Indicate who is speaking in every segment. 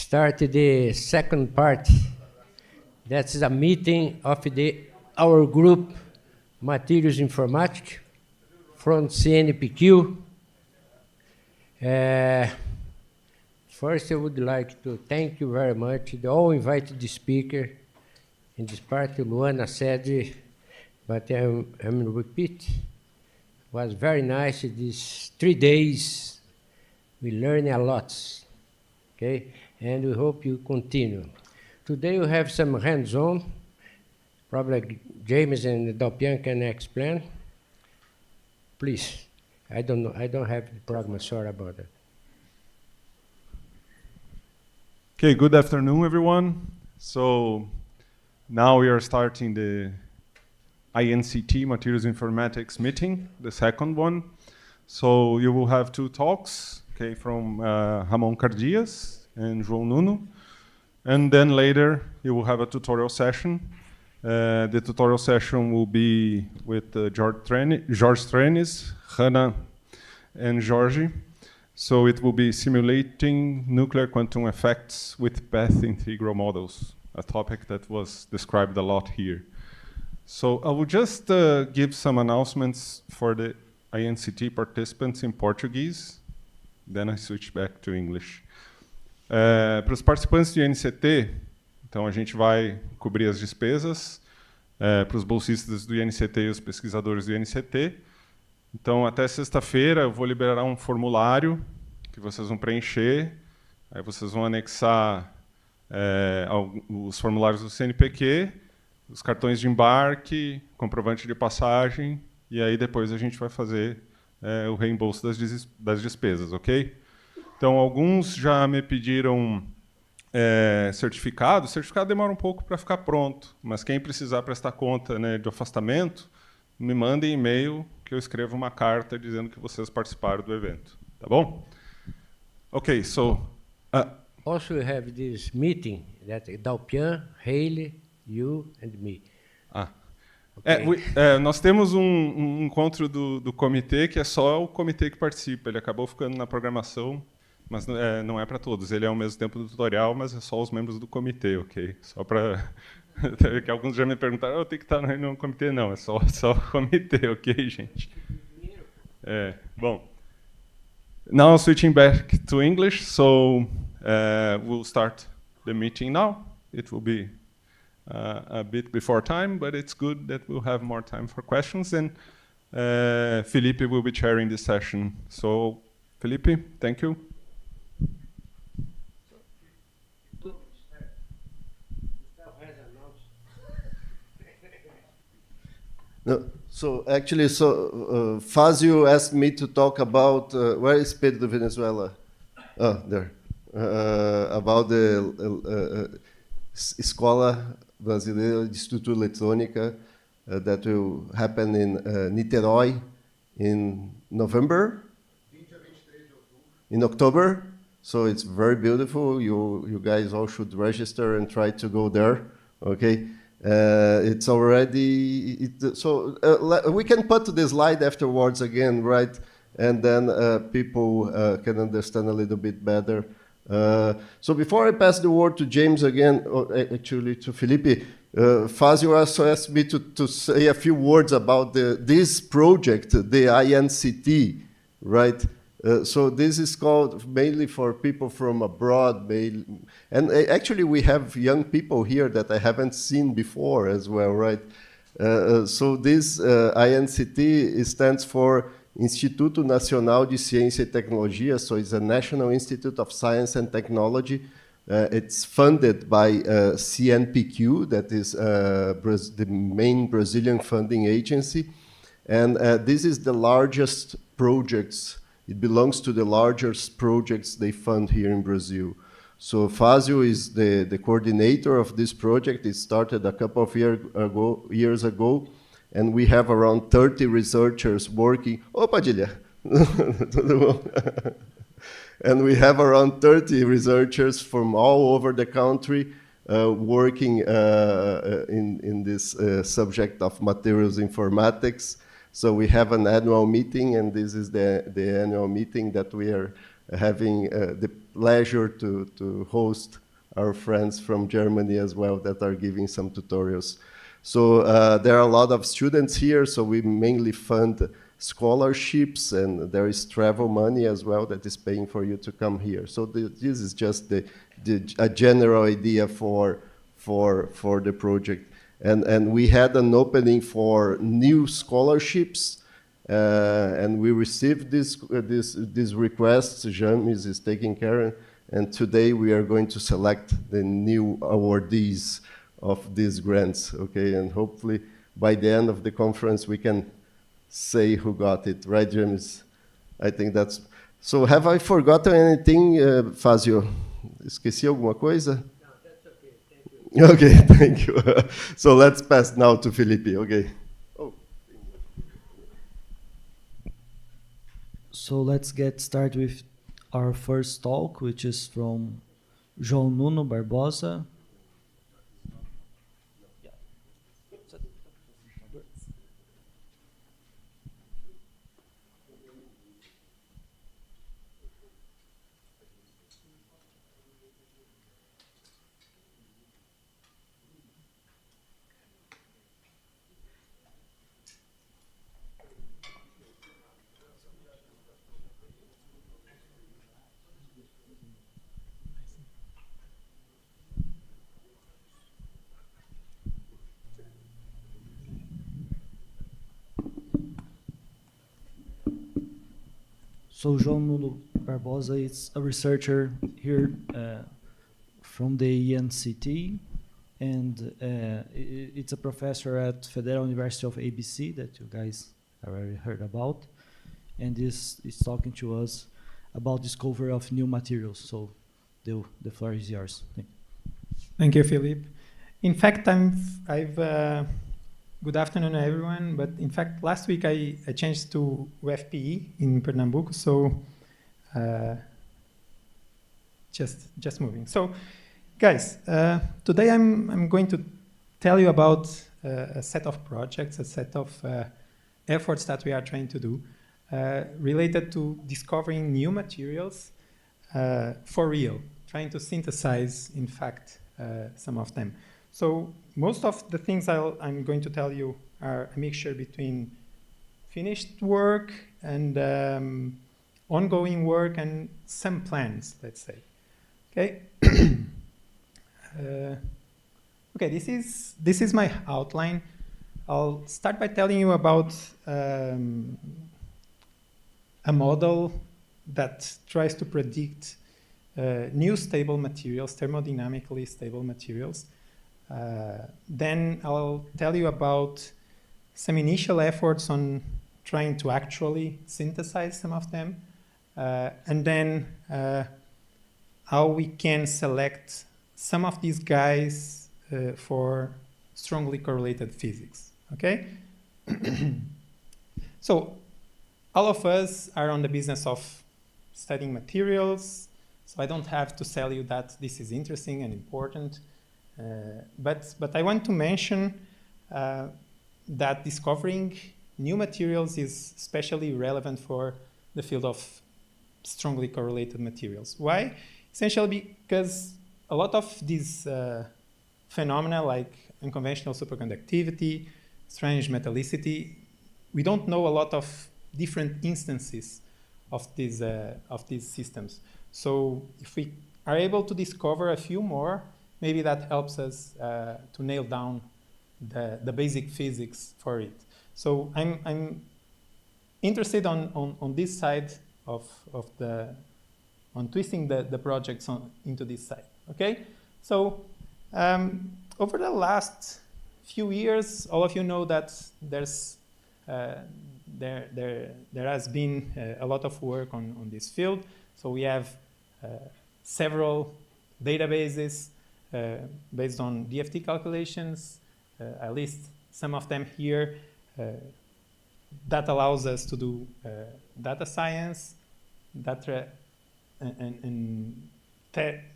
Speaker 1: start the second part. That's a meeting of our group, Materials-Informatics, from CNPEM. First, I would like to thank you very much. The all invited speaker in this part, Luana said, but I'm repeat. It was very nice. These 3 days, we learned a lot. Okay, and we hope you continue. Today we have some hands-on. Probably James and Dalpian can explain. Please. I don't know. I don't have the program. Sorry about that.
Speaker 2: Okay, good afternoon, everyone. So now we are starting the INCT Materials-Informatics meeting, the second one. So you will have 2 talks, okay, from Ramon Cardias and João Nuno. And then later you will have a tutorial session. The tutorial session will be with George Trenis, Hannah, and Jorge. So it will be simulating nuclear quantum effects with path integral models, a topic that was described a lot here. So I will just give some announcements for the INCT participants in Portuguese, then I switch back to English. Para os participantes do INCT, então a gente vai cobrir as despesas para os bolsistas do INCT e os pesquisadores do INCT. Então, até sexta-feira, eu vou liberar um formulário que vocês vão preencher. Aí vocês vão anexar os formulários do CNPq, os cartões de embarque, comprovante de passagem, e aí depois a gente vai fazer o reembolso das despesas, ok? Então, alguns já me pediram certificado. O certificado demora um pouco para ficar pronto, mas quem precisar prestar conta, né, de afastamento, me mandem e-mail que eu escrevo uma carta dizendo que vocês participaram do evento. Tá bom? Okay, so...
Speaker 1: Also we have this meeting that Dalpian, Haley, you and me.
Speaker 2: Okay. Nós temos um encontro do comitê que é só o comitê que participa. Ele acabou ficando na programação, mas não é para todos. Ele é ao mesmo tempo do tutorial, mas é só os membros do comitê, ok? Só para... que alguns já me perguntaram, eu tenho que estar no comitê. Não, é só o comitê, ok, gente? Bom. Now switching back to English, so we'll start the meeting now. It will be a bit before time, but it's good that we'll have more time for questions, and Felipe will be chairing this session. So, Felipe, thank you.
Speaker 3: No, so actually, Fazio asked me to talk about where is Pedro de Venezuela? Oh, there. About the Escola Brasileira de Estrutura Eletrônica that will happen in Niterói in November. In October. So it's very beautiful. You guys all should register and try to go there. Okay. It's already, we can put the slide afterwards again, right? And then people can understand a little bit better. So before I pass the word to James again, or actually to Felipe, Fazio also asked me to say a few words about this project, the INCT, right? So this is called mainly for people from abroad, and actually we have young people here that I haven't seen before as well, right? So this INCT stands for Instituto Nacional de Ciência e Tecnologia, so it's a National Institute of Science and Technology. It's funded by CNPEM, that is the main Brazilian funding agency, and this is the largest projects. It belongs to the largest projects they fund here in Brazil. So Fazio is the coordinator of this project. It started a couple of years ago, and we have around 30 researchers working. Oh, Padilha! And we have around 30 researchers from all over the country working in this subject of materials informatics. So we have an annual meeting, and this is the annual meeting that we are having the pleasure to host our friends from Germany as well that are giving some tutorials. So there are a lot of students here, so we mainly fund scholarships, and there is travel money as well that is paying for you to come here. So this is just a general idea for the project. And we had an opening for new scholarships, and we received these requests. James is taking care, and today we are going to select the new awardees of these grants, okay? And hopefully by the end of the conference we can say who got it, right, James? I think that's... So have I forgotten anything, Fazio? Esqueci alguma coisa?
Speaker 1: No, that's okay. Thank you.
Speaker 3: Okay, thank you. So let's pass now to Felipe, okay? Oh.
Speaker 4: So let's get started with our first talk, which is from João Nuno Barbosa. So João Nuno Barbosa is a researcher here from the INCT, and it's a professor at Federal University of ABC that you guys already heard about, and is talking to us about discovery of new materials. So the floor is yours.
Speaker 5: Thank you, Philip. In fact, good afternoon, everyone. But in fact, last week I changed to UFPE in Pernambuco, so just moving. So, guys, today I'm going to tell you about a set of projects, a set of efforts that we are trying to do related to discovering new materials for real, trying to synthesize, in fact, some of them. So most of the things I'm going to tell you are a mixture between finished work and ongoing work and some plans, let's say. Okay. Okay. This is my outline. I'll start by telling you about a model that tries to predict new stable materials, thermodynamically stable materials. Then I'll tell you about some initial efforts on trying to actually synthesize some of them, and then how we can select some of these guys for strongly correlated physics, okay? So all of us are on the business of studying materials, so I don't have to tell you that this is interesting and important. But I want to mention that discovering new materials is especially relevant for the field of strongly correlated materials. Why? Essentially because a lot of these phenomena like unconventional superconductivity, strange metallicity, we don't know a lot of different instances of these systems. So if we are able to discover a few more, maybe that helps us to nail down the basic physics for it. So I'm interested on this side on twisting the projects into this side. Okay, so over the last few years, all of you know that there has been a lot of work on this field. So we have several databases based on DFT calculations. I list some of them here. That allows us to do data science, and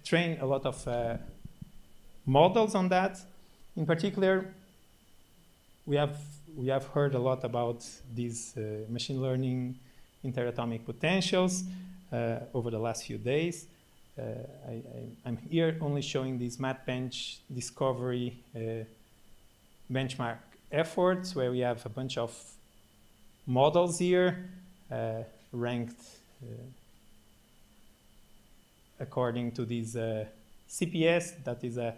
Speaker 5: train a lot of models on that. In particular, we have heard a lot about these machine learning interatomic potentials. over the last few days. I'm here only showing these MathBench discovery benchmark efforts, where we have a bunch of models here ranked according to this CPS, that is a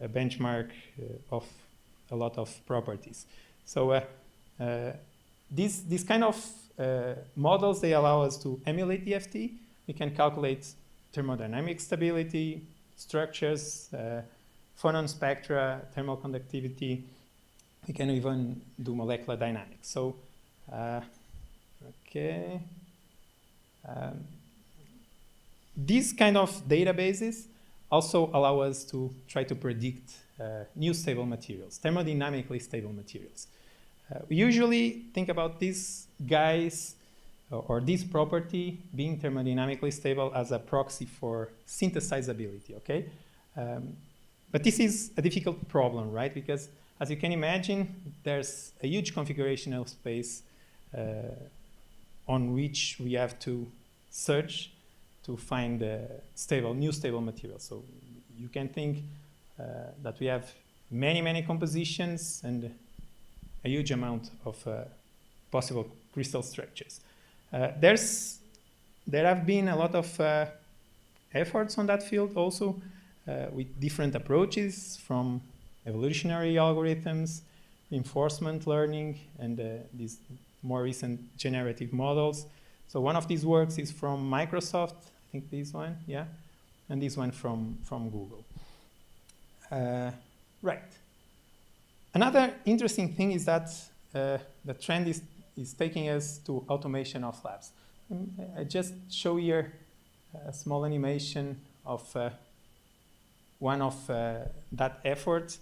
Speaker 5: benchmark of a lot of properties. So these kind of models, they allow us to emulate the FT. We can calculate thermodynamic stability, structures, phonon spectra, thermal conductivity. We can even do molecular dynamics. So, okay. These kind of databases also allow us to try to predict new stable materials, thermodynamically stable materials. We usually think about these guys or this property being thermodynamically stable as a proxy for synthesizability, okay? But this is a difficult problem, right? Because as you can imagine, there's a huge configurational space on which we have to search to find new stable materials. So you can think that we have many compositions and a huge amount of possible crystal structures. There have been a lot of efforts on that field also with different approaches, from evolutionary algorithms, reinforcement learning, and these more recent generative models. So one of these works is from Microsoft, I think this one, yeah, and this one from Google. Right. Another interesting thing is that the trend is taking us to automation of labs. I just show here a small animation of one of that effort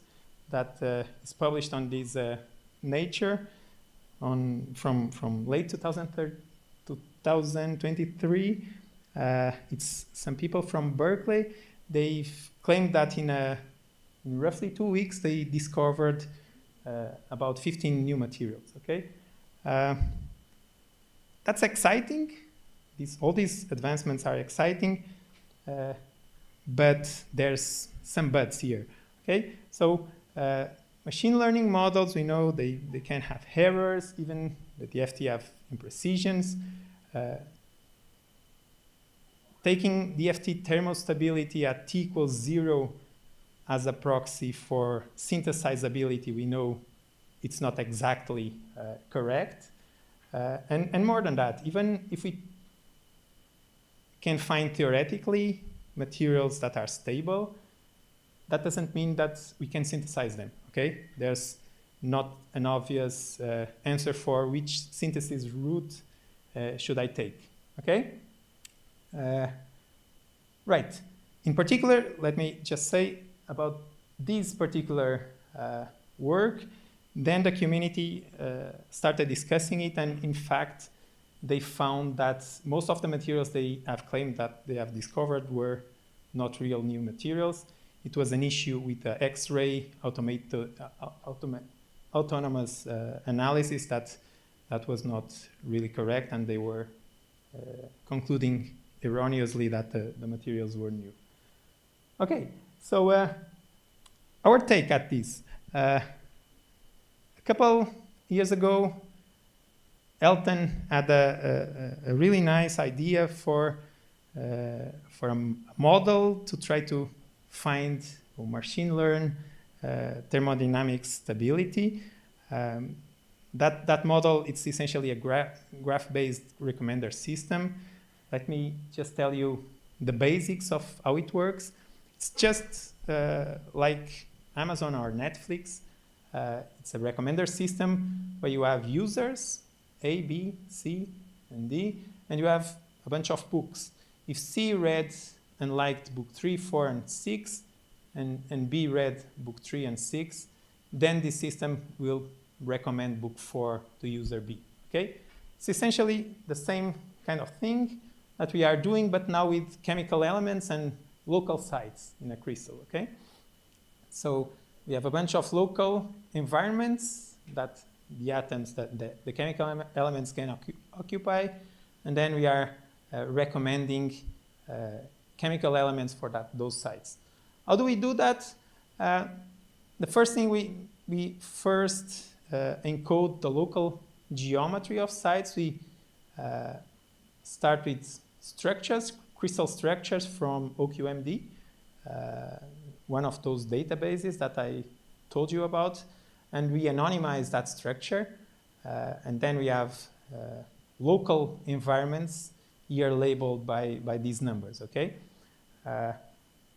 Speaker 5: that is published on this Nature from late 2023. It's some people from Berkeley. They've claimed that in roughly 2 weeks they discovered about 15 new materials. Okay, that's exciting. All these advancements are exciting, but there's some buts here. Okay, so machine learning models, we know they can have errors, even that the FT have imprecisions. Taking the FT thermostability at T equals 0 as a proxy for synthesizability, we know it's not exactly correct. And more than that, even if we can find theoretically materials that are stable, that doesn't mean that we can synthesize them, okay? There's not an obvious answer for which synthesis route should I take, okay? Right. In particular, let me just say about this particular work, then the community started discussing it, and in fact, they found that most of the materials they have claimed that they have discovered were not real new materials. It was an issue with the X-ray autonomous analysis that was not really correct, and they were concluding erroneously that the materials were new. Okay, so our take at this. A couple years ago, Elton had a really nice idea for a model to try to find or machine learn thermodynamic stability. That model, it's essentially a graph-based recommender system. Let me just tell you the basics of how it works. It's just like Amazon or Netflix. It's a recommender system where you have users, A, B, C, and D, and you have a bunch of books. If C read and liked book 3, 4, and 6, and B read book 3 and 6, then the system will recommend book 4 to user B, okay? It's essentially the same kind of thing that we are doing, but now with chemical elements and local sites in a crystal, okay? So we have a bunch of local environments that the atoms, that the chemical elements can occupy, and then we are recommending chemical elements for those sites. How do we do that? The first thing we first encode the local geometry of sites. We start with structures, crystal structures from OQMD, one of those databases that I told you about, and we anonymize that structure, and then we have local environments here labeled by these numbers, okay?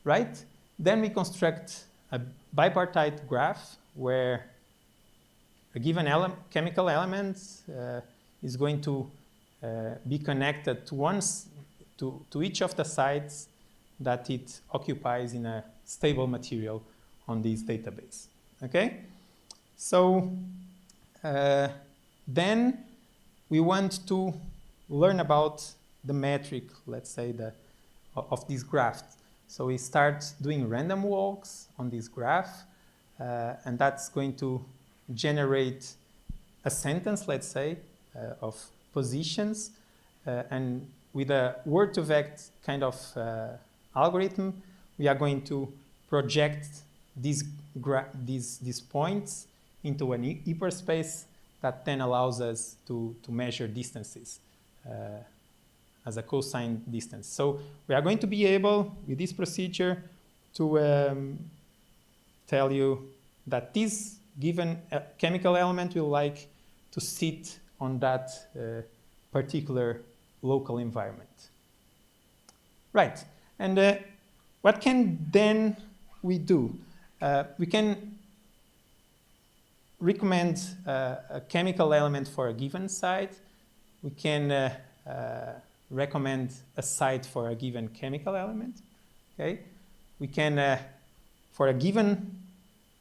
Speaker 5: Right? Then we construct a bipartite graph where a given chemical element is going to be connected to each of the sites that it occupies in a stable material on this database. Okay? So then we want to learn about the metric, let's say, of this graph. So we start doing random walks on this graph, and that's going to generate a sentence, let's say, of positions, and with a word-to-vect kind of algorithm, we are going to project these points into an hyperspace that then allows us to measure distances as a cosine distance. So we are going to be able, with this procedure, to tell you that this given chemical element will like to sit on that particular local environment. Right, and what can then we do? We can recommend a chemical element for a given site. We can recommend a site for a given chemical element. Okay, we can, for a given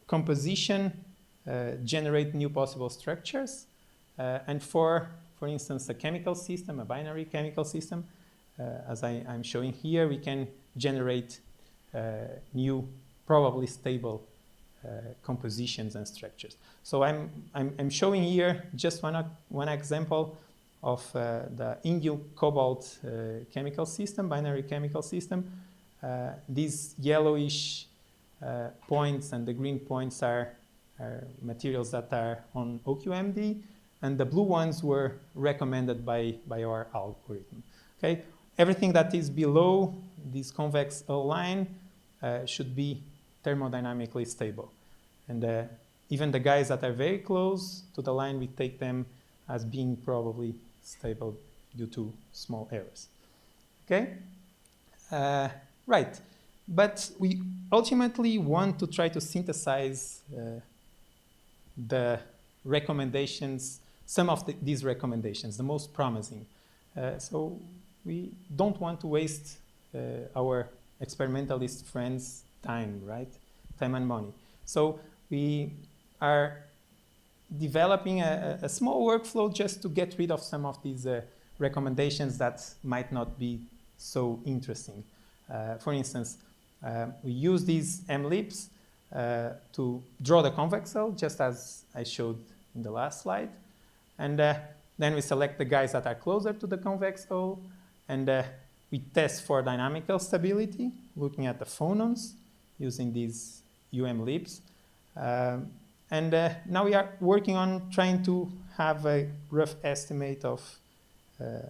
Speaker 5: composition, generate new possible structures, and for instance, a chemical system, a binary chemical system, as I'm showing here, we can generate new, probably stable compositions and structures. So I'm showing here just one example of the indium cobalt chemical system, binary chemical system. These yellowish points and the green points are materials that are on OQMD, and the blue ones were recommended by our algorithm. Okay, everything that is below this convex line should be thermodynamically stable, and even the guys that are very close to the line, we take them as being probably stable due to small errors. Okay, right, but we ultimately want to try to synthesize the recommendations, some of these recommendations, the most promising. So we don't want to waste our experimentalist friends' time, right? Time and money. So we are developing a small workflow just to get rid of some of these recommendations that might not be so interesting. For instance, we use these MLIPs to draw the convex hull, just as I showed in the last slide. And then we select the guys that are closer to the convex hull, and we test for dynamical stability, looking at the phonons using these UMLIPs. And now we are working on trying to have a rough estimate of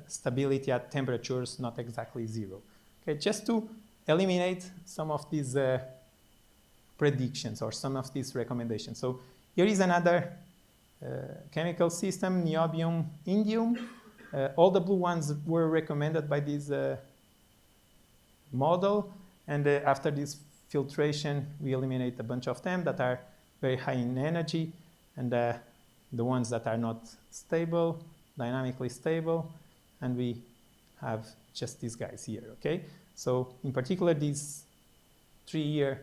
Speaker 5: stability at temperatures not exactly zero. Okay, just to eliminate some of these predictions or some of these recommendations. So here is another chemical system, niobium, indium. All the blue ones were recommended by this model, and after this filtration, we eliminate a bunch of them that are very high in energy, and the ones that are not stable, dynamically stable, and we have just these guys here, okay? So in particular, these 3 here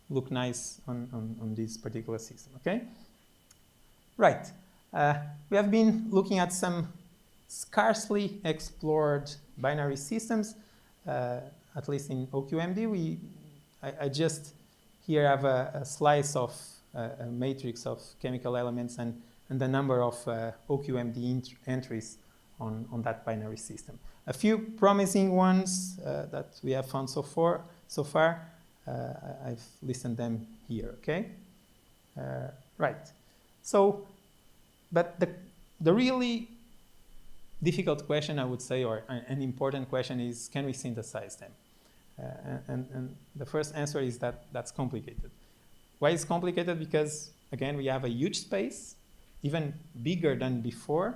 Speaker 5: look nice on this particular system, okay? Right, we have been looking at some scarcely explored binary systems, at least in OQMD. I just here have a slice of a matrix of chemical elements and the number of OQMD entries on that binary system. a few promising ones that we have found so far. I've listed them here, okay? Right. So, but the really difficult question, I would say, or an important question is, can we synthesize them? And the first answer is that that's complicated. Why is complicated? Because, again, we have a huge space, even bigger than before.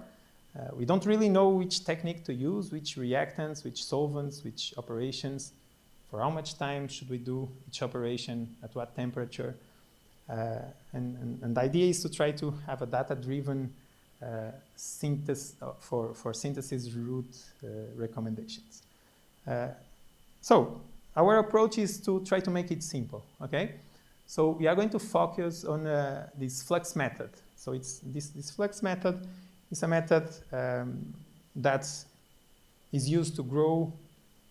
Speaker 5: We don't really know which technique to use, which reactants, which solvents, which operations, for how much time should we do each operation, at what temperature. And the idea is to try to have a data-driven synthesis for synthesis route recommendations. So our approach is to try to make it simple, okay? So we are going to focus on this flux method. So it's this flux method is a method that is used to grow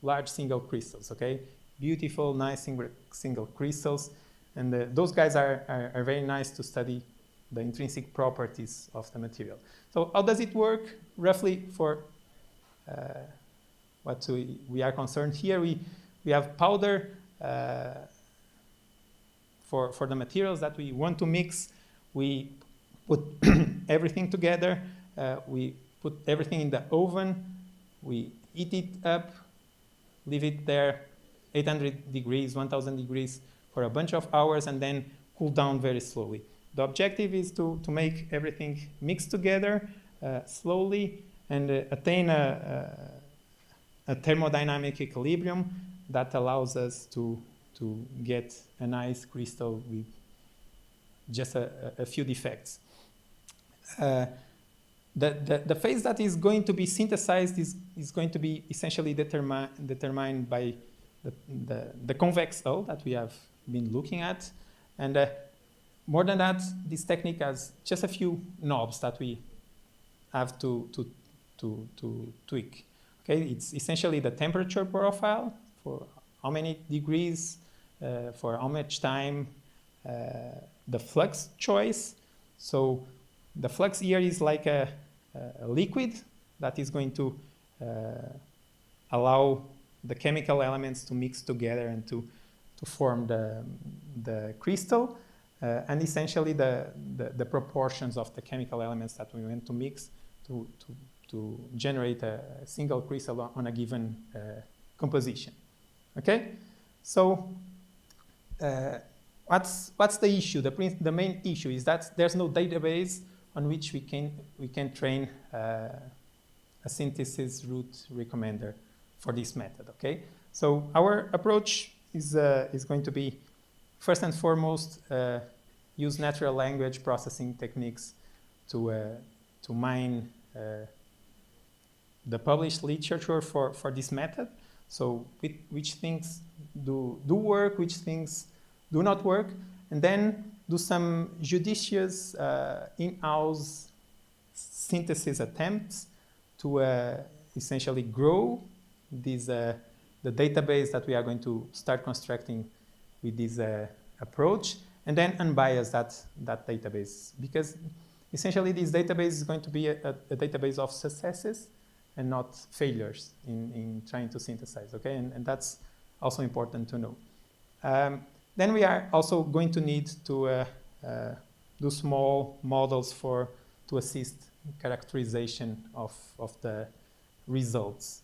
Speaker 5: large single crystals, okay? Beautiful, nice single crystals. And those guys are very nice to study the intrinsic properties of the material. So how does it work? Roughly for what we are concerned here, we have powder for the materials that we want to mix. We put everything together. We put everything in the oven. We heat it up, leave it there 800 degrees, 1000 degrees for a bunch of hours, and then cool down very slowly. The objective is to make everything mixed together slowly and attain a thermodynamic equilibrium that allows us to get a nice crystal with just a few defects. The phase that is going to be synthesized is going to be essentially determined by the convex hull that we have been looking at. And more than that, this technique has just a few knobs that we have to tweak. Okay, it's essentially the temperature profile for how many degrees, for how much time, the flux choice. So the flux here is like a liquid that is going to allow the chemical elements to mix together and to form the crystal. And essentially the proportions of the chemical elements that we want to mix to generate a single crystal on a given composition. Okay, so what's the issue? The main issue is that there's no database on which we can train a synthesis route recommender for this method. Okay, so our approach is going to be, first and foremost, use natural language processing techniques to mine the published literature for this method. So which things do work, which things do not work, and then do some judicious in-house synthesis attempts to essentially grow the database that we are going to start constructing with this approach, and then unbias that database, because essentially this database is going to be a database of successes and not failures in trying to synthesize, okay? And that's also important to know. Then we are also going to need to do small models to assist characterization of the results.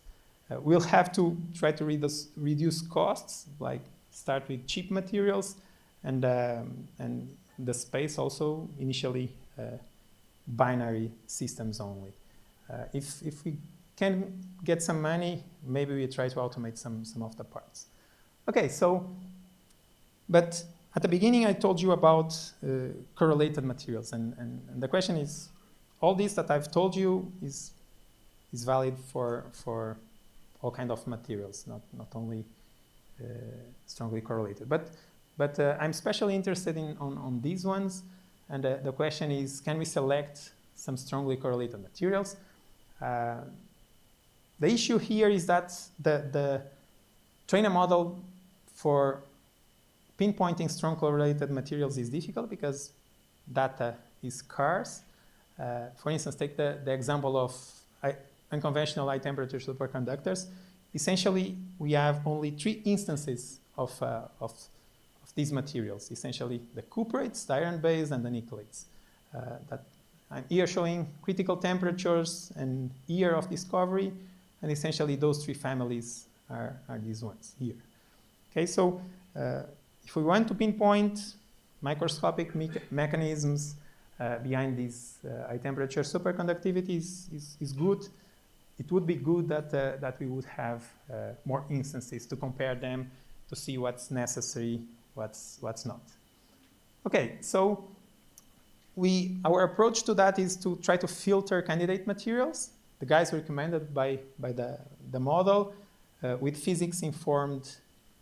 Speaker 5: We'll have to try to reduce costs, like start with cheap materials, and the space also initially binary systems only. If we can get some money, maybe we try to automate some of the parts. Okay, so, but at the beginning I told you about correlated materials, and the question is, all this that I've told you is valid for all kind of materials, not only strongly correlated. But I'm especially interested on these ones, and the question is, can we select some strongly correlated materials? The issue here is that the train a model for pinpointing strong correlated materials is difficult because data is scarce. For instance, take the example of, unconventional high temperature superconductors, essentially we have only 3 instances of these materials, essentially the cuprates, the iron-based, and the nickelates. That I'm here showing critical temperatures and year of discovery, and essentially those 3 families are these ones here. Okay, so if we want to pinpoint microscopic mechanisms behind these high temperature superconductivity is good. It would be good that we would have more instances to compare them to see what's necessary, what's not. Okay, so our approach to that is to try to filter candidate materials, the guys recommended by the model, with physics-informed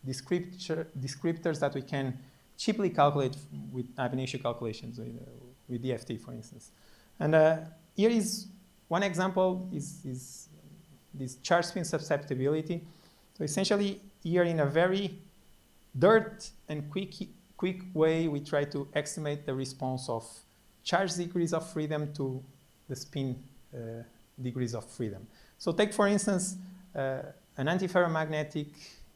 Speaker 5: descriptors that we can cheaply calculate with ab initio calculations, with DFT, for instance. And here is one example is this charge spin susceptibility. So essentially, here in a very dirt and quick way, we try to estimate the response of charge degrees of freedom to the spin degrees of freedom. So take, for instance, an antiferromagnetic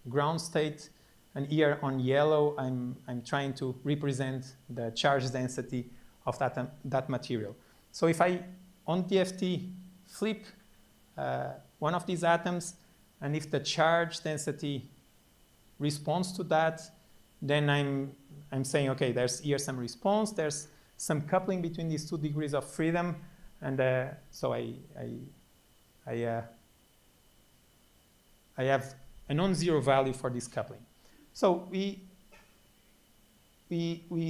Speaker 5: ground state, and here on yellow, I'm trying to represent the charge density of that material. So if I, on DFT, flip one of these atoms, and if the charge density responds to that, then I'm saying, okay, there's here some response, there's some coupling between these 2 degrees of freedom, and so I have a non-zero value for this coupling. So we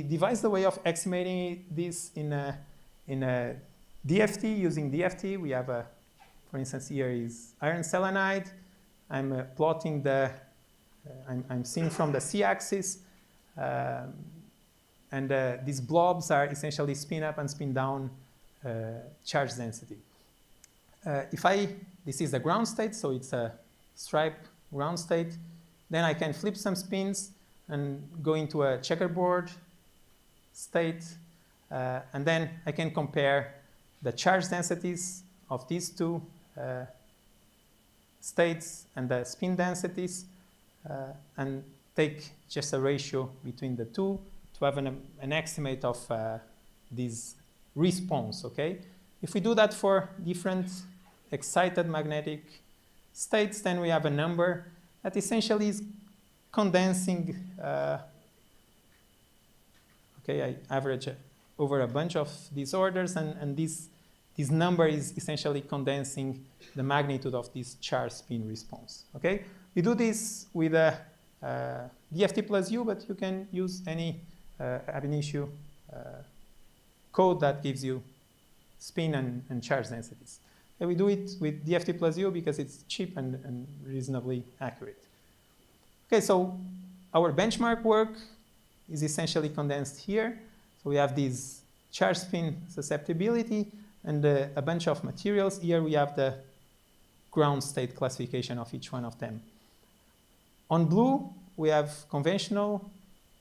Speaker 5: devised a way of estimating this in a DFT, using DFT. We have for instance, here is iron selenide. I'm plotting I'm seeing from the z-axis, and these blobs are essentially spin up and spin down charge density. This is the ground state, so it's a stripe ground state. Then I can flip some spins and go into a checkerboard state, and then I can compare the charge densities of these 2 states and the spin densities, and take just a ratio between the 2 to have an estimate of this response, okay? If we do that for different excited magnetic states, then we have a number that essentially is condensing, okay, I average over a bunch of these orders, and this number is essentially condensing the magnitude of this charge spin response, okay? You do this with a DFT plus U, but you can use any ab initio code that gives you spin and charge densities. And we do it with DFT plus U because it's cheap and reasonably accurate. Okay, so our benchmark work is essentially condensed here. So we have this charge spin susceptibility and a bunch of materials. Here we have the ground state classification of each one of them. On blue, we have conventional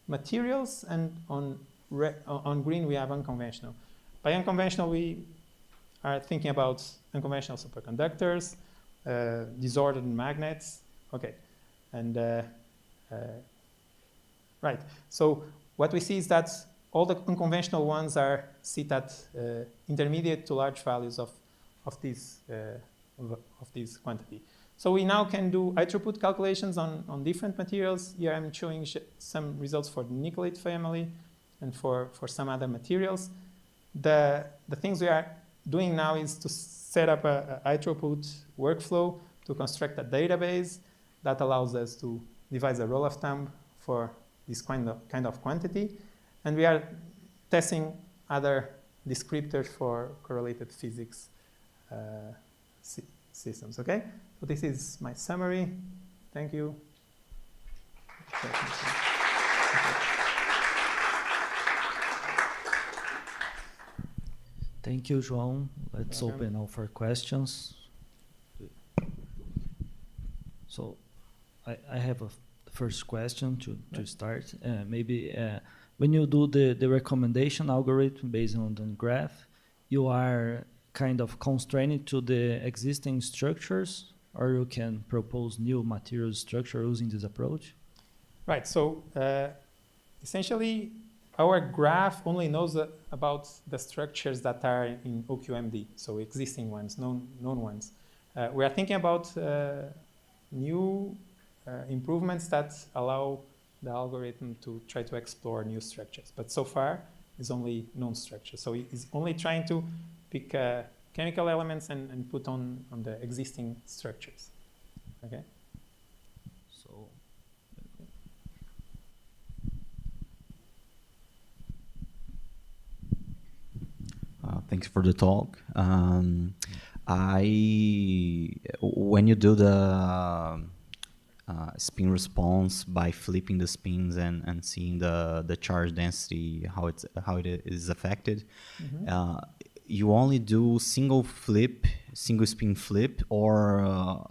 Speaker 5: materials, and on green, we have unconventional. By unconventional, we are thinking about unconventional superconductors, disordered magnets. Okay, and right. So what we see is that all the unconventional ones are sit at intermediate to large values of this quantity. So we now can do high throughput calculations on different materials. Here I'm showing some results for the nickelate family and for some other materials. The things we are doing now is to set up a high throughput workflow to construct a database that allows us to devise a rule of thumb for this kind of quantity. And we are testing other descriptors for correlated physics systems, okay? So this is my summary. Thank you.
Speaker 4: Thank you, João. Let's open now for questions. So I have a first question to start. Maybe when you do the recommendation algorithm based on the graph, you are kind of constrained to the existing structures, or you can propose new material structure using this approach?
Speaker 5: Right. So essentially, our graph only knows about the structures that are in OQMD, so existing ones, known ones. We are thinking about new improvements that allow the algorithm to try to explore new structures. But so far, it's only known structures. So it's only trying to pick chemical elements and put on the existing structures. Okay.
Speaker 4: So
Speaker 6: thanks for the talk. When you do the spin response by flipping the spins and seeing the charge density, how it is affected, you only do single spin flip, or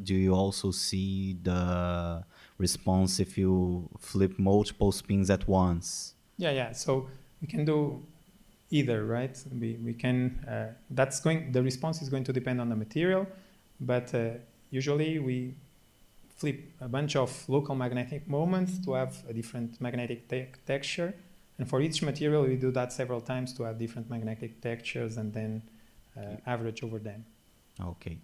Speaker 6: do you also see the response if you flip multiple spins at once?
Speaker 5: Yeah. So we can do either, right? We can. The response is going to depend on the material, but usually we flip a bunch of local magnetic moments to have a different magnetic texture. And for each material, we do that several times to have different magnetic textures and then average over them.
Speaker 6: Okay.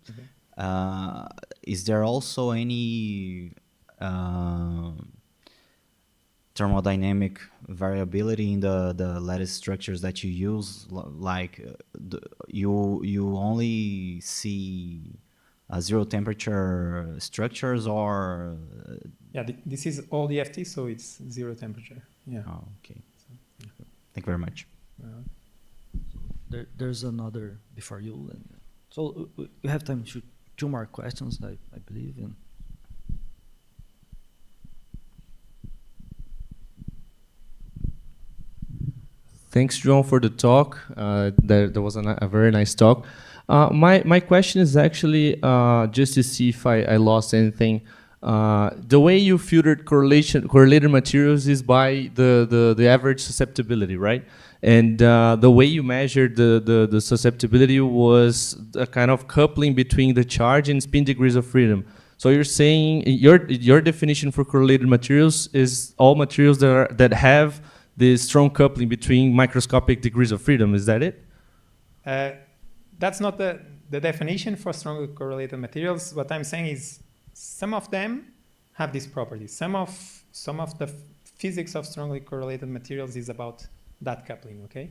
Speaker 6: Is there also any thermodynamic variability in the lattice structures that you use? Like you only see zero temperature structures, or
Speaker 5: yeah, this is all DFT, so it's zero temperature. Yeah.
Speaker 6: Oh, okay. Thank you very much.
Speaker 4: there's another before you. So we have time to two more questions, I believe. And
Speaker 7: thanks, John, for the talk. That was a very nice talk. My question is actually just to see if I lost anything. The way you filtered correlated materials is by the average susceptibility, right? And the way you measured the susceptibility was a kind of coupling between the charge and spin degrees of freedom. So you're saying your definition for correlated materials is all materials that have the strong coupling between microscopic degrees of freedom. Is that it?
Speaker 5: That's not the definition for strongly correlated materials. What I'm saying is some of them have these properties. Some of the physics of strongly correlated materials is about that coupling, okay?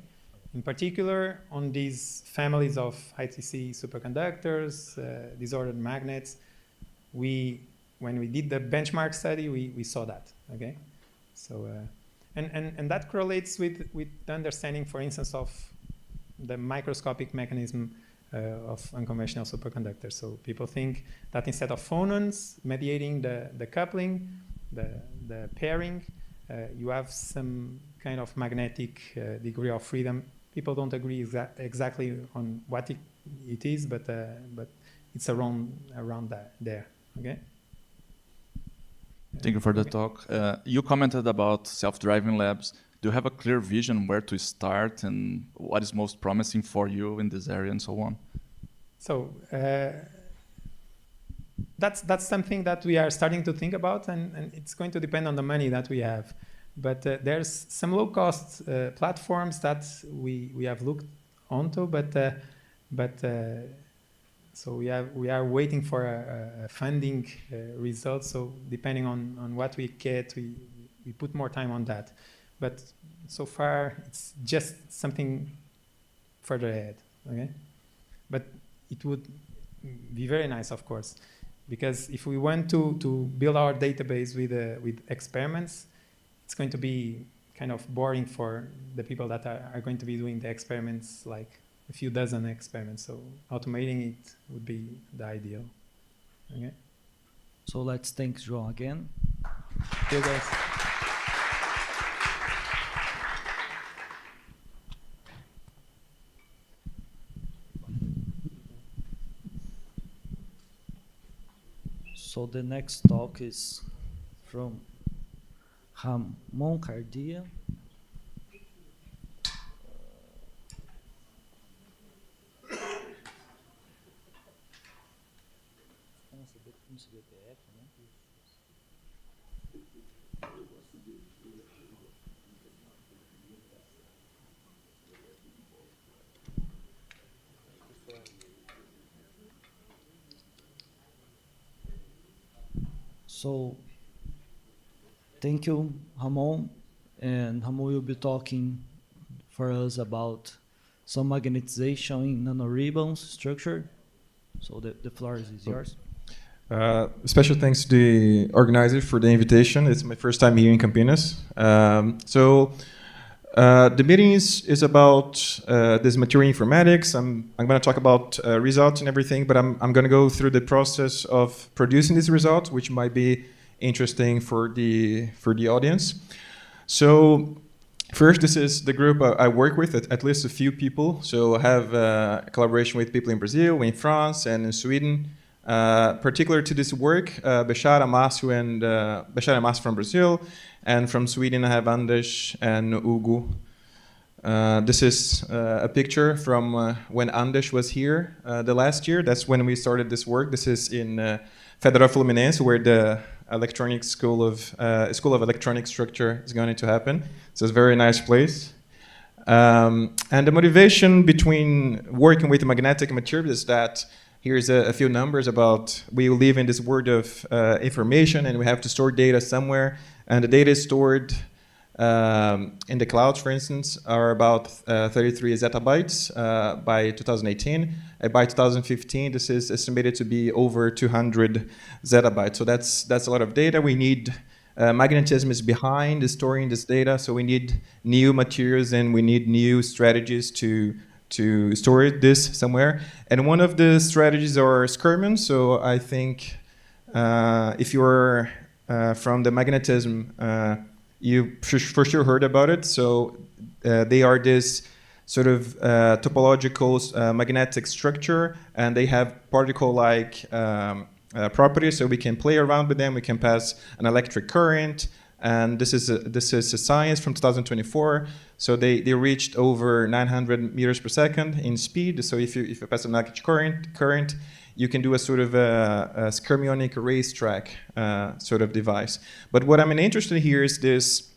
Speaker 5: In particular, on these families of ITC superconductors, disordered magnets, when we did the benchmark study, we saw that, okay? So, and that correlates with the understanding, for instance, of the microscopic mechanism of unconventional superconductors. So people think that instead of phonons mediating the coupling, the pairing, you have some kind of magnetic degree of freedom. People don't agree exactly on what it is, but it's around that there. Okay.
Speaker 8: Thank you for the talk. You commented about self-driving labs. Do you have a clear vision where to start and what is most promising for you in this area and so on? So
Speaker 5: that's something that we are starting to think about, and it's going to depend on the money that we have. But there's some low-cost platforms that we have looked onto, so we are waiting for a funding result. So depending on what we get, we put more time on that. But so far, it's just something further ahead, okay? But it would be very nice, of course, because if we want to build our database with experiments, it's going to be kind of boring for the people that are going to be doing the experiments, like a few dozen experiments. So automating it would be the ideal, okay?
Speaker 4: So let's thank João again.
Speaker 5: Thank you, guys.
Speaker 4: So the next talk is from Ramon Cardia. So thank you, Ramon. And Ramon will be talking for us about some magnetization in nanoribbons structure. So the floor is yours.
Speaker 9: Special thanks to the organizers for the invitation. It's my first time here in Campinas. The meeting is about this material informatics. I'm going to talk about results and everything, but I'm going to go through the process of producing these results, which might be interesting for the audience. So first, this is the group I work with, at least a few people. So I have a collaboration with people in Brazil, in France, and in Sweden. Particular to this work, Bechara, Márcio, and Bechara and Márcio from Brazil, and from Sweden I have Anders and Hugo. This is a picture from when Anders was here the last year. That's when we started this work. This is in Federal Fluminense, where the Electronic School of Electronic Structure is going to happen. So it's a very nice place. And the motivation between working with magnetic materials is that here's a few numbers about we live in this world of information, and we have to store data somewhere, and the data is stored in the clouds, for instance, are about 33 zettabytes by 2018. By 2015, this is estimated to be over 200 zettabytes. So that's a lot of data. We need magnetism is behind storing this data, so we need new materials and we need new strategies to store this somewhere. And one of the strategies are skirmons. So I think if you're from the magnetism, you for sure heard about it. So they are this sort of topological magnetic structure, and they have particle-like properties, so we can play around with them. We can pass an electric current, and this is a science from 2024. So they reached over 900 meters per second in speed. So if you pass an electric current, you can do a sort of a skyrmionic racetrack sort of device. But what I'm interested in here is this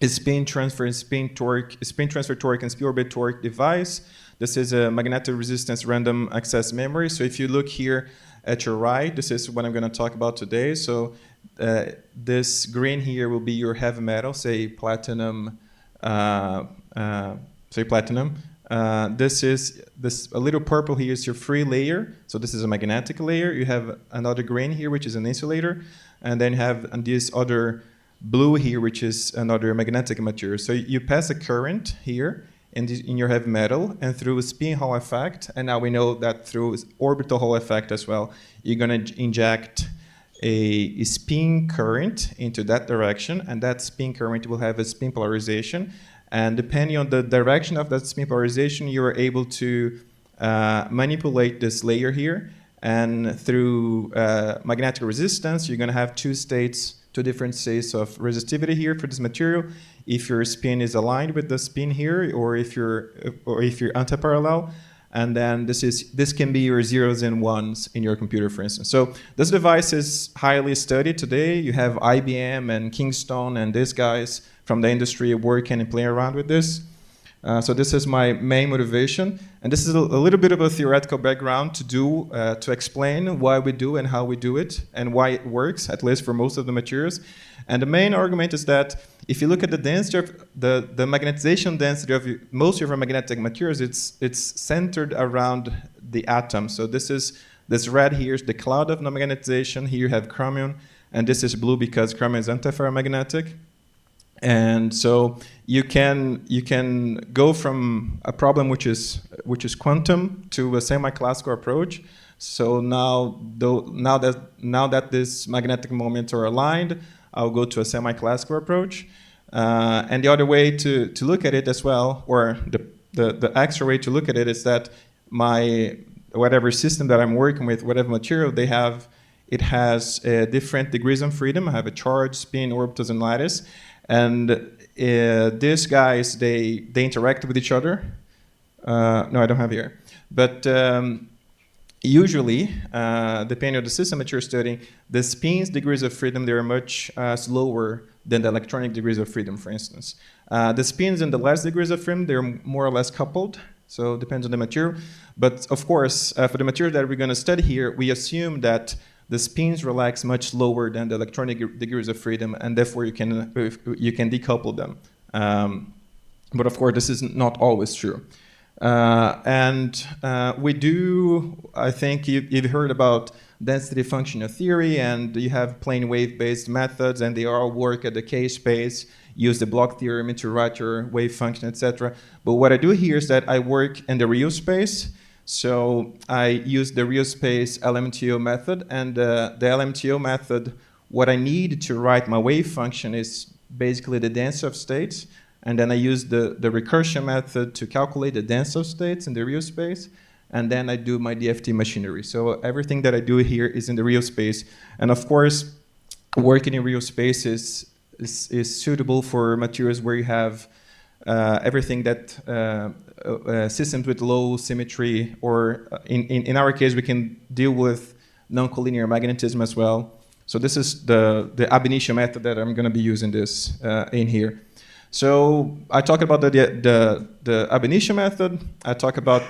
Speaker 9: spin transfer torque, and spin orbit torque device. This is a magnetic resistance random access memory. So if you look here at your right, this is what I'm going to talk about today. So this green here will be your heavy metal, say platinum. This a little purple here is your free layer. So this is a magnetic layer. You have another green here, which is an insulator, and then you have this other blue here, which is another magnetic material. So you pass a current here in your heavy metal, and through a spin Hall effect, and now we know that through orbital Hall effect as well, you're going to inject a spin current into that direction, and that spin current will have a spin polarization. And depending on the direction of that spin polarization, you are able to manipulate this layer here. And through magnetic resistance, you're going to have two different states of resistivity here for this material. If your spin is aligned with the spin here, or if you're antiparallel, and then this can be your zeros and ones in your computer, for instance. So this device is highly studied today. You have IBM and Kingston and these guys from the industry working and playing around with this. So this is my main motivation, and this is a little bit of a theoretical background to explain why we do and how we do it and why it works, at least for most of the materials. And the main argument is that if you look at the density of the magnetization density of most of our magnetic materials, it's centered around the atom. So this red here is the cloud of non-magnetization. Here you have chromium, and this is blue because chromium is antiferromagnetic. And so you can go from a problem which is quantum to a semi-classical approach. So now that these magnetic moments are aligned, I'll go to a semi-classical approach. And the other way to look at it as well, or the extra way to look at it, is that my whatever system that I'm working with, whatever material it has different degrees of freedom. I have a charge, spin, orbitals, and lattice. And these guys, they interact with each other. No, I don't have here. But usually, depending on the system that you're studying, the spin's degrees of freedom, they're much slower than the electronic degrees of freedom, for instance. The spins and the less degrees of freedom, they're more or less coupled. So it depends on the material. But of course, for the material that we're going to study here, we assume that the spins relax much lower than the electronic degrees of freedom, and therefore you can decouple them. But of course, this is not always true. We do, I think you've heard about density functional theory, and you have plane wave-based methods, and they all work at the K-space, use the block theorem to write your wave function, etc. But what I do here is that I work in the real space. So I use the real space LMTO method, and the LMTO method, what I need to write my wave function is basically the density of states, and then I use the recursion method to calculate the density of states in the real space, and then I do my DFT machinery. So everything that I do here is in the real space. And of course, working in real space is suitable for materials where you have everything that systems with low symmetry, or in our case, we can deal with non-collinear magnetism as well. So this is the ab initio method that I'm going to be using this in here. So I talk about the ab initio method. I talk about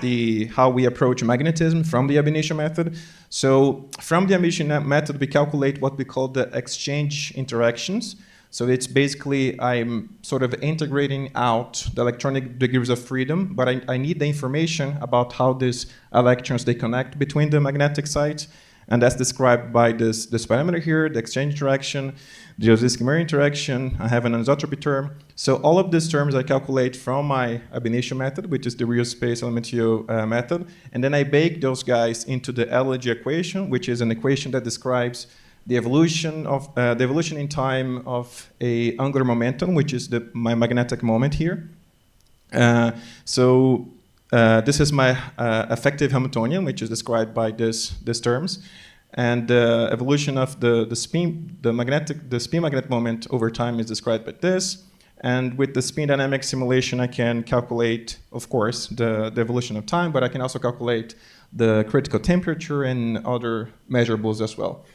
Speaker 9: how we approach magnetism from the ab initio method. So from the ab initio method, we calculate what we call the exchange interactions. So it's basically, I'm sort of integrating out the electronic degrees of freedom, but I need the information about how these electrons, they connect between the magnetic sites. And that's described by this parameter here, the exchange interaction, the Jodzelski-Murray interaction. I have an anisotropy term. So all of these terms I calculate from my ab initio method, which is the real space LMTO method. And then I bake those guys into the LG equation, which is an equation that describes the evolution in time of a angular momentum, which is my magnetic moment here. This is my effective Hamiltonian, which is described by these terms, and the evolution of the spin magnetic moment over time is described by this. And with the spin dynamic simulation, I can calculate, of course, the evolution of time, but I can also calculate the critical temperature and other measurables as well.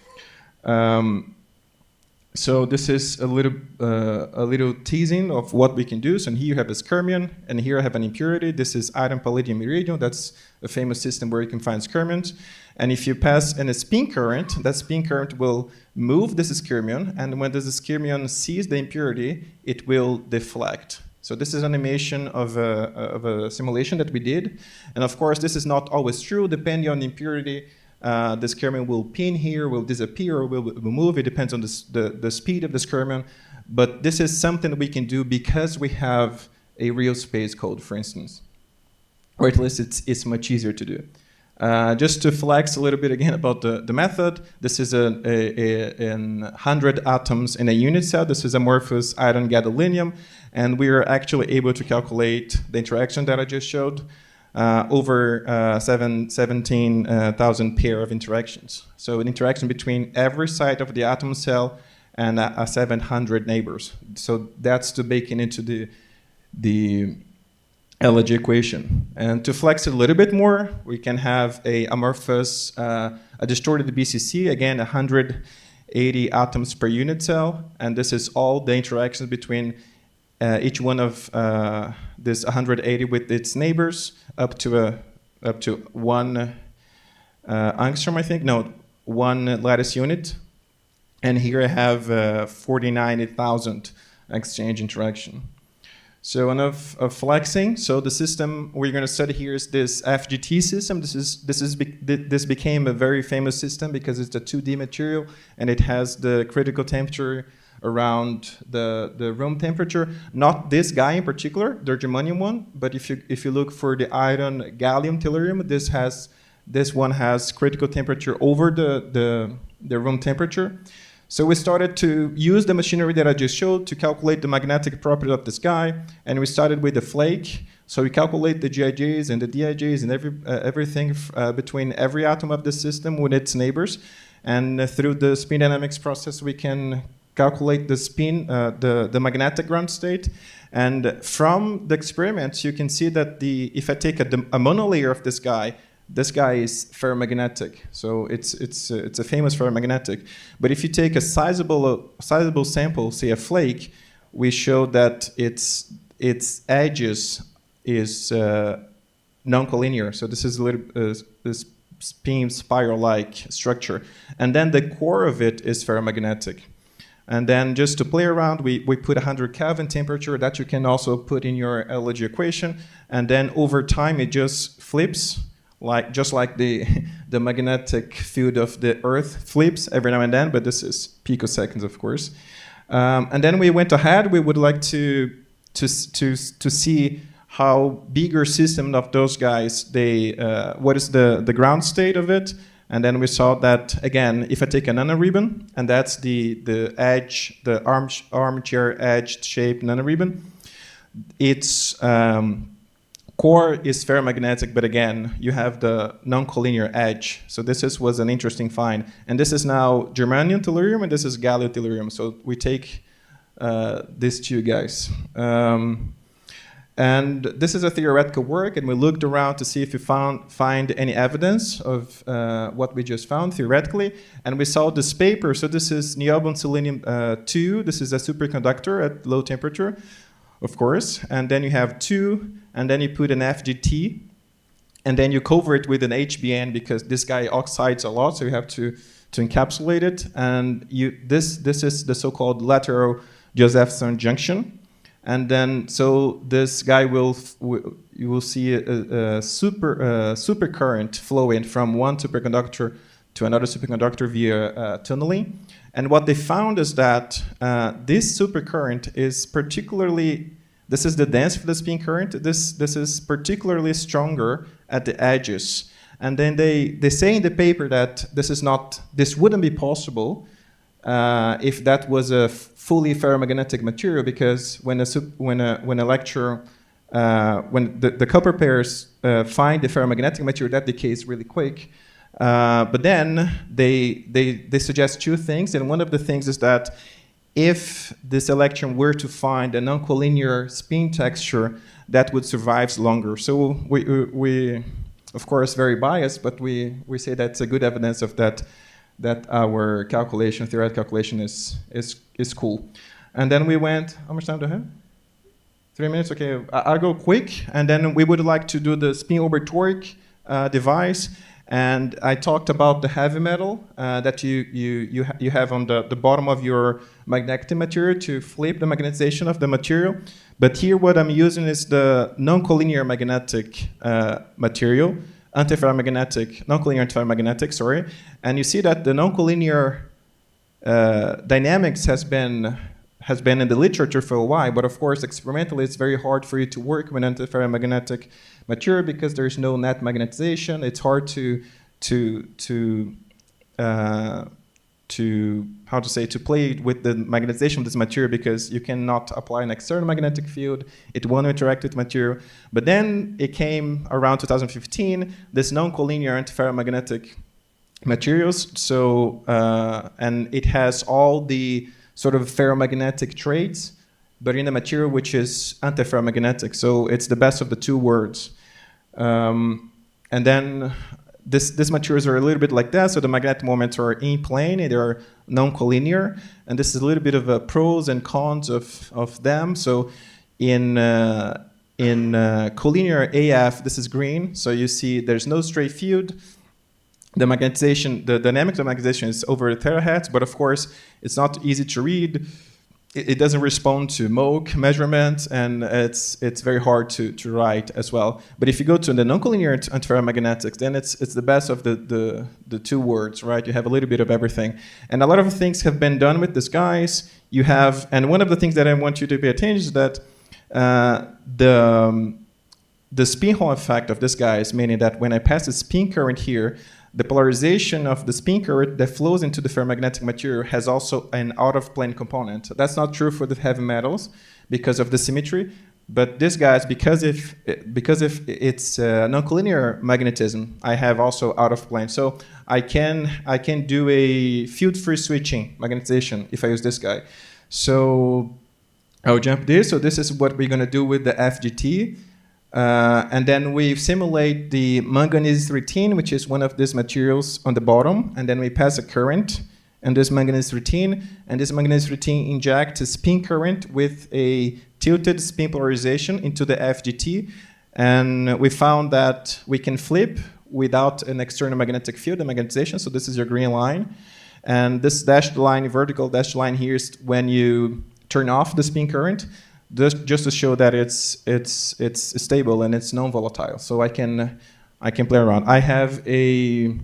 Speaker 9: So this is a little teasing of what we can do. So here you have a skyrmion, and here I have an impurity. This is iron palladium iridium. That's a famous system where you can find skyrmions. And if you pass in a spin current, that spin current will move this skyrmion, and when this skyrmion sees the impurity, it will deflect. So this is an animation of a simulation that we did. And of course, this is not always true. Depending on the impurity, the skyrmion will pin here, will disappear, or will move. It depends on the speed of the skyrmion. But this is something we can do because we have a real space code, for instance. Or at least it's much easier to do. Just to flex a little bit again about the method, this is 100 atoms in a unit cell. This is amorphous iron gadolinium. And we are actually able to calculate the interaction that I just showed. Over 17,000 pair of interactions. So an interaction between every side of the atom cell and 700 neighbors. So that's to bake it into the LG equation. And to flex it a little bit more, we can have a amorphous, a distorted BCC, again 180 atoms per unit cell. And this is all the interactions between each one of this 180 with its neighbors up to 1 angstrom, I think. No, 1 lattice unit. And here I have 49,000 exchange interaction. So enough of flexing. So the system we're going to study here is this FGT system. This became a very famous system because it's a 2D material and it has the critical temperature around the room temperature. Not this guy in particular, the germanium one, but if you look for the iron gallium tellurium, this one has critical temperature over the room temperature. So we started to use the machinery that I just showed to calculate the magnetic property of this guy, and we started with the flake. So we calculate the GIJs and the DIJs and everything between every atom of the system with its neighbors, and through the spin dynamics process we can calculate the spin, the magnetic ground state. And from the experiments, you can see that if I take a monolayer of this guy is ferromagnetic. So it's a famous ferromagnetic. But if you take a sizable sample, say a flake, we show that its edges is non-collinear. So this is a little spin spiral-like structure. And then the core of it is ferromagnetic. And then just to play around, we put 100 Kelvin temperature that you can also put in your LG equation. And then over time, it just flips, just like the magnetic field of the Earth flips every now and then, but this is picoseconds, of course. And then we went ahead. We would like to see how bigger system of those guys, what is the ground state of it. And then we saw that, again, if I take a nanoribbon, and that's the edge, the armchair edged shaped nanoribbon, its core is ferromagnetic, but again, you have the non-collinear edge. So this was an interesting find. And this is now germanium tellurium, and this is gallium tellurium. So we take these two guys. And this is a theoretical work, and we looked around to see if we find any evidence of what we just found theoretically. And we saw this paper. So this is niobium selenium 2. This is a superconductor at low temperature, of course. And then you have 2, and then you put an FGT, and then you cover it with an HBN because this guy oxides a lot, so you have to encapsulate it. And this is the so-called lateral Josephson junction. And then, so this guy you will see a super current flowing from one superconductor to another superconductor via tunneling. And what they found is that this supercurrent is particularly, this is the density of the spin current. This is particularly stronger at the edges. And then they say in the paper that this wouldn't be possible if that was a fully ferromagnetic material, because when the copper pairs find the ferromagnetic material, that decays really quick. But then they suggest two things, and one of the things is that if this electron were to find a non-collinear spin texture, that would survive longer. So we of course very biased, but we say that's a good evidence of that our theoretical calculation is cool. And then we went, how much time do I have? 3 minutes, okay. I'll go quick, and then we would like to do the spin over torque device. And I talked about the heavy metal that you have on the bottom of your magnetic material to flip the magnetization of the material. But here what I'm using is the non-collinear magnetic material, non-collinear antiferromagnetic, sorry. And you see that the non-collinear dynamics has been in the literature for a while, but of course experimentally it's very hard for you to work with antiferromagnetic material because there's no net magnetization. It's hard to play with the magnetization of this material because you cannot apply an external magnetic field. It won't interact with material. But then it came around 2015, this non-collinear antiferromagnetic materials. So, and it has all the sort of ferromagnetic traits, but in a material which is antiferromagnetic. So it's the best of the two worlds. And then This materials are a little bit like that, so the magnetic moments are in plane, and they are non-collinear, and this is a little bit of a pros and cons of them. So in collinear AF, this is green, so you see there's no stray field. The magnetization, the dynamics of magnetization is over terahertz, but of course it's not easy to read. It doesn't respond to Moog measurements, and it's very hard to write as well. But if you go to the non-collinear antiferromagnetics, then it's the best of the two worlds, right? You have a little bit of everything. And a lot of things have been done with these guys. You have, and one of the things that I want you to pay attention is that the spin Hall effect of this guy is meaning that when I pass the spin current here, the polarization of the spin current that flows into the ferromagnetic material has also an out-of-plane component. That's not true for the heavy metals because of the symmetry, but this guys, because if it's non-collinear magnetism, I have also out-of-plane. So I can do a field-free switching magnetization if I use this guy. So I'll jump this. So this is what we're going to do with the FGT. And then we simulate the manganese-3 tin, which is one of these materials on the bottom, and then we pass a current and this manganese-3 tin, and this manganese-3 tin injects a spin current with a tilted spin polarization into the FGT, and we found that we can flip without an external magnetic field, the magnetization. So this is your green line. And this dashed line, vertical dashed line here is when you turn off the spin current, just to show that it's stable and it's non-volatile. So I can play around. I have a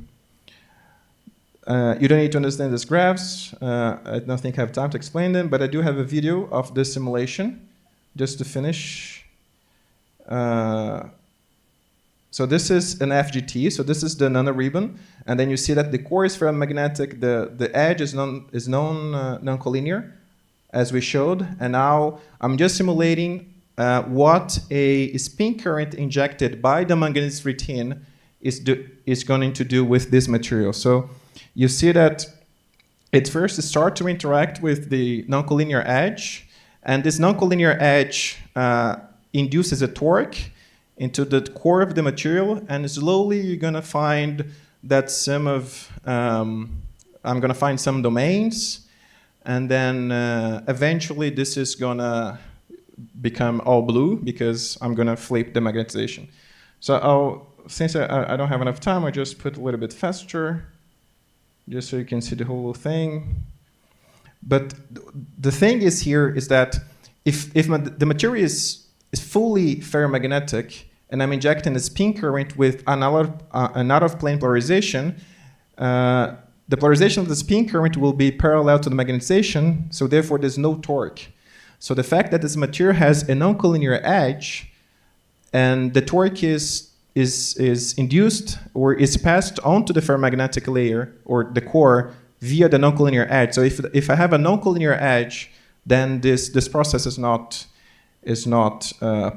Speaker 9: you don't need to understand these graphs. I don't think I have time to explain them, but I do have a video of this simulation just to finish. So this is an FGT. So this is the nanoribbon, and then you see that the core is ferromagnetic. The edge is non-collinear, as we showed. And now I'm just simulating what a spin current injected by the manganese-free tin is going to do with this material. So you see that it first starts to interact with the non-collinear edge, and this non-collinear edge induces a torque into the core of the material, and slowly you're going to find that I'm going to find some domains, and then eventually this is going to become all blue because I'm going to flip the magnetization. So since I don't have enough time, I just put a little bit faster, just so you can see the whole thing. But the thing is here is that if the material is fully ferromagnetic, and I'm injecting a spin current with an out-of-plane polarization, the polarization of the spin current will be parallel to the magnetization, so therefore there's no torque. So the fact that this material has a non-collinear edge, and the torque is induced or is passed onto the ferromagnetic layer or the core via the non-collinear edge. So if I have a non-collinear edge, then this process is not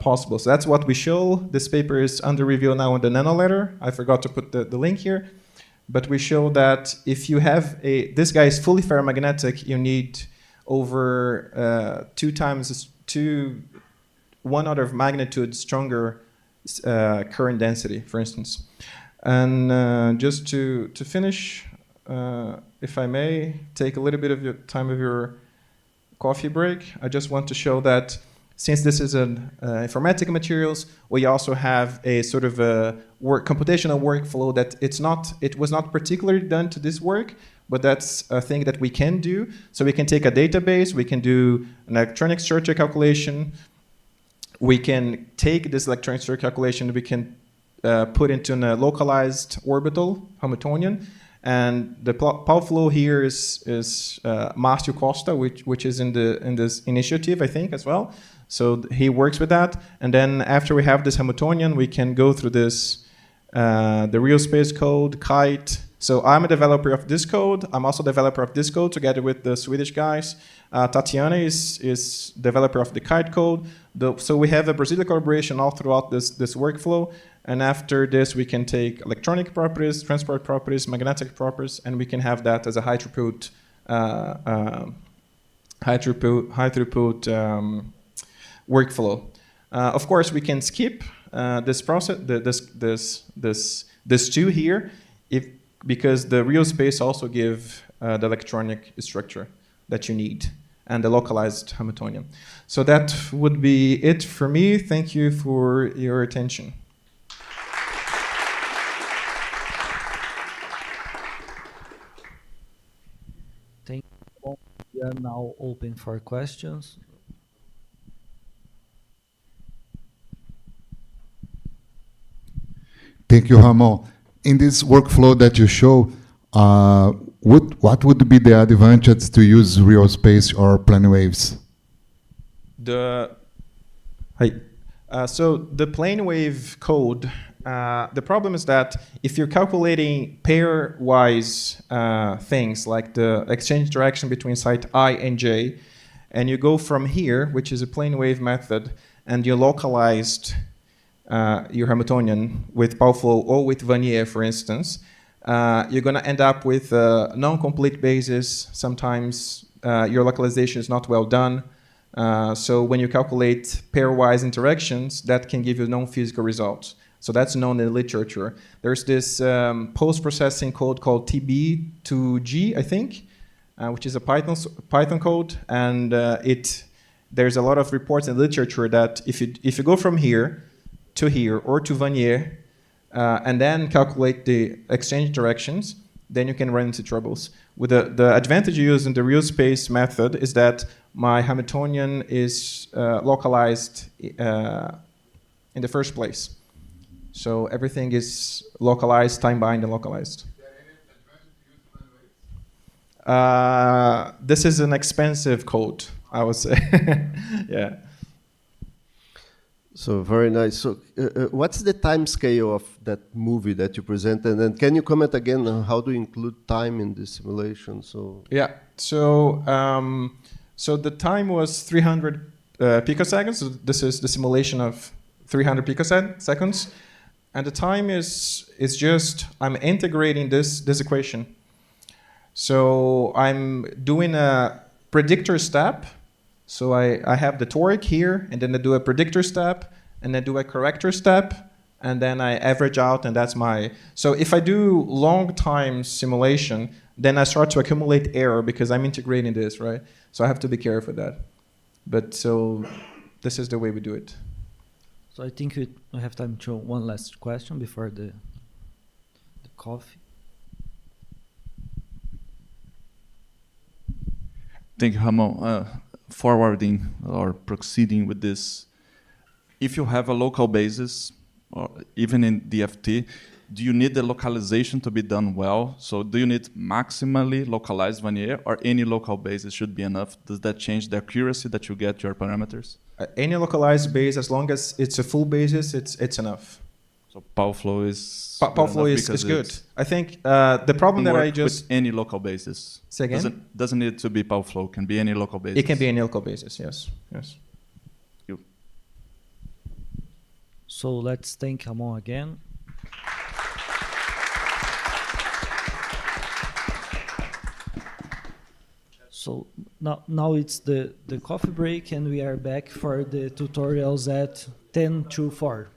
Speaker 9: possible. So that's what we show. This paper is under review now in the Nano Letter. I forgot to put the link here. But we show that if you have this guy is fully ferromagnetic, you need over 1 order of magnitude stronger current density, for instance. And just to finish, if I may take a little bit of your time of your coffee break, I just want to show that since this is an informatic materials, we also have a sort of a computational workflow that it was not particularly done to this work, but that's a thing that we can do. So we can take a database, we can do an electronic structure calculation, we can take this electronic structure calculation, we can put into a localized orbital Hamiltonian, and the power flow here is Márcio Costa, which is in this initiative, I think, as well. So he works with that, and then after we have this Hamiltonian, we can go through this, the real space code, kite. So I'm a developer of this code. I'm also a developer of this code together with the Swedish guys. Tatiana is developer of the kite code. So we have a Brazilian collaboration all throughout this workflow. And after this, we can take electronic properties, transport properties, magnetic properties, and we can have that as a high throughput workflow. Of course, we can skip this process, this two here, because the real space also give the electronic structure that you need and the localized Hamiltonian. So that would be it for me. Thank you for your attention.
Speaker 4: Thank you. We are now open for questions.
Speaker 10: Thank you, Ramon. In this workflow that you show, what would be the advantage to use real space or plane waves?
Speaker 9: So the plane wave code, the problem is that if you're calculating pairwise things like the exchange direction between site I and J, and you go from here, which is a plane wave method, and you localized your Hamiltonian with power flow or with Vanier, for instance, you're going to end up with a non-complete basis. Sometimes your localization is not well done. So when you calculate pairwise interactions, that can give you non-physical results. So that's known in the literature. There's this post-processing code called TB2G, I think, which is a Python code, and there's a lot of reports in the literature that if you go from here to here or to Vanier, and then calculate the exchange directions, then you can run into troubles. With the advantage used in the real space method is that my Hamiltonian is localized in the first place. So everything is localized, time-bound and localized. This is an expensive code, I would say. Yeah.
Speaker 3: So very nice. So what's the time scale of that movie that you presented? And can you comment again on how to include time in the simulation? So
Speaker 9: yeah. So so the time was 300 picoseconds. So this is the simulation of 300 picoseconds, and the time is just I'm integrating this equation. So I'm doing a predictor step. So I have the torque here, and then I do a predictor step, and then do a corrector step, and then I average out, and that's my... So if I do long time simulation, then I start to accumulate error because I'm integrating this, right? So I have to be careful with that. But so this is the way we do it.
Speaker 4: So I think we have time to one last question before the coffee.
Speaker 8: Thank you, Ramon. Forwarding or proceeding with this, if you have a local basis, or even in DFT, do you need the localization to be done well? So do you need maximally localized Vanier, or any local basis should be enough? Does that change the accuracy that you get your parameters?
Speaker 9: Any localized base, as long as it's a full basis, it's enough.
Speaker 8: So power flow is
Speaker 9: power flow is good. I think the problem that I just
Speaker 8: with any local basis.
Speaker 9: Say again?
Speaker 8: Doesn't need to be power flow. Can be any local basis.
Speaker 9: It can be any local basis. Yes. Yes.
Speaker 8: You.
Speaker 4: So let's thank Ramon again. So now it's the coffee break, and we are back for the tutorials at 10 to 4.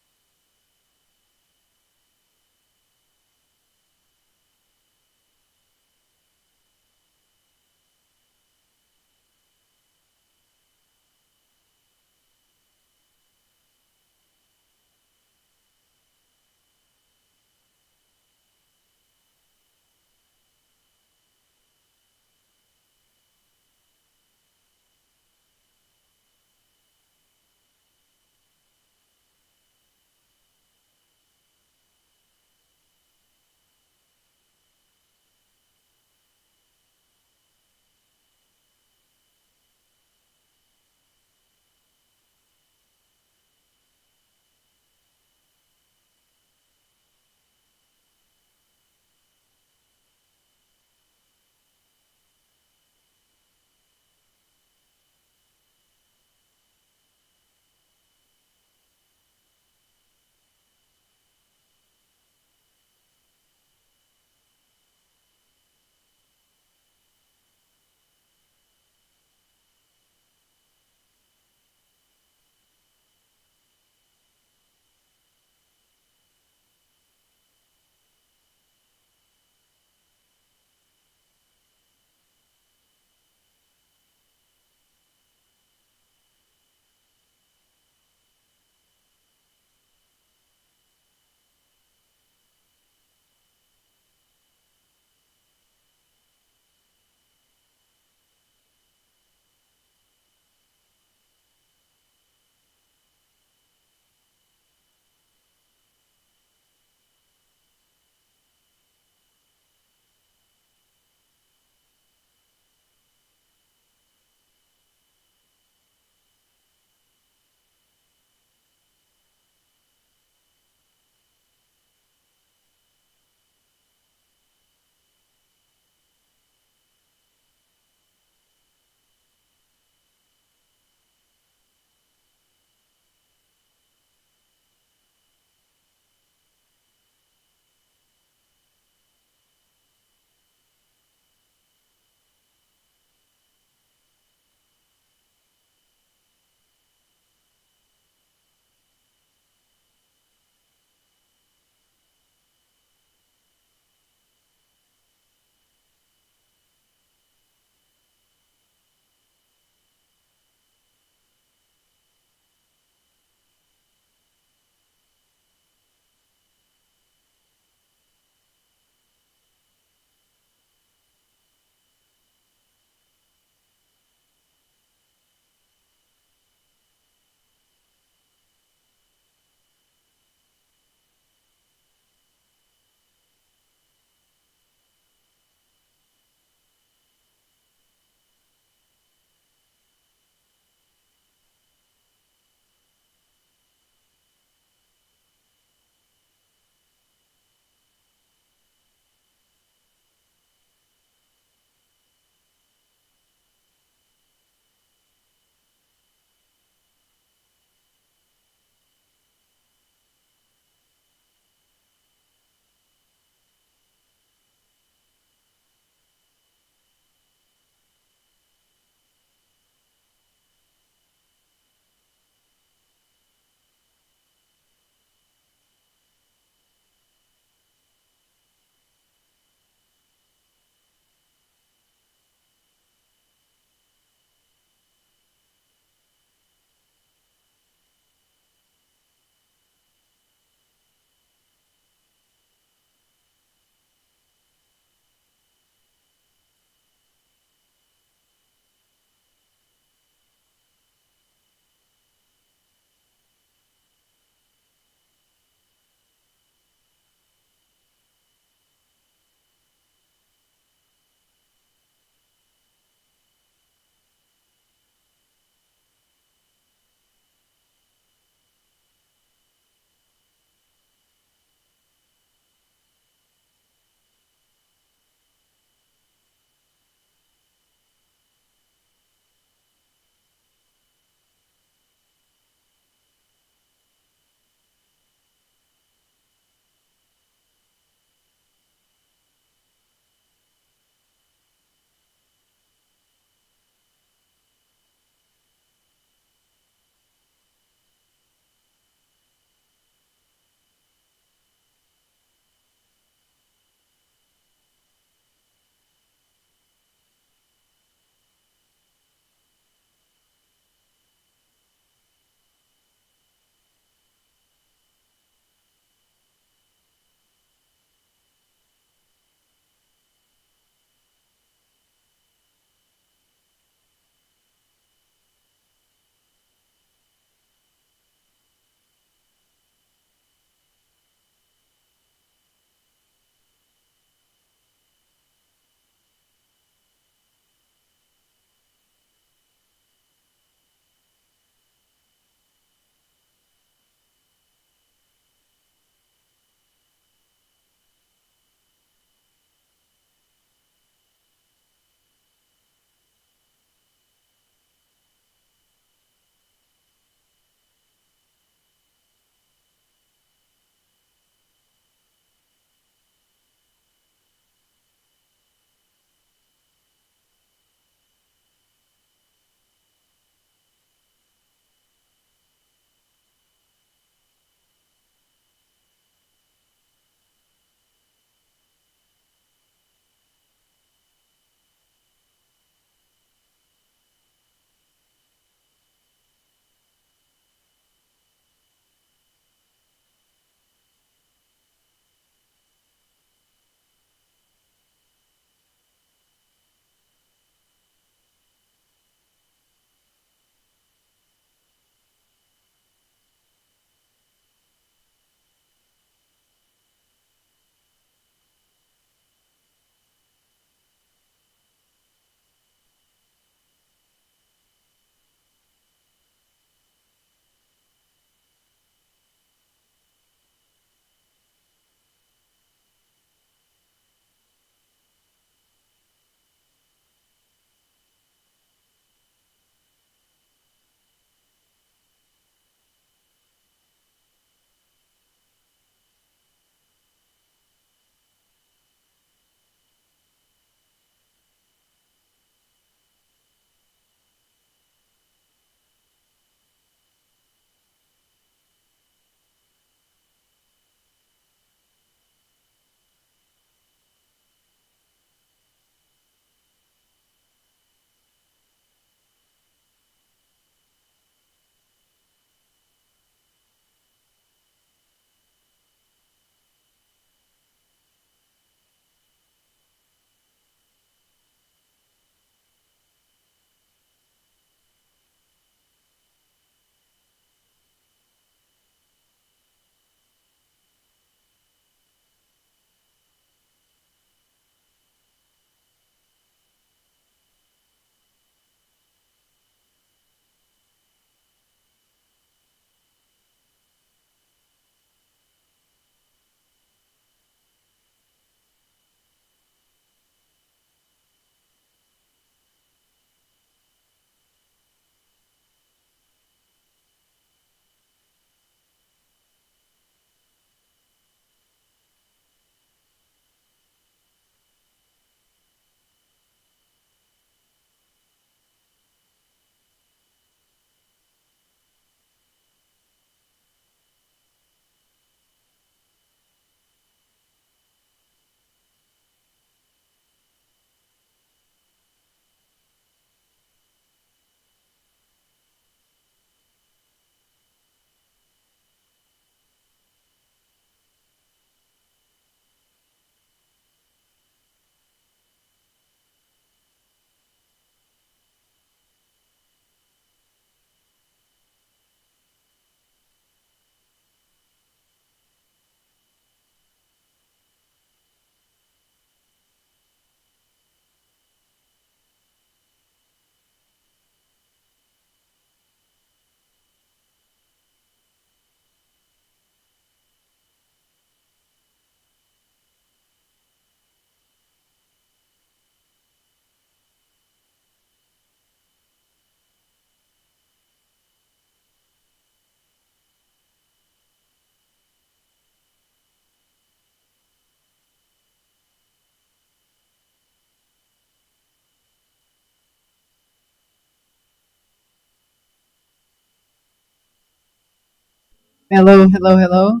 Speaker 11: Hello, hello, hello.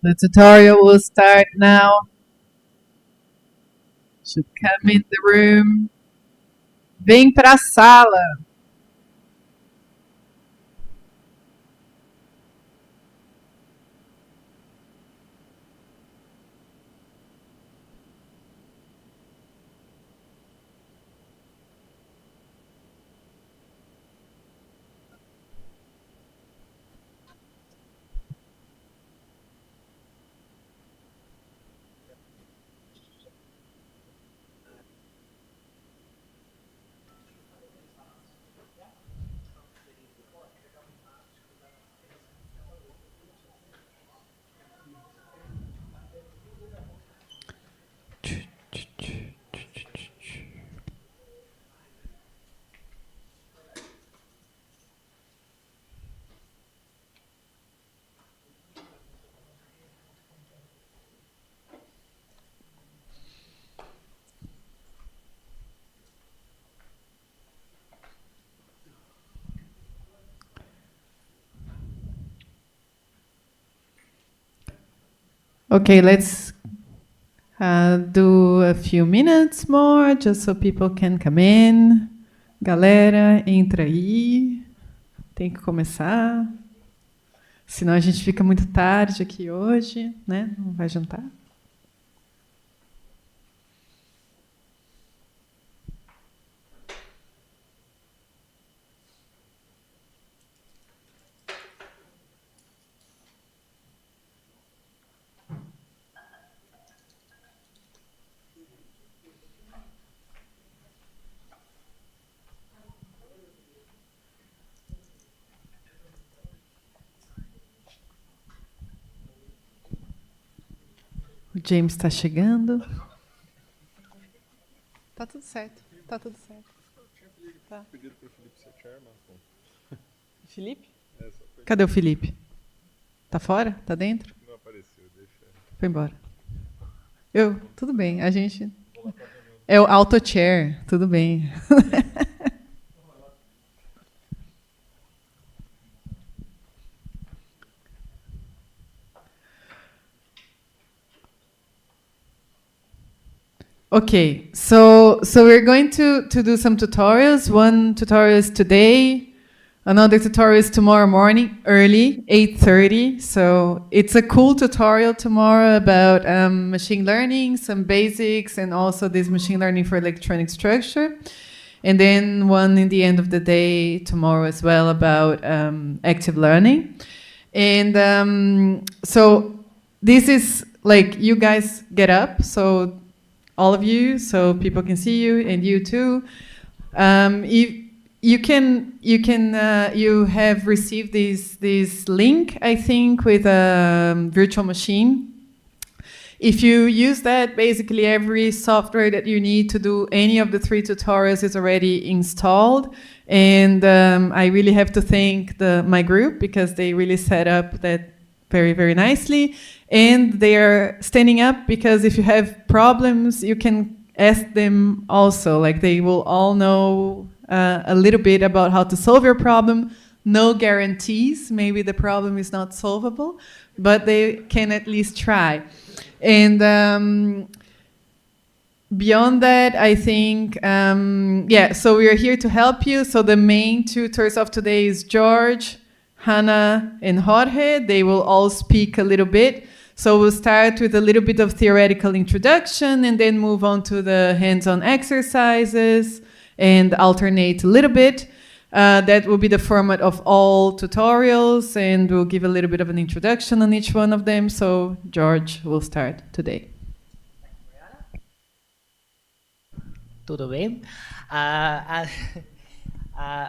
Speaker 11: The tutorial will start now. Should come in the room. Vem pra sala. Okay, let's do a few minutes more, just so people can come in. Galera, entra aí. Tem que começar. Senão a gente fica muito tarde aqui hoje, né? Não vai jantar. O James está chegando. Tá tudo certo, tá tudo certo. Tá. Felipe? Cadê o Felipe? Tá fora? Tá dentro? Não apareceu, deixa. Foi embora. Tudo bem, a gente... É o auto chair, tudo bem. Okay, so we're going to do some tutorials. One tutorial is today, another tutorial is tomorrow morning, early, 8:30. So it's a cool tutorial tomorrow about machine learning, some basics, and also this machine learning for electronic structure. And then one in the end of the day tomorrow as well about active learning. And so this is like, you guys get up, so all of you, so people can see you, and you too. You have received this link, I think, with a virtual machine. If you use that, basically every software that you need to do any of the 3 tutorials is already installed. And I really have to thank my group, because they really set up that very, very nicely. And they are standing up because if you have problems, you can ask them also. Like, they will all know a little bit about how to solve your problem. No guarantees. Maybe the problem is not solvable, but they can at least try. And beyond that, I think, so we are here to help you. So the main tutors of today is George, Hannah, and Jorge. They will all speak a little bit. So we'll start with a little bit of theoretical introduction and then move on to the hands-on exercises and alternate a little bit. That will be the format of all tutorials, and we'll give a little bit of an introduction on each one of them. So George will start today.
Speaker 12: Tudo bem?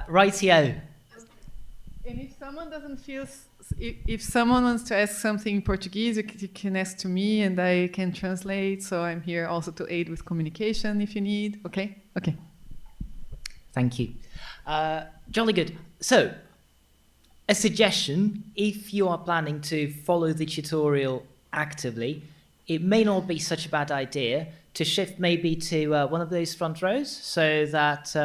Speaker 12: Rightio.
Speaker 11: And if someone doesn't feel, if someone wants to ask something in Portuguese, you can ask to me and I can translate. So I'm here also to aid with communication if you need. Okay? Okay.
Speaker 12: Thank you. Jolly good. So, a suggestion, if you are planning to follow the tutorial actively, it may not be such a bad idea to shift maybe to one of those front rows so that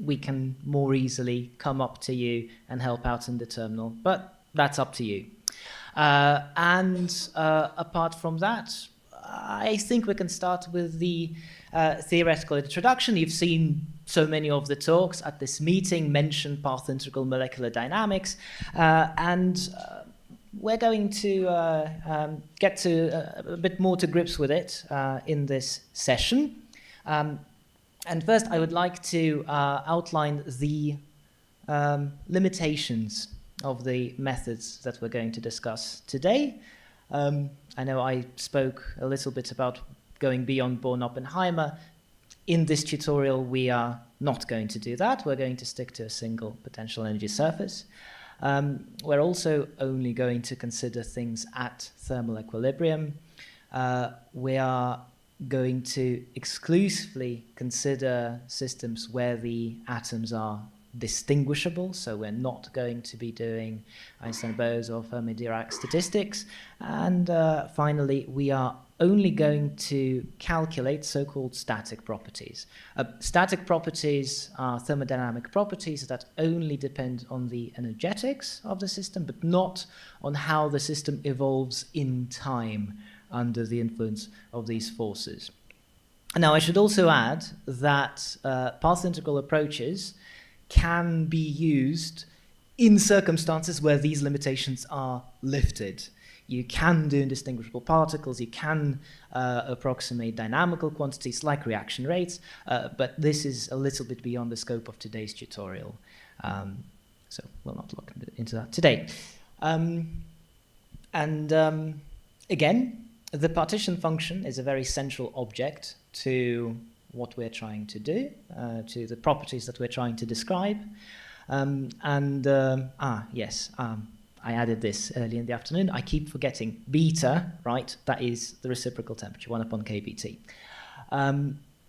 Speaker 12: we can more easily come up to you and help out in the terminal. But that's up to you. Apart from that, I think we can start with the theoretical introduction. You've seen so many of the talks at this meeting mention path integral molecular dynamics, we're going to get to a bit more to grips with it in this session. And first, I would like to outline the limitations of the methods that we're going to discuss today. I know I spoke a little bit about going beyond Born-Oppenheimer. In this tutorial, we are not going to do that. We're going to stick to a single potential energy surface. We're also only going to consider things at thermal equilibrium. We are going to exclusively consider systems where the atoms are distinguishable, so we're not going to be doing Einstein-Bose or Fermi-Dirac statistics. And finally, we are only going to calculate so-called static properties. Static properties are thermodynamic properties that only depend on the energetics of the system, but not on how the system evolves in time under the influence of these forces. Now, I should also add that path integral approaches can be used in circumstances where these limitations are lifted. You can do indistinguishable particles, you can approximate dynamical quantities like reaction rates, but this is a little bit beyond the scope of today's tutorial. So we'll not look into that today. Again, the partition function is a very central object to what we're trying to do, to the properties that we're trying to describe. Yes, I added this early in the afternoon. I keep forgetting beta, right? That is the reciprocal temperature, 1 upon kBT.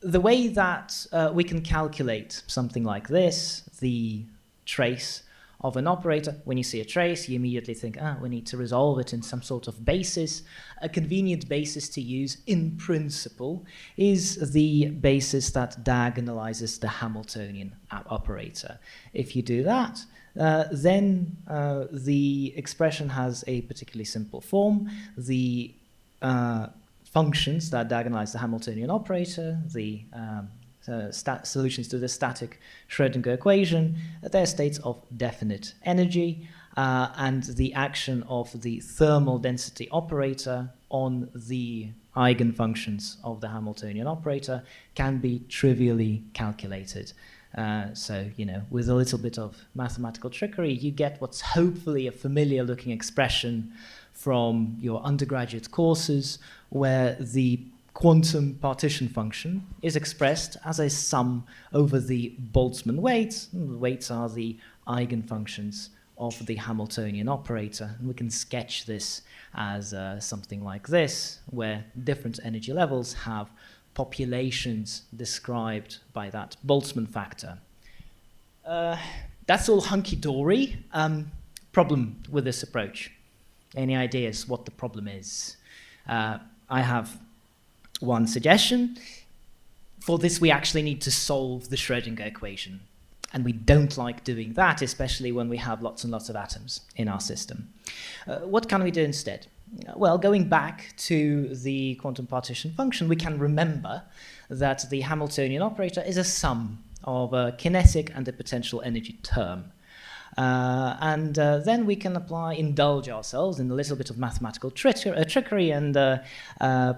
Speaker 12: The way that we can calculate something like this, the trace of an operator, when you see a trace, you immediately think, we need to resolve it in some sort of basis. A convenient basis to use, in principle, is the basis that diagonalizes the Hamiltonian operator. If you do that, then the expression has a particularly simple form. The functions that diagonalize the Hamiltonian operator, the solutions to the static Schrödinger equation, they're states of definite energy, and the action of the thermal density operator on the eigenfunctions of the Hamiltonian operator can be trivially calculated. So, with a little bit of mathematical trickery, you get what's hopefully a familiar looking expression from your undergraduate courses, where the quantum partition function is expressed as a sum over the Boltzmann weights. The weights are the eigenfunctions of the Hamiltonian operator. And we can sketch this as something like this, where different energy levels have populations described by that Boltzmann factor. That's all hunky-dory. Problem with this approach. Any ideas what the problem is? I have one suggestion. For this, we actually need to solve the Schrödinger equation. And we don't like doing that, especially when we have lots and lots of atoms in our system. What can we do instead? Well, going back to the quantum partition function, we can remember that the Hamiltonian operator is a sum of a kinetic and a potential energy term. Then we can indulge ourselves in a little bit of mathematical trickery and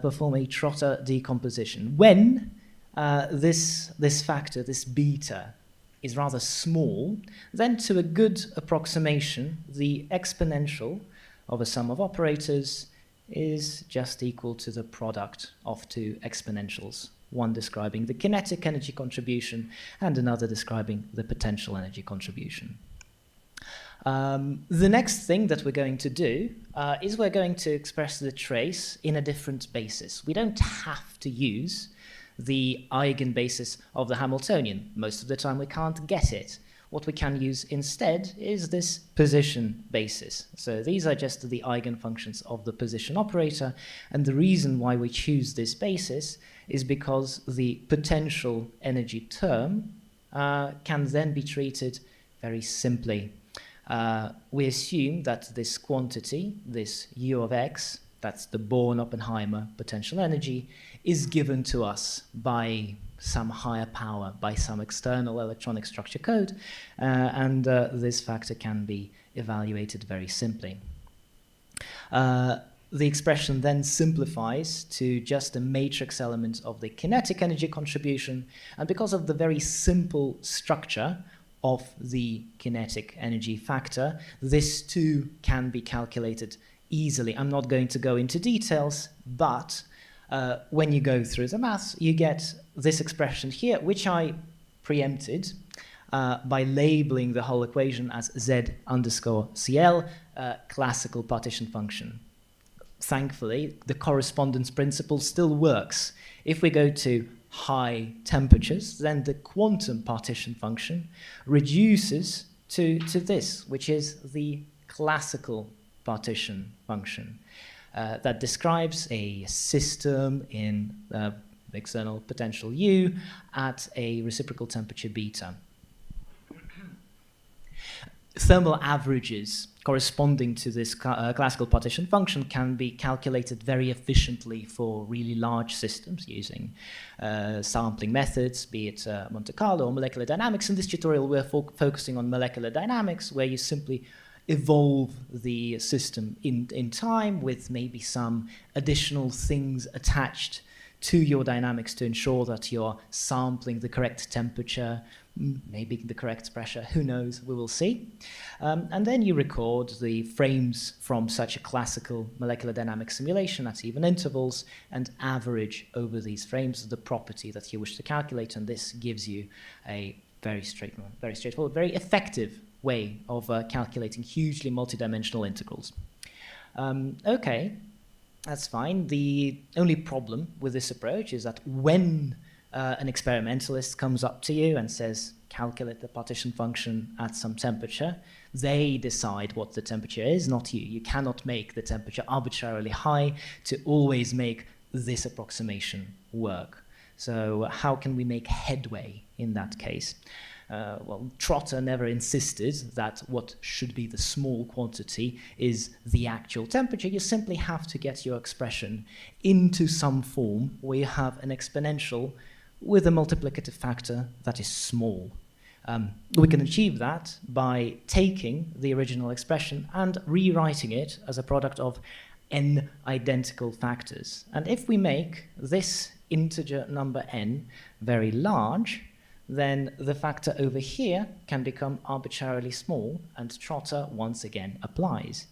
Speaker 12: perform a Trotter decomposition. When this factor, this beta, is rather small, then to a good approximation, the exponential of a sum of operators is just equal to the product of two exponentials, one describing the kinetic energy contribution and another describing the potential energy contribution. The next thing that we're going to do is we're going to express the trace in a different basis. We don't have to use the eigenbasis of the Hamiltonian. Most of the time we can't get it. What we can use instead is this position basis. So these are just the eigenfunctions of the position operator, and the reason why we choose this basis is because the potential energy term can then be treated very simply. We assume that this quantity, this U of x, that's the Born-Oppenheimer potential energy, is given to us by some higher power, by some external electronic structure code, and this factor can be evaluated very simply. The expression then simplifies to just a matrix element of the kinetic energy contribution, and because of the very simple structure of the kinetic energy factor, this too can be calculated easily. I'm not going to go into details, but when you go through the maths, you get this expression here, which I preempted by labeling the whole equation as Z underscore CL, classical partition function. Thankfully, the correspondence principle still works. If we go to high temperatures, then the quantum partition function reduces to this, which is the classical partition function that describes a system in external potential U at a reciprocal temperature beta. Thermal averages corresponding to this classical partition function can be calculated very efficiently for really large systems using sampling methods, be it Monte Carlo or molecular dynamics. In this tutorial, we're focusing on molecular dynamics, where you simply evolve the system in time with maybe some additional things attached to your dynamics to ensure that you're sampling the correct temperature, maybe the correct pressure, who knows, we will see. And then you record the frames from such a classical molecular dynamics simulation at even intervals and average over these frames the property that you wish to calculate, and this gives you a very straightforward, very effective way of calculating hugely multidimensional integrals. Okay. That's fine. The only problem with this approach is that when an experimentalist comes up to you and says, calculate the partition function at some temperature, they decide what the temperature is, not you. You cannot make the temperature arbitrarily high to always make this approximation work. So how can we make headway in that case? Well, Trotter never insisted that what should be the small quantity is the actual temperature. You simply have to get your expression into some form where you have an exponential with a multiplicative factor that is small. We can achieve that by taking the original expression and rewriting it as a product of n identical factors. And if we make this integer number n very large, then the factor over here can become arbitrarily small, and Trotter once again applies.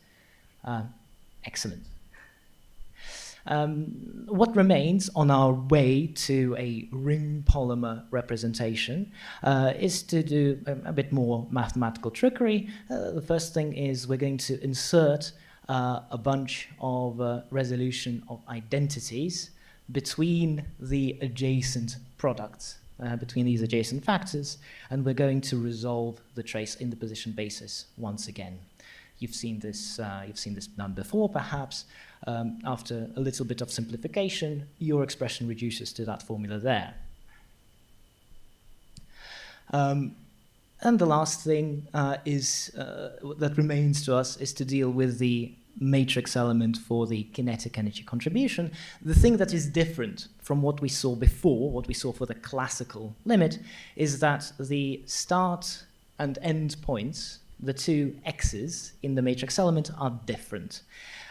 Speaker 12: Excellent. What remains on our way to a ring polymer representation is to do a bit more mathematical trickery. The first thing is we're going to insert a bunch of resolution of identities between the adjacent products. Between these adjacent factors, and we're going to resolve the trace in the position basis once again. You've seen this done before, perhaps. After a little bit of simplification, your expression reduces to that formula there. And the last thing that remains to us is to deal with the matrix element for the kinetic energy contribution. The thing that is different from what we saw before, what we saw for the classical limit, is that the start and end points, the two x's in the matrix element, are different.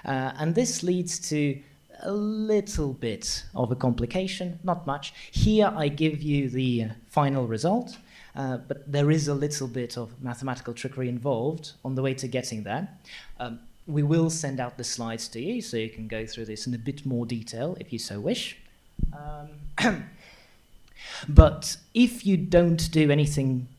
Speaker 12: And this leads to a little bit of a complication, not much. Here I give you the final result, but there is a little bit of mathematical trickery involved on the way to getting there. We will send out the slides to you, so you can go through this in a bit more detail if you so wish. But if you don't do anything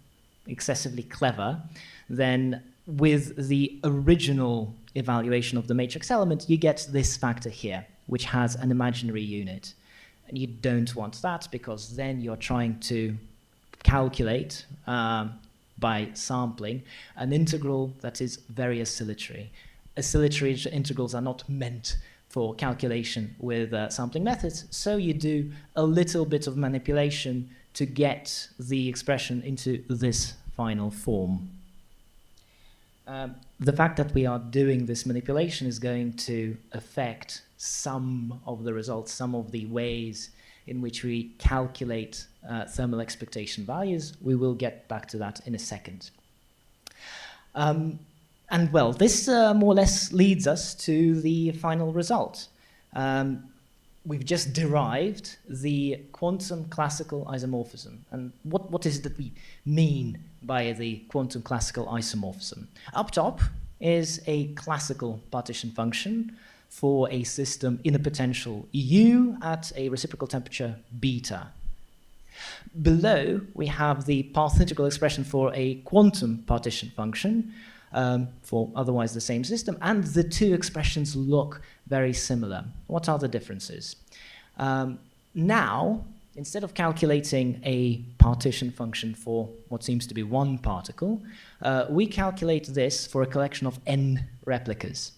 Speaker 12: excessively clever, then with the original evaluation of the matrix element, you get this factor here, which has an imaginary unit. And you don't want that, because then you're trying to calculate by sampling an integral that is very oscillatory. Oscillatory integrals are not meant for calculation with sampling methods, so you do a little bit of manipulation to get the expression into this final form. The fact that we are doing this manipulation is going to affect some of the results, some of the ways in which we calculate thermal expectation values. We will get back to that in a second. And well, this more or less leads us to the final result. We've just derived the quantum classical isomorphism. And what is it that we mean by the quantum classical isomorphism? Up top is a classical partition function for a system in a potential U at a reciprocal temperature beta. Below, we have the path integral expression for a quantum partition function for otherwise the same system, and the two expressions look very similar. What are the differences? Now, instead of calculating a partition function for what seems to be one particle, we calculate this for a collection of n replicas.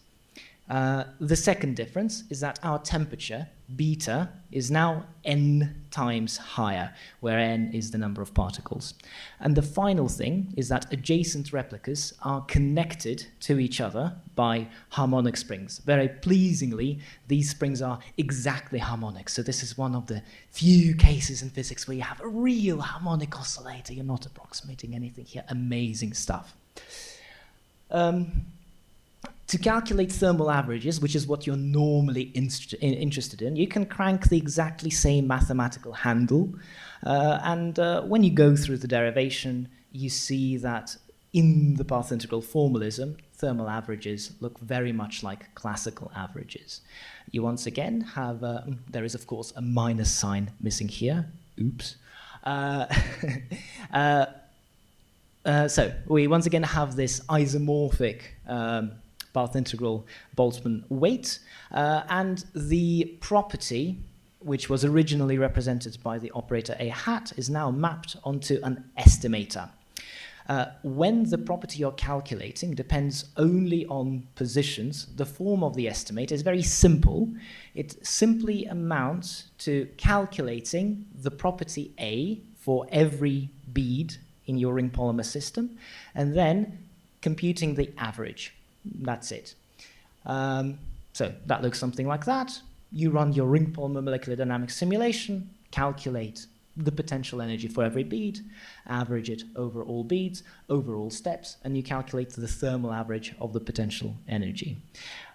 Speaker 12: The second difference is that our temperature, beta, is now n times higher, where n is the number of particles. And the final thing is that adjacent replicas are connected to each other by harmonic springs. Very pleasingly, these springs are exactly harmonic. So this is one of the few cases in physics where you have a real harmonic oscillator. You're not approximating anything here. Amazing stuff. To calculate thermal averages, which is what you're normally interested in, you can crank the exactly same mathematical handle. And when you go through the derivation, you see that in the path integral formalism, thermal averages look very much like classical averages. You once again have, there is of course a minus sign missing here. Oops. So we once again have this isomorphic path integral Boltzmann weight, and the property, which was originally represented by the operator a hat, is now mapped onto an estimator. When the property you're calculating depends only on positions, the form of the estimator is very simple. It simply amounts to calculating the property A for every bead in your ring polymer system, and then computing the average. That's it. So that looks something like that. You run your ring polymer molecular dynamics simulation, calculate the potential energy for every bead, average it over all beads, over all steps, and you calculate the thermal average of the potential energy.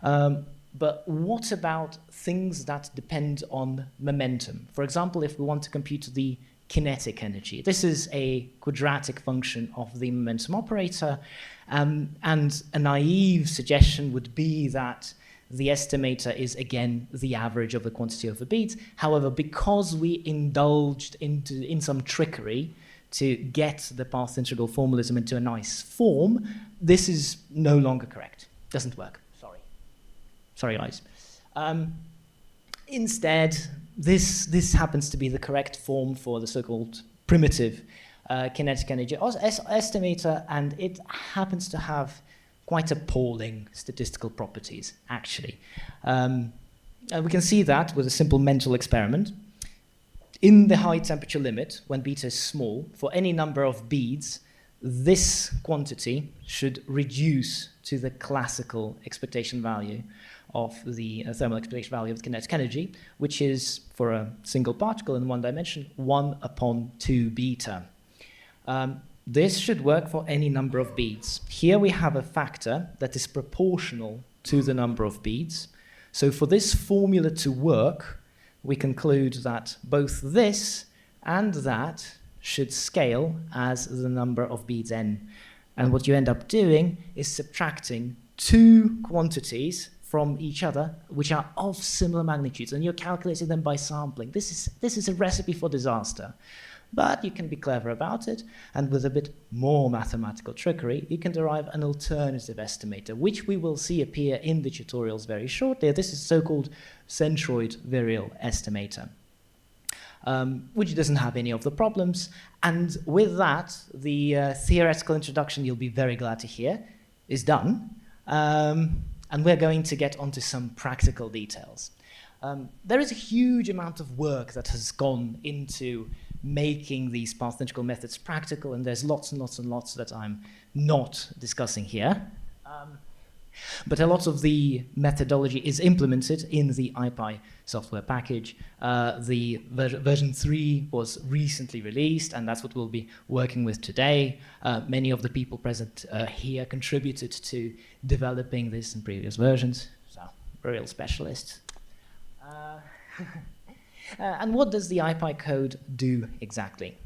Speaker 12: But what about things that depend on momentum? For example, if we want to compute the kinetic energy. This is a quadratic function of the momentum operator, and a naive suggestion would be that the estimator is again the average of the quantity over beads. However, because we indulged in some trickery to get the path integral formalism into a nice form, this is no longer correct. Doesn't work. Sorry guys. Instead, this happens to be the correct form for the so-called primitive kinetic energy estimator, and it happens to have quite appalling statistical properties, actually. And we can see that with a simple mental experiment. In the high temperature limit, when beta is small, for any number of beads, this quantity should reduce to the classical expectation value of the thermal expectation value of the kinetic energy, which is, for a single particle in one dimension, 1/2 beta. This should work for any number of beads. Here we have a factor that is proportional to the number of beads. So for this formula to work, we conclude that both this and that should scale as the number of beads n. And what you end up doing is subtracting two quantities from each other, which are of similar magnitudes, and you're calculating them by sampling. This is a recipe for disaster. But you can be clever about it, and with a bit more mathematical trickery, you can derive an alternative estimator, which we will see appear in the tutorials very shortly. This is so-called centroid virial estimator, which doesn't have any of the problems. And with that, the theoretical introduction, you'll be very glad to hear, is done. And we're going to get onto some practical details. There is a huge amount of work that has gone into making these pathological methods practical, and there's lots and lots and lots that I'm not discussing here. But a lot of the methodology is implemented in the IPI software package. The version 3 was recently released, and that's what we'll be working with today. Many of the people present here contributed to developing this in previous versions, so real specialists. And what does the IPI code do exactly?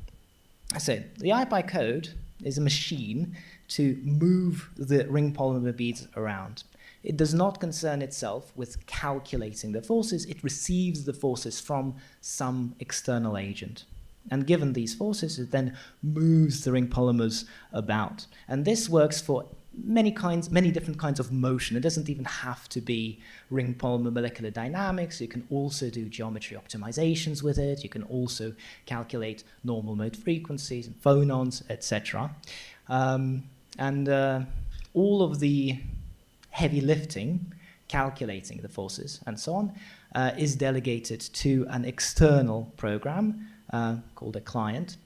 Speaker 12: So the IPI code is a machine to move the ring polymer beads around. It does not concern itself with calculating the forces. It receives the forces from some external agent. And given these forces, it then moves the ring polymers about. And this works for many different kinds of motion. It doesn't even have to be ring polymer molecular dynamics. You can also do geometry optimizations with it. You can also calculate normal mode frequencies and phonons, etc. All of the heavy lifting, calculating the forces and so on, is delegated to an external program called a client.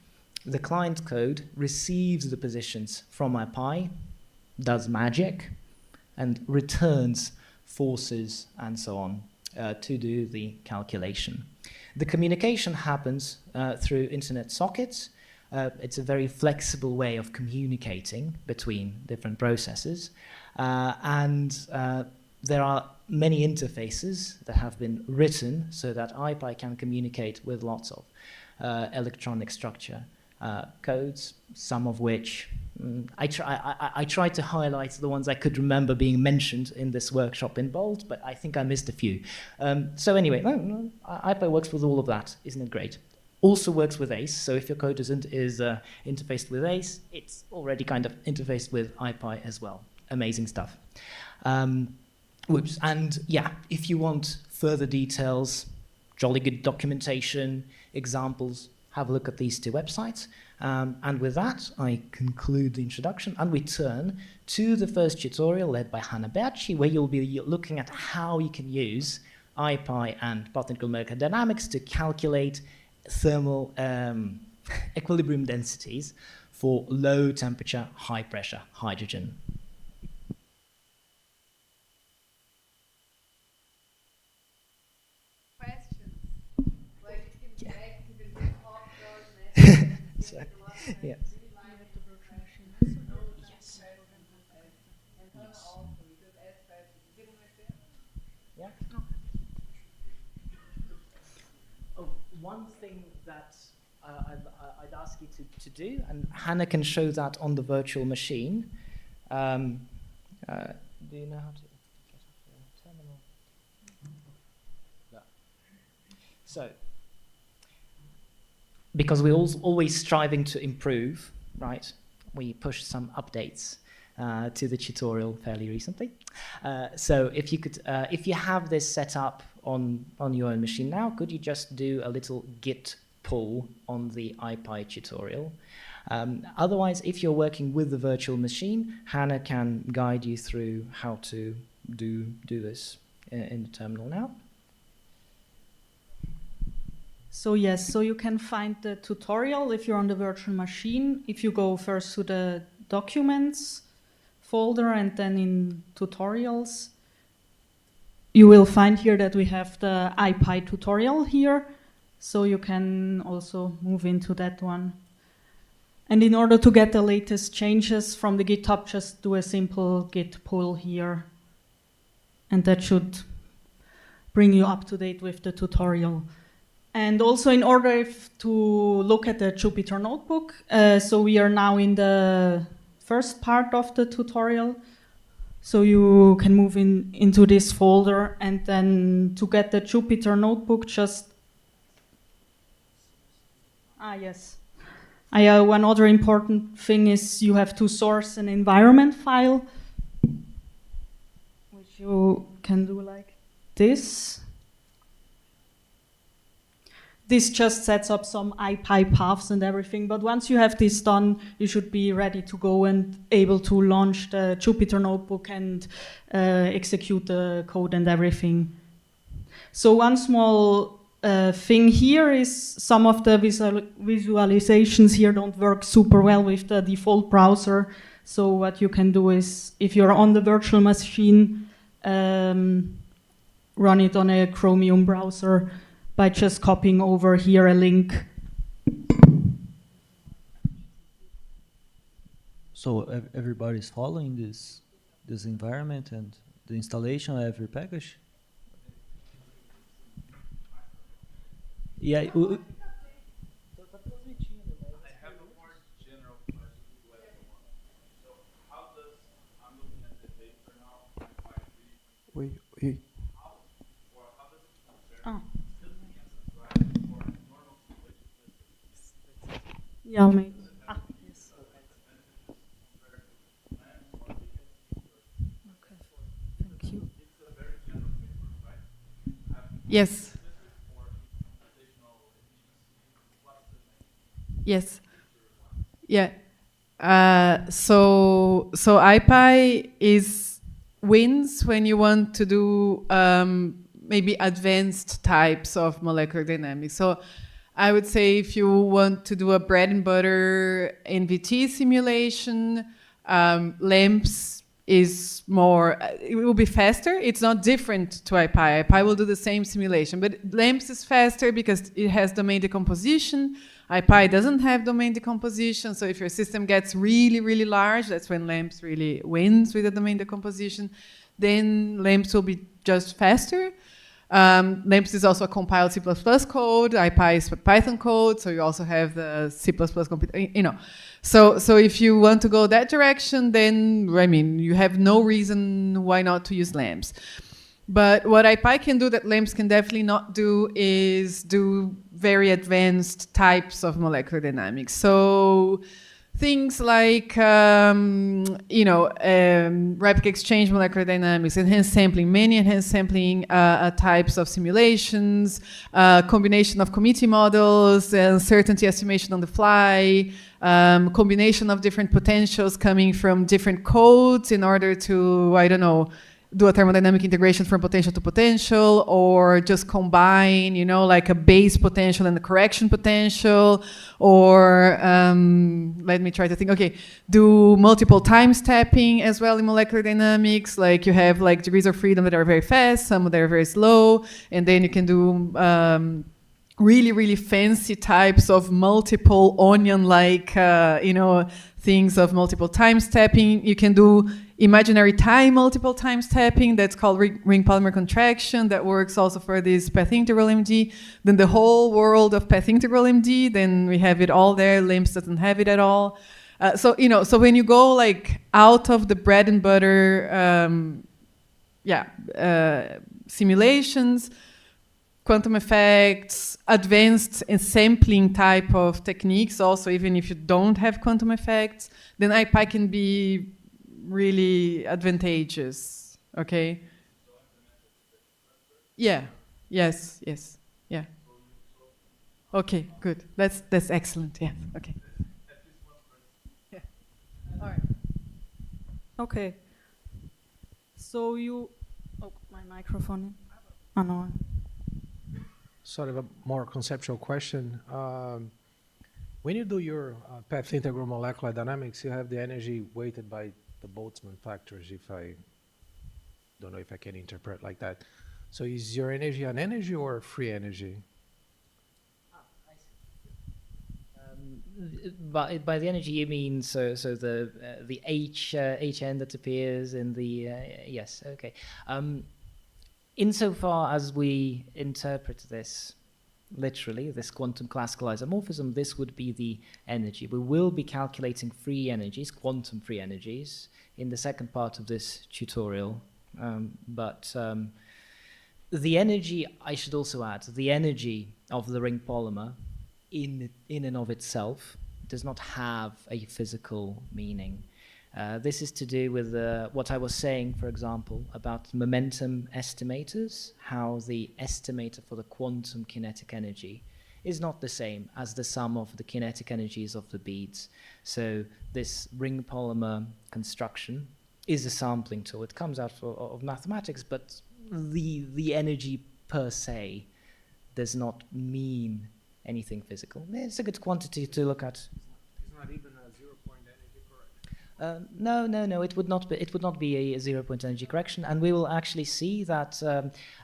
Speaker 12: The client code receives the positions from IPI, does magic, and returns forces and so on to do the calculation. The communication happens through internet sockets. It's a very flexible way of communicating between different processes. There are many interfaces that have been written so that IPI can communicate with lots of electronic structure codes, some of which I tried to highlight the ones I could remember being mentioned in this workshop in bold, but I think I missed a few. So anyway, IPI works with all of that. Isn't it great? Also works with ACE, so if your code is interfaced with ACE, it's already kind of interfaced with IPI as well. Amazing stuff. Whoops. And yeah, if you want further details, jolly good documentation, examples, have a look at these two websites. And with that, I conclude the introduction, and we turn to the first tutorial led by Hannah Berchi, where you'll be looking at how you can use IPI and particle molecular dynamics to calculate thermal equilibrium densities for low temperature, high pressure hydrogen. So, yeah. Yeah. Oh, one thing that I'd ask you to do, and Hannah can show that on the virtual machine. Do you know how to get off the terminal? No. So, because we're always striving to improve, right? We pushed some updates to the tutorial fairly recently. So if you could, if you have this set up on your own machine now, could you just do a little git pull on the IPI tutorial? Otherwise, if you're working with the virtual machine, Hannah can guide you through how to do this in the terminal now.
Speaker 13: So yes, so you can find the tutorial if you're on the virtual machine. If you go first to the documents folder and then in tutorials, you will find here that we have the IPI tutorial here. So you can also move into that one. And in order to get the latest changes from the GitHub, just do a simple git pull here. And that should bring you up to date with the tutorial. And also in order to look at the Jupyter notebook, so we are now in the first part of the tutorial. So you can move into this folder, and then to get the Jupyter notebook, just... yes. One other important thing is you have to source an environment file, which you can do like this. This just sets up some IPI paths and everything, but once you have this done, you should be ready to go and able to launch the Jupyter notebook and execute the code and everything. So one small thing here is some of the visualizations here don't work super well with the default browser. So what you can do is, if you're on the virtual machine, run it on a Chromium browser by just copying over here a link.
Speaker 4: So everybody's following this environment and the installation of every package? Yeah.
Speaker 13: Yeah, maybe. Yes. Okay. Thank you.
Speaker 11: Yes. Yes. Yeah. So IPI wins when you want to do maybe advanced types of molecular dynamics. So I would say if you want to do a bread and butter NVT simulation, LAMPS is more, it will be faster. It's not different to IPI. IPI will do the same simulation, but LAMPS is faster because it has domain decomposition. IPI doesn't have domain decomposition, so if your system gets really, really large, that's when LAMPS really wins with the domain decomposition. Then LAMPS will be just faster. LAMPS is also a compiled C++ code. IPI is Python code, so you also have the C++ computer, So if you want to go that direction, then, I mean, you have no reason why not to use LAMPS. But what IPI can do that LAMPS can definitely not do is do very advanced types of molecular dynamics. So things like, rapid exchange molecular dynamics, enhanced sampling, many enhanced sampling types of simulations, combination of committee models, uncertainty estimation on the fly, combination of different potentials coming from different codes in order to, do a thermodynamic integration from potential to potential, or just combine, like a base potential and a correction potential, or let me try to think. Okay, do multiple time stepping as well in molecular dynamics. Like you have like degrees of freedom that are very fast, some that are very slow, and then you can do really, really fancy types of multiple onion-like, things of multiple time stepping. You can do imaginary time multiple time stepping. That's called ring polymer contraction. That works also for this path integral MD. Then the whole world of path integral MD, then we have it all there. LAMPS doesn't have it at all. So when you go like out of the bread and butter, simulations, quantum effects, advanced and sampling type of techniques, also even if you don't have quantum effects, then IPI can be really advantageous. Okay. Yeah. Yes. Yeah. Okay. Good. That's excellent. Yeah. Okay. Yeah. All right.
Speaker 13: Okay. So my microphone. Oh no.
Speaker 14: Sort of a more conceptual question. When you do your path integral molecular dynamics, you have the energy weighted by the Boltzmann factors, if I don't know if I can interpret like that. So is your energy an energy or free energy?
Speaker 12: By the energy you mean the Hn that appears in the yes, okay. Insofar as we interpret this literally, this quantum classical isomorphism, this would be the energy. We will be calculating free energies, quantum free energies, in the second part of this tutorial. But the energy, I should also add, the energy of the ring polymer in and of itself does not have a physical meaning. This is to do with what I was saying, for example, about momentum estimators, how the estimator for the quantum kinetic energy is not the same as the sum of the kinetic energies of the beads. So this ring polymer construction is a sampling tool. It comes out of mathematics, but the energy per se does not mean anything physical. It's a good quantity to look at.
Speaker 14: It's not even a 0-point energy correction.
Speaker 12: No. It would not be. It would not be a 0-point energy correction, and we will actually see that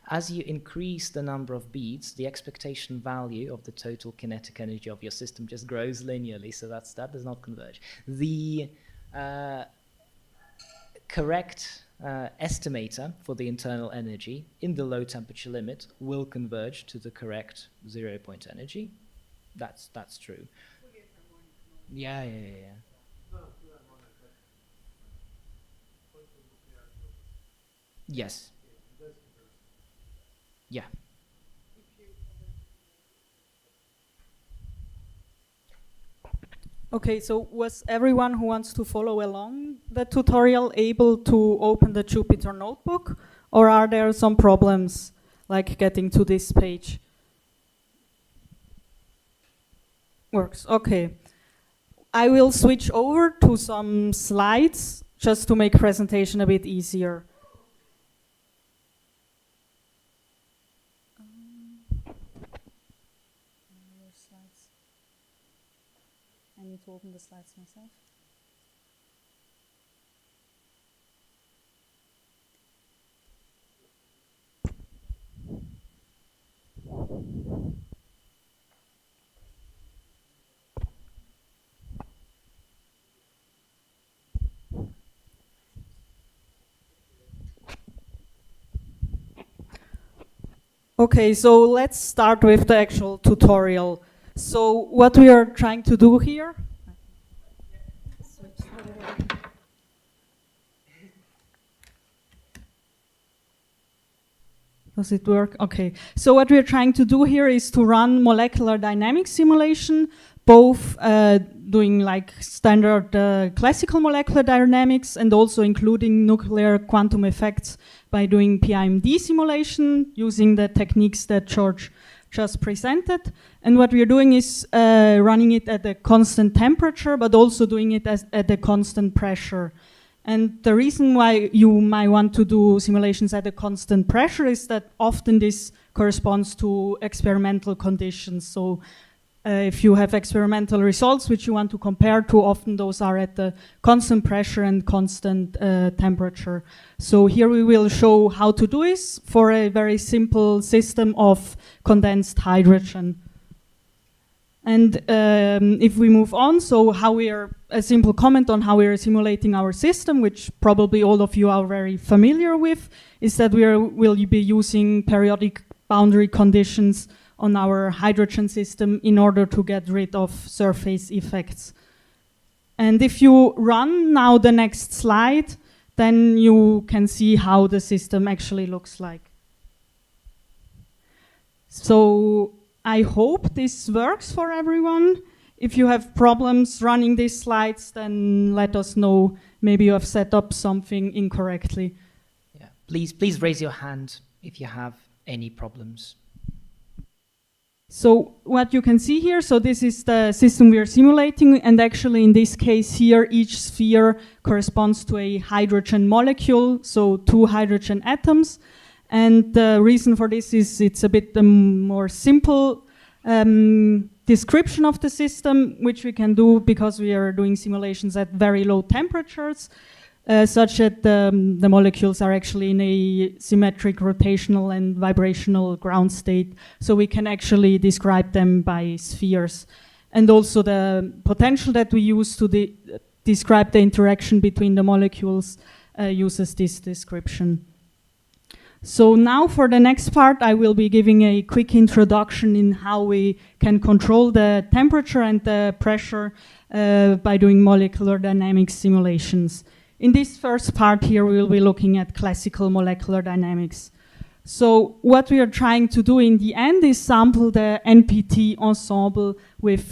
Speaker 12: as you increase the number of beats, the expectation value of the total kinetic energy of your system just grows linearly. So that does not converge. The correct estimator for the internal energy in the low temperature limit will converge to the correct 0-point energy. That's true. Yeah. Yes. Yeah.
Speaker 13: Okay, so was everyone who wants to follow along the tutorial able to open the Jupyter notebook, or are there some problems like getting to this page? Works, okay. I will switch over to some slides just to make presentation a bit easier. I need to open the slides myself. Okay, so let's start with the actual tutorial. So what we are trying to do here, does it work? Okay, so what we're trying to do here is to run molecular dynamics simulation, both doing like standard classical molecular dynamics and also including nuclear quantum effects by doing PIMD simulation using the techniques that George just presented. And what we're doing is running it at a constant temperature, but also doing it at a constant pressure. And the reason why you might want to do simulations at a constant pressure is that often this corresponds to experimental conditions. So if you have experimental results which you want to compare to, often those are at the constant pressure and constant temperature. So here we will show how to do this for a very simple system of condensed hydrogen. And if we move on, so a simple comment on how we are simulating our system, which probably all of you are very familiar with, is that will be using periodic boundary conditions on our hydrogen system in order to get rid of surface effects. And if you run now the next slide, then you can see how the system actually looks like. So I hope this works for everyone. If you have problems running these slides, then let us know. Maybe you have set up something incorrectly.
Speaker 12: Yeah. Please raise your hand if you have any problems.
Speaker 13: So what you can see here, so this is the system we are simulating, and actually in this case here, each sphere corresponds to a hydrogen molecule, so 2 hydrogen atoms. And the reason for this is it's a bit more simple description of the system, which we can do because we are doing simulations at very low temperatures, such that the molecules are actually in a symmetric rotational and vibrational ground state. So we can actually describe them by spheres. And also the potential that we use to describe the interaction between the molecules uses this description. So now for the next part, I will be giving a quick introduction in how we can control the temperature and the pressure by doing molecular dynamics simulations. In this first part here, we will be looking at classical molecular dynamics. So what we are trying to do in the end is sample the NPT ensemble with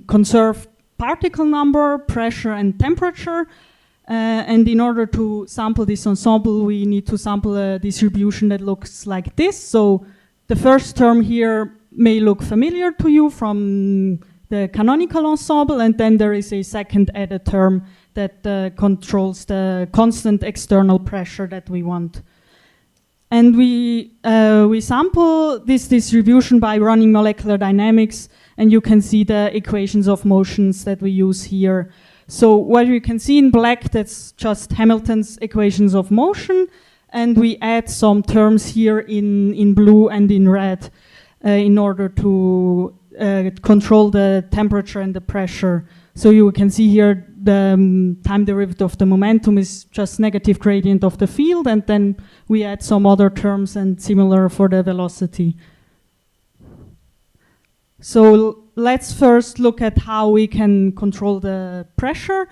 Speaker 13: conserved particle number, pressure, and temperature. And in order to sample this ensemble, we need to sample a distribution that looks like this. So the first term here may look familiar to you from the canonical ensemble, and then there is a second added term that controls the constant external pressure that we want. And we sample this distribution by running molecular dynamics, and you can see the equations of motions that we use here. So what you can see in black, that's just Hamilton's equations of motion, and we add some terms here in blue and in red in order to control the temperature and the pressure. So you can see here the time derivative of the momentum is just negative gradient of the field, and then we add some other terms and similar for the velocity. So let's first look at how we can control the pressure.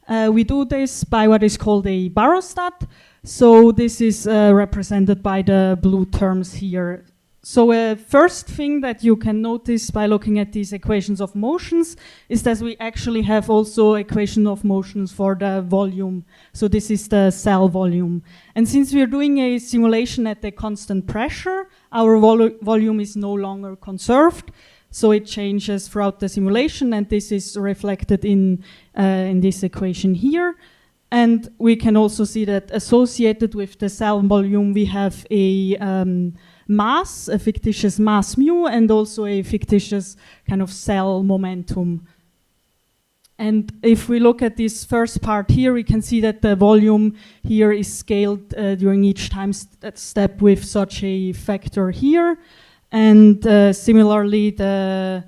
Speaker 13: We do this by what is called a barostat. So this is represented by the blue terms here. So first thing that you can notice by looking at these equations of motions is that we actually have also equation of motions for the volume. So this is the cell volume. And since we're doing a simulation at a constant pressure, our volume is no longer conserved. So it changes throughout the simulation, and this is reflected in this equation here. And we can also see that associated with the cell volume, we have a mass, a fictitious mass mu, and also a fictitious kind of cell momentum. And if we look at this first part here, we can see that the volume here is scaled during each time step with such a factor here. And similarly, the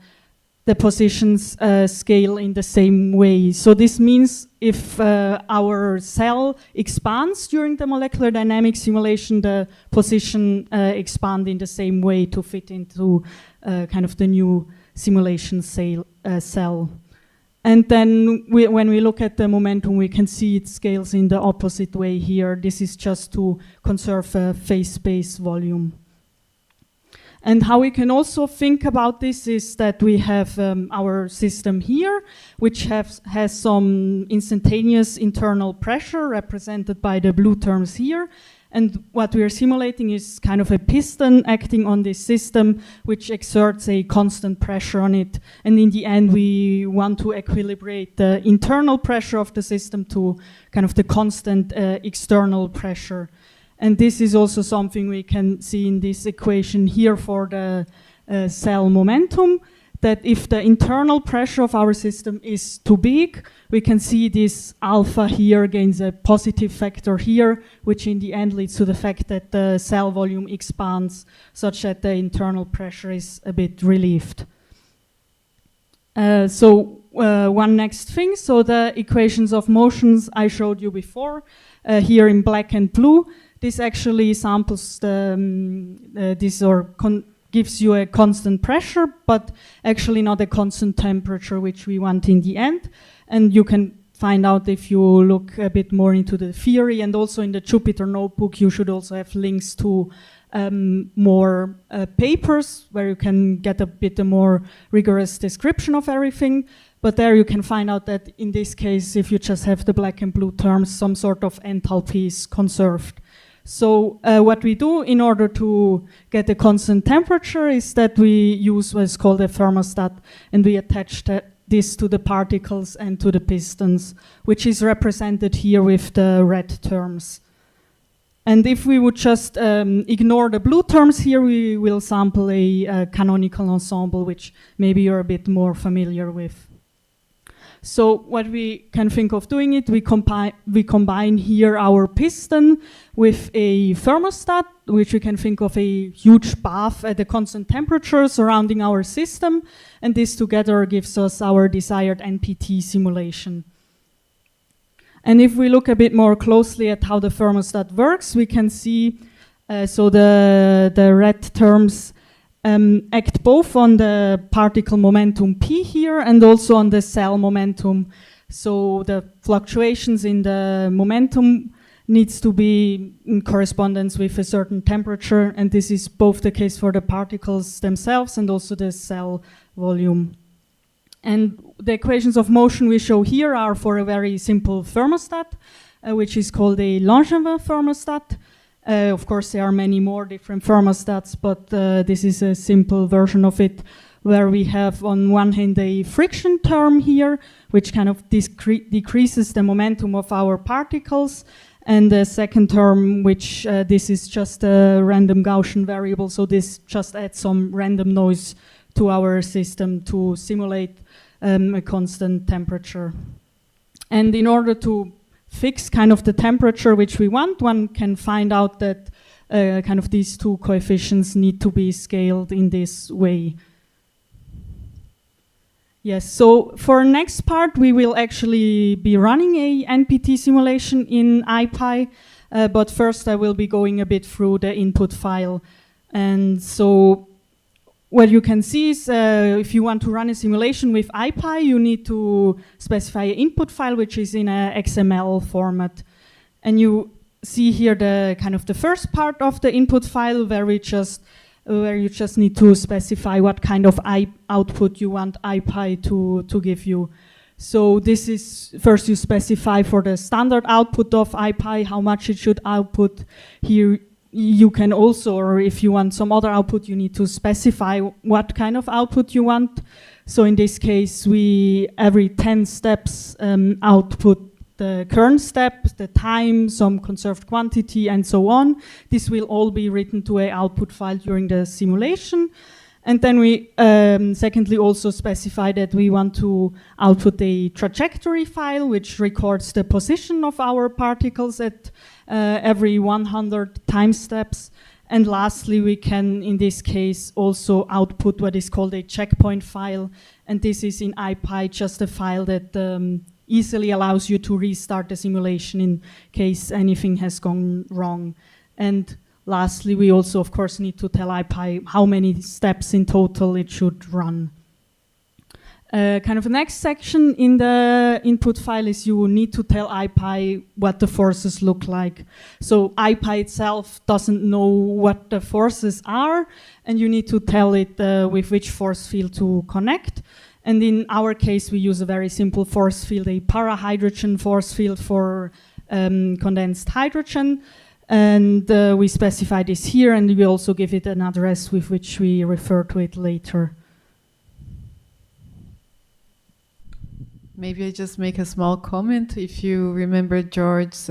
Speaker 13: positions scale in the same way. So this means if our cell expands during the molecular dynamics simulation, the position expand in the same way to fit into kind of the new simulation cell. And then when we look at the momentum, we can see it scales in the opposite way here. This is just to conserve phase space volume. And how we can also think about this is that we have our system here, which has some instantaneous internal pressure represented by the blue terms here. And what we are simulating is kind of a piston acting on this system, which exerts a constant pressure on it. And in the end, we want to equilibrate the internal pressure of the system to kind of the constant external pressure. And this is also something we can see in this equation here for the cell momentum, that if the internal pressure of our system is too big, we can see this alpha here gains a positive factor here, which in the end leads to the fact that the cell volume expands such that the internal pressure is a bit relieved. One next thing, so the equations of motions I showed you before, here in black and blue, this actually samples gives you a constant pressure, but actually not a constant temperature, which we want in the end. And you can find out if you look a bit more into the theory, and also in the Jupyter notebook, you should also have links to more papers where you can get a bit more rigorous description of everything. But there you can find out that in this case, if you just have the black and blue terms, some sort of enthalpy is conserved. So what we do in order to get a constant temperature is that we use what's called a thermostat, and we attach this to the particles and to the pistons, which is represented here with the red terms. And if we would just ignore the blue terms here, we will sample a canonical ensemble, which maybe you're a bit more familiar with. So what we can think of doing it, we combine here our piston with a thermostat, which we can think of a huge bath at a constant temperature surrounding our system, and this together gives us our desired NPT simulation. And if we look a bit more closely at how the thermostat works, we can see so the red terms act both on the particle momentum P here and also on the cell momentum. So the fluctuations in the momentum needs to be in correspondence with a certain temperature, and this is both the case for the particles themselves and also the cell volume. And the equations of motion we show here are for a very simple thermostat, which is called a Langevin thermostat. Of course, there are many more different thermostats, but this is a simple version of it, where we have on one hand a friction term here, which kind of decreases the momentum of our particles, And the second term, which this is just a random Gaussian variable, so this just adds some random noise to our system to simulate a constant temperature. And in order to fix kind of the temperature which we want, one can find out that kind of these two coefficients need to be scaled in this way. Yes, so for next part, we will actually be running a NPT simulation in IPy, but first I will be going a bit through the input file. And so what you can see is if you want to run a simulation with IPy, you need to specify an input file, which is in a XML format. And you see here the kind of the first part of the input file where you just need to specify what kind of output you want IPy to give you. So this is, first you specify for the standard output of IPy how much it should output. Here you can also, or if you want some other output, you need to specify what kind of output you want. So in this case, we every 10 steps output the current step, the time, some conserved quantity, and so on. This will all be written to an output file during the simulation. And then we secondly also specify that we want to output a trajectory file, which records the position of our particles at every 100 time steps. And lastly, we can, in this case, also output what is called a checkpoint file. And this is in IPy just a file that easily allows you to restart the simulation in case anything has gone wrong. And lastly, we also, of course, need to tell IPy how many steps in total it should run. Kind of the next section in the input file is you need to tell IPy what the forces look like. So IPy itself doesn't know what the forces are, and you need to tell it with which force field to connect. And in our case, we use a very simple force field, a parahydrogen force field for condensed hydrogen. And we specify this here, and we also give it an address with which we refer to it later.
Speaker 11: Maybe I just make a small comment. If you remember George's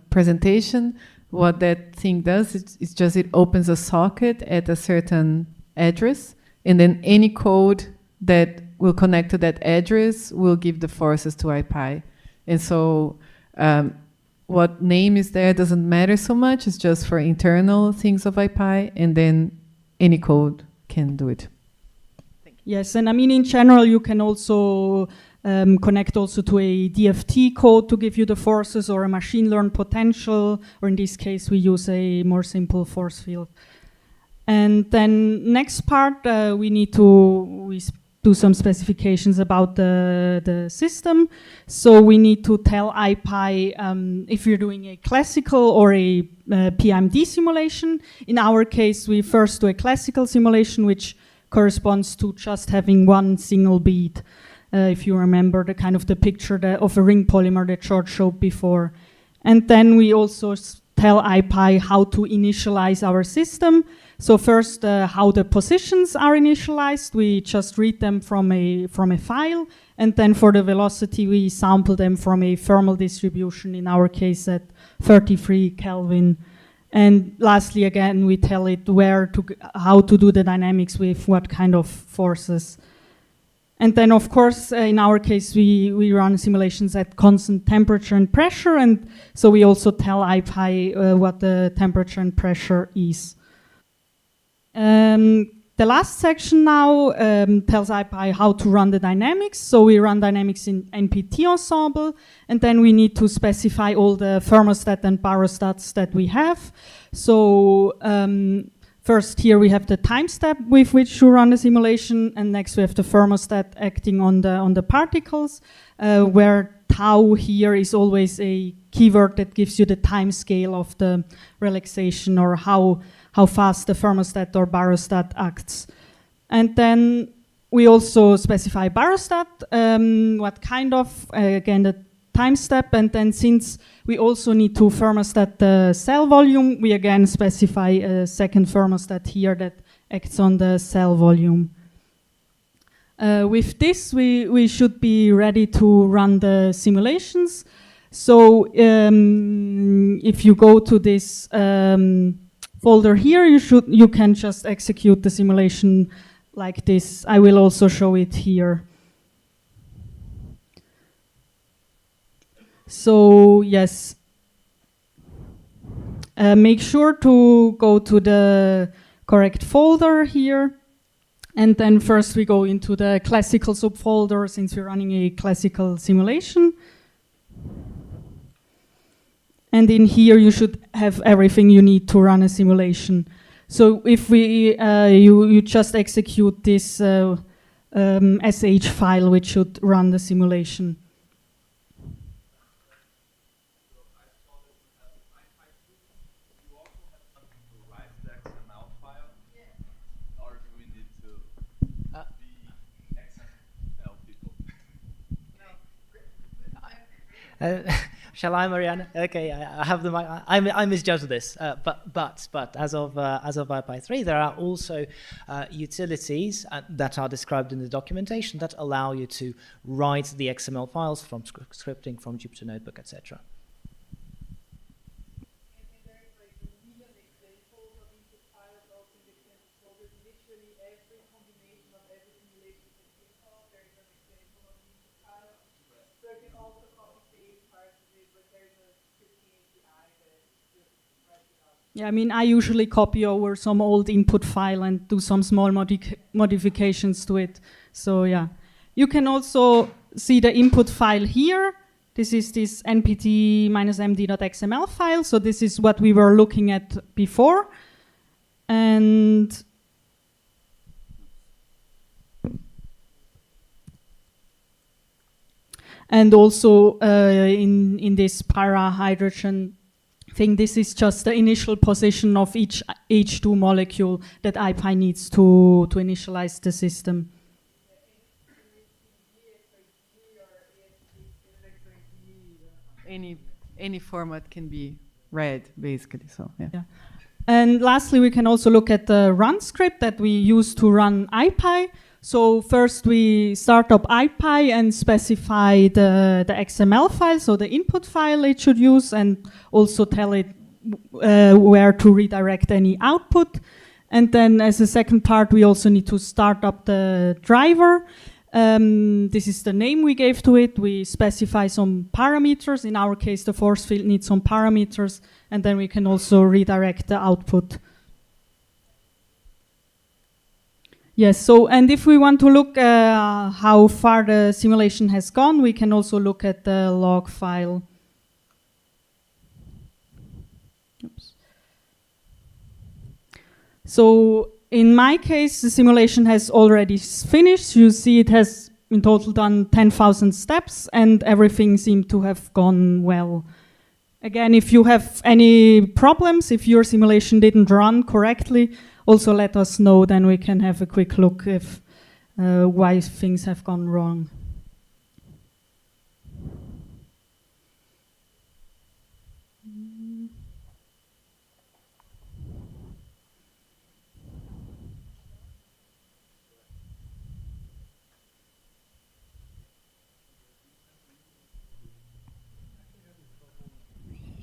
Speaker 11: presentation, what that thing does, it's just it opens a socket at a certain address, and then any code that will connect to that address will give the forces to IPy. And so what name is there doesn't matter so much. It's just for internal things of IPy, and then any code can do it.
Speaker 13: Yes, and I mean, in general, you can also connect also to a DFT code to give you the forces, or a machine learned potential, or in this case, we use a more simple force field. And then next part, we need to do some specifications about the system. So we need to tell IPy if you're doing a classical or a PIMD simulation. In our case, we first do a classical simulation, which corresponds to just having one single bead. If you remember the kind of the picture of a ring polymer that George showed before. And then we also tell IPy how to initialize our system. So first, how the positions are initialized, we just read them from a file, and then for the velocity, we sample them from a thermal distribution, in our case at 33 Kelvin. And lastly, again, we tell it how to do the dynamics with what kind of forces. And then, of course, in our case, we run simulations at constant temperature and pressure, and so we also tell IPy what the temperature and pressure is. The last section now tells IPy how to run the dynamics. So we run dynamics in NPT ensemble, and then we need to specify all the thermostat and barostats that we have. So first here we have the time step with which to run the simulation, and next we have the thermostat acting on the particles, where tau here is always a keyword that gives you the time scale of the relaxation, or how fast the thermostat or barostat acts. And then we also specify barostat, what kind of, again, the time step, and then since we also need to thermostat the cell volume, we again specify a second thermostat here that acts on the cell volume. With this, we should be ready to run the simulations. So if you go to this folder here, you can just execute the simulation like this. I will also show it here. So yes, make sure to go to the correct folder here. And then first we go into the classical subfolder since we're running a classical simulation. And in here you should have everything you need to run a simulation. So if you just execute this SH file, which should run the simulation.
Speaker 12: Shall I, Mariana? Okay, I have the mic. I misjudged this, but as of IPy 3, there are also utilities that are described in the documentation that allow you to write the XML files from scripting from Jupyter Notebook, etc.
Speaker 13: Yeah, I mean, I usually copy over some old input file and do some small modifications to it. So yeah, you can also see the input file here. This is this npt-md.xml file. So this is what we were looking at before. And also in this para-hydrogen thing, this is just the initial position of each H2 molecule that IPy needs to initialize the system.
Speaker 11: Any format can be read, basically. So yeah.
Speaker 13: And lastly, we can also look at the run script that we use to run IPy. So first we start up IPy and specify the XML file, so the input file it should use, and also tell it where to redirect any output. And then as a second part, we also need to start up the driver. This is the name we gave to it. We specify some parameters. In our case, the force field needs some parameters, and then we can also redirect the output. Yes, so, and if we want to look how far the simulation has gone, we can also look at the log file. Oops. So in my case, the simulation has already finished. You see it has in total done 10,000 steps and everything seemed to have gone well. Again, if you have any problems, if your simulation didn't run correctly, also let us know, then we can have a quick look if why things have gone wrong.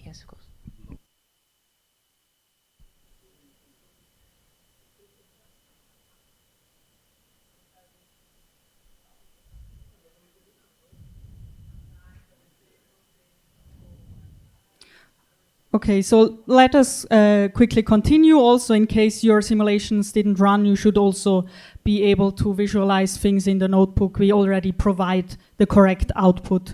Speaker 12: Yes, of course.
Speaker 13: Okay, so let us quickly continue. Also, in case your simulations didn't run, you should also be able to visualize things in the notebook. We already provide the correct output.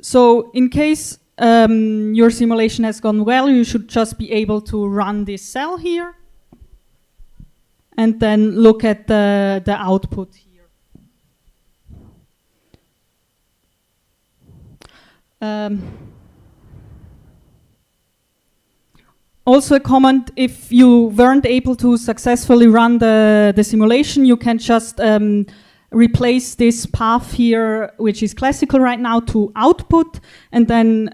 Speaker 13: So in case your simulation has gone well, you should just be able to run this cell here and then look at the output here. Also a comment, if you weren't able to successfully run the simulation, you can just replace this path here, which is classical right now, to output, and then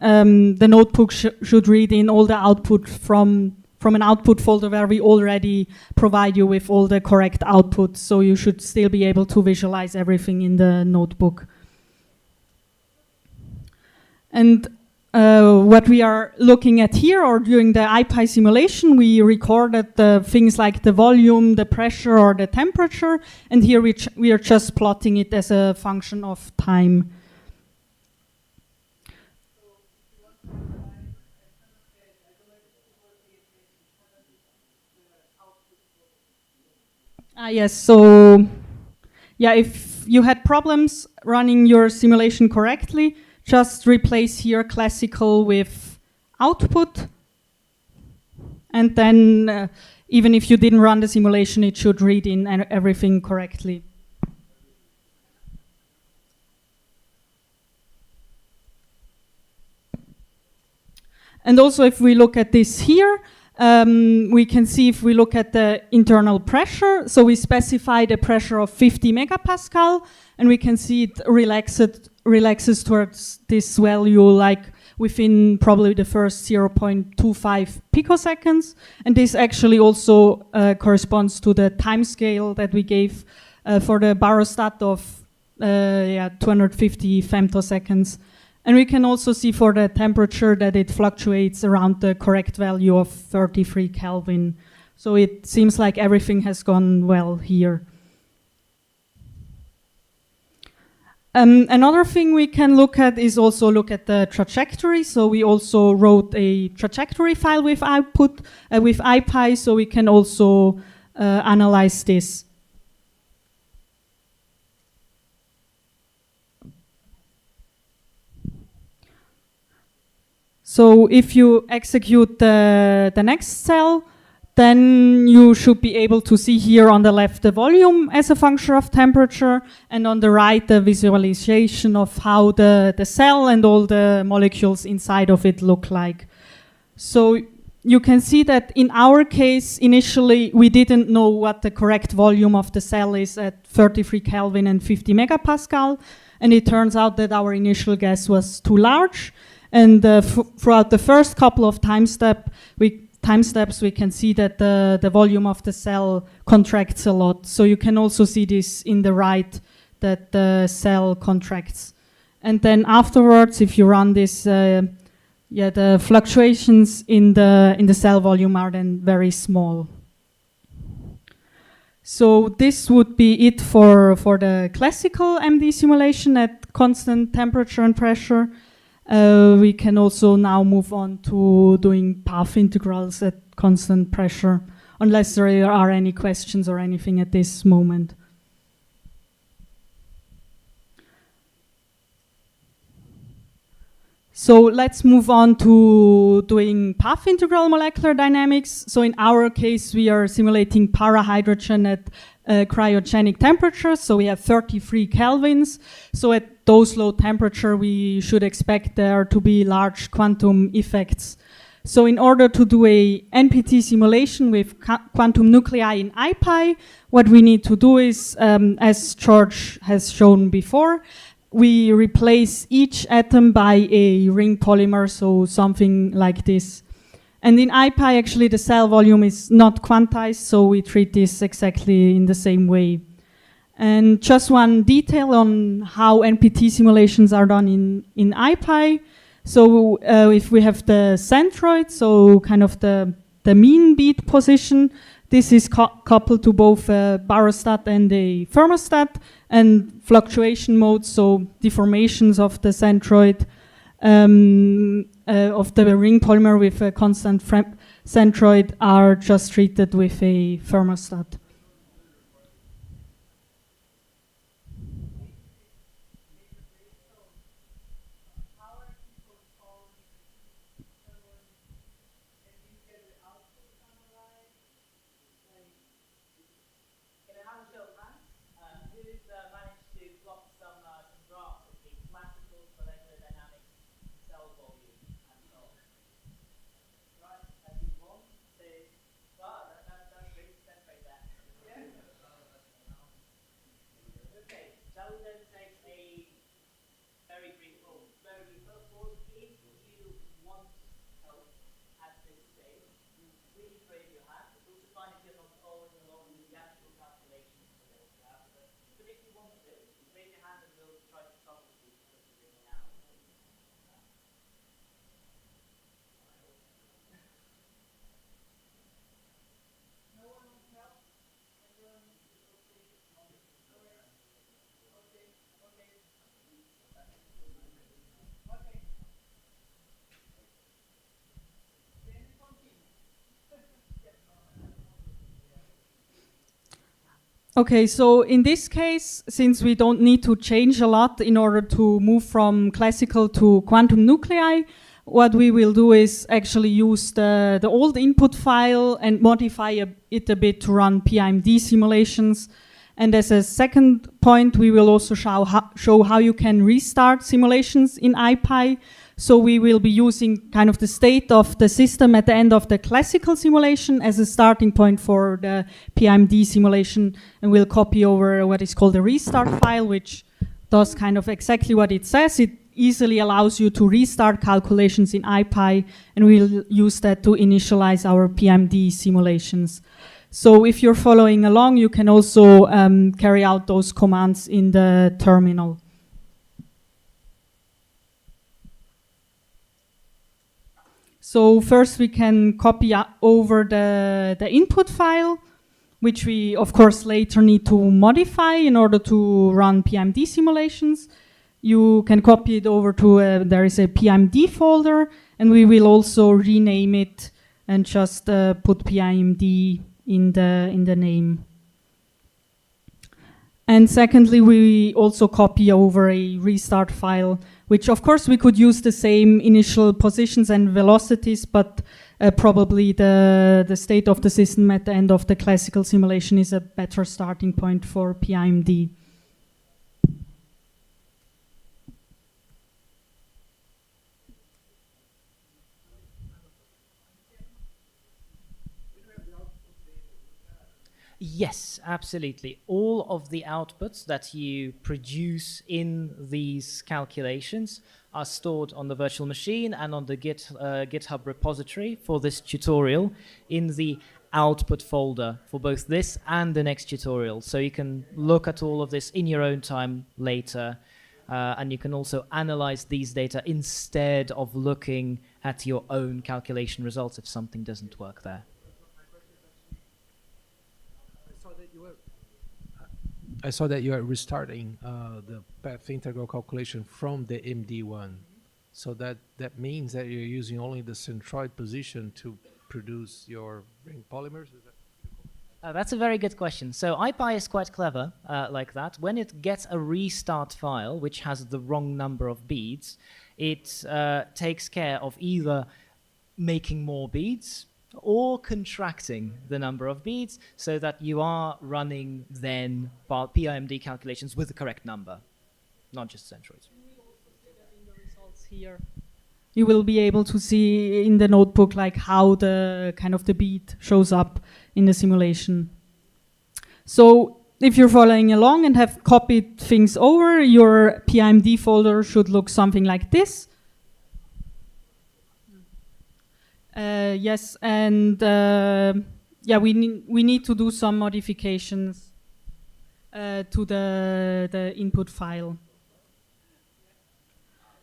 Speaker 13: the notebook should read in all the output from from an output folder where we already provide you with all the correct outputs. So you should still be able to visualize everything in the notebook. And what we are looking at here, or during the IPI simulation, we recorded the things like the volume, the pressure, or the temperature, and here we are just plotting it as a function of time. Yes, so yeah, if you had problems running your simulation correctly, just replace here classical with output. And then even if you didn't run the simulation, it should read in everything correctly. And also if we look at this here, we can see if we look at the internal pressure. So we specified a pressure of 50 megapascal, and we can see it relaxes towards this value like within probably the first 0.25 picoseconds. And this actually also corresponds to the time scale that we gave for the barostat of 250 femtoseconds. And we can also see for the temperature that it fluctuates around the correct value of 33 Kelvin. So it seems like everything has gone well here. Another thing we can look at is also look at the trajectory. So we also wrote a trajectory file with output, with IPI, so we can also analyze this. So if you execute the next cell, then you should be able to see here on the left the volume as a function of temperature, and on the right the visualization of how the cell and all the molecules inside of it look like. So you can see that in our case, initially we didn't know what the correct volume of the cell is at 33 Kelvin and 50 megapascal, and it turns out that our initial guess was too large. And throughout the first couple of time steps, we can see that the volume of the cell contracts a lot. So you can also see this in the right, that the cell contracts. And then afterwards, if you run this, the fluctuations in the cell volume are then very small. So this would be it for the classical MD simulation at constant temperature and pressure. We can also now move on to doing path integrals at constant pressure, unless there are any questions or anything at this moment. So let's move on to doing path integral molecular dynamics. So in our case, we are simulating parahydrogen at cryogenic temperatures. So we have 33 kelvins. So at those low temperature, we should expect there to be large quantum effects. So in order to do a NPT simulation with quantum nuclei in IPI, what we need to do is, as George has shown before, we replace each atom by a ring polymer, so something like this. And in IPI, actually, the cell volume is not quantized, so we treat this exactly in the same way. And just one detail on how NPT simulations are done in IPI. So if we have the centroid, so kind of the mean beat position, this is coupled to both a barostat and a thermostat, and fluctuation modes, so deformations of the centroid, of the ring polymer with a constant centroid are just treated with a thermostat.
Speaker 12: Really
Speaker 13: Okay, so in this case, since we don't need to change a lot in order to move from classical to quantum nuclei, what we will do is actually use the old input file and modify it a bit to run PIMD simulations. And as a second point, we will also show how you can restart simulations in IPI. So we will be using kind of the state of the system at the end of the classical simulation as a starting point for the PIMD simulation, and we'll copy over what is called a restart file, which does kind of exactly what it says. It easily allows you to restart calculations in IPI, and we'll use that to initialize our PIMD simulations. So if you're following along, you can also carry out those commands in the terminal. So first we can copy over the input file, which we of course later need to modify in order to run PIMD simulations. You can copy it over to, there is a PIMD folder, and we will also rename it and just put PIMD in the name. And secondly, we also copy over a restart file, which of course we could use the same initial positions and velocities, but probably the state of the system at the end of the classical simulation is a better starting point for PIMD.
Speaker 12: Yes, absolutely. All of the outputs that you produce in these calculations are stored on the virtual machine and on the GitHub repository for this tutorial in the output folder for both this and the next tutorial. So you can look at all of this in your own time later, and you can also analyze these data instead of looking at your own calculation results if something doesn't work there.
Speaker 14: I saw that you are restarting the path integral calculation from the MD1. So that means that you're using only the centroid position to produce your ring polymers? Is that
Speaker 12: That's a very good question. So IPI is quite clever like that. When it gets a restart file, which has the wrong number of beads, it takes care of either making more beads or contracting the number of beads so that you are running then PIMD calculations with the correct number, not just centroids.
Speaker 13: Here you will be able to see in the notebook like how the kind of the bead shows up in the simulation. So if you're following along and have copied things over, your PIMD folder should look something like this. Yes, and yeah, we need to do some modifications to the input file.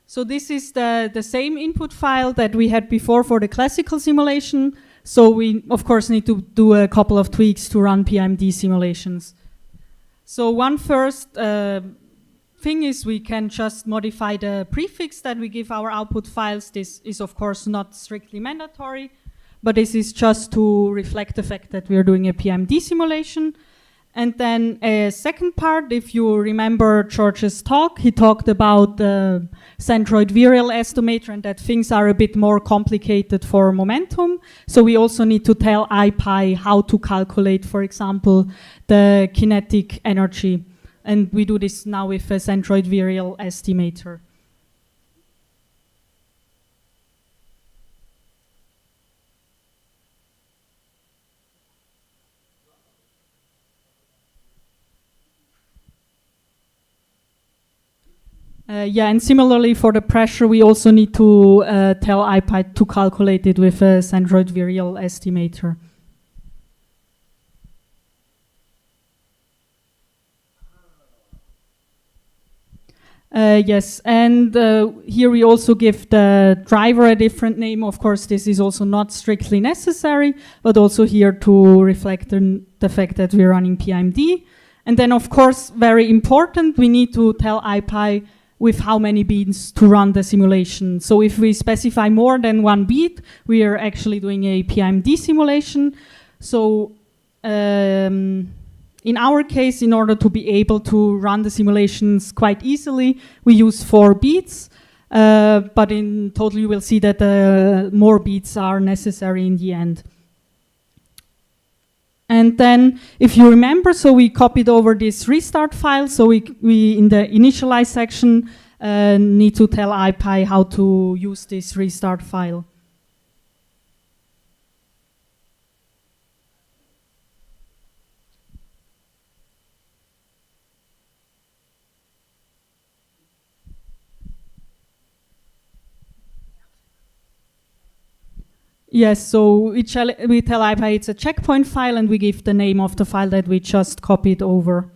Speaker 13: So this is the same input file that we had before for the classical simulation. So we, of course, need to do a couple of tweaks to run PIMD simulations. So one first thing is we can just modify the prefix that we give our output files. This is, of course, not strictly mandatory, but this is just to reflect the fact that we are doing a PIMD simulation. And then a second part, if you remember George's talk, he talked about the centroid virial estimator and that things are a bit more complicated for momentum. So we also need to tell IPI how to calculate, for example, the kinetic energy. And we do this now with a centroid virial estimator. Yeah, and similarly for the pressure, we also need to tell IPI to calculate it with a centroid virial estimator. Yes, and here we also give the driver a different name. Of course, this is also not strictly necessary, but also here to reflect the fact that we're running PIMD. And then, of course, very important, we need to tell IPI with how many beads to run the simulation. So if we specify more than one bead, we are actually doing a PIMD simulation. So in our case, in order to be able to run the simulations quite easily, we use 4 beats. But in total, you will see that more beats are necessary in the end. And then, if you remember, so we copied over this restart file. So we in the initialize section need to tell IPy how to use this restart file. Yes, so we tell IPy it's a checkpoint file, and we give the name of the file that we just copied over.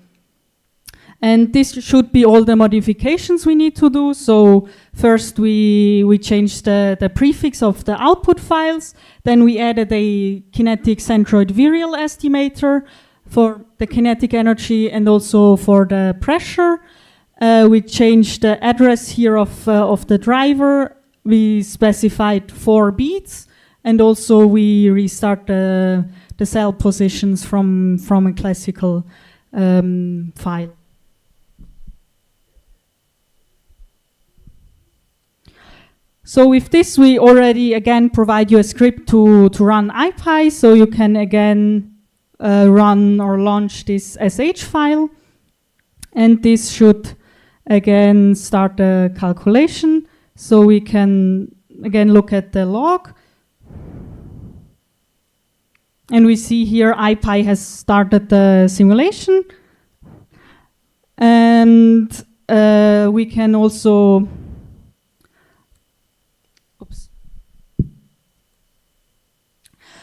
Speaker 13: And this should be all the modifications we need to do. So first we changed the prefix of the output files. Then we added a kinetic centroid virial estimator for the kinetic energy and also for the pressure. We changed the address here of the driver. We specified 4 beats. And also we restart the cell positions from a classical file. So with this, we already again provide you a script to run IPy, so you can again run or launch this SH file. And this should again start the calculation. So we can again look at the log. And we see here IPy has started the simulation. And we can also,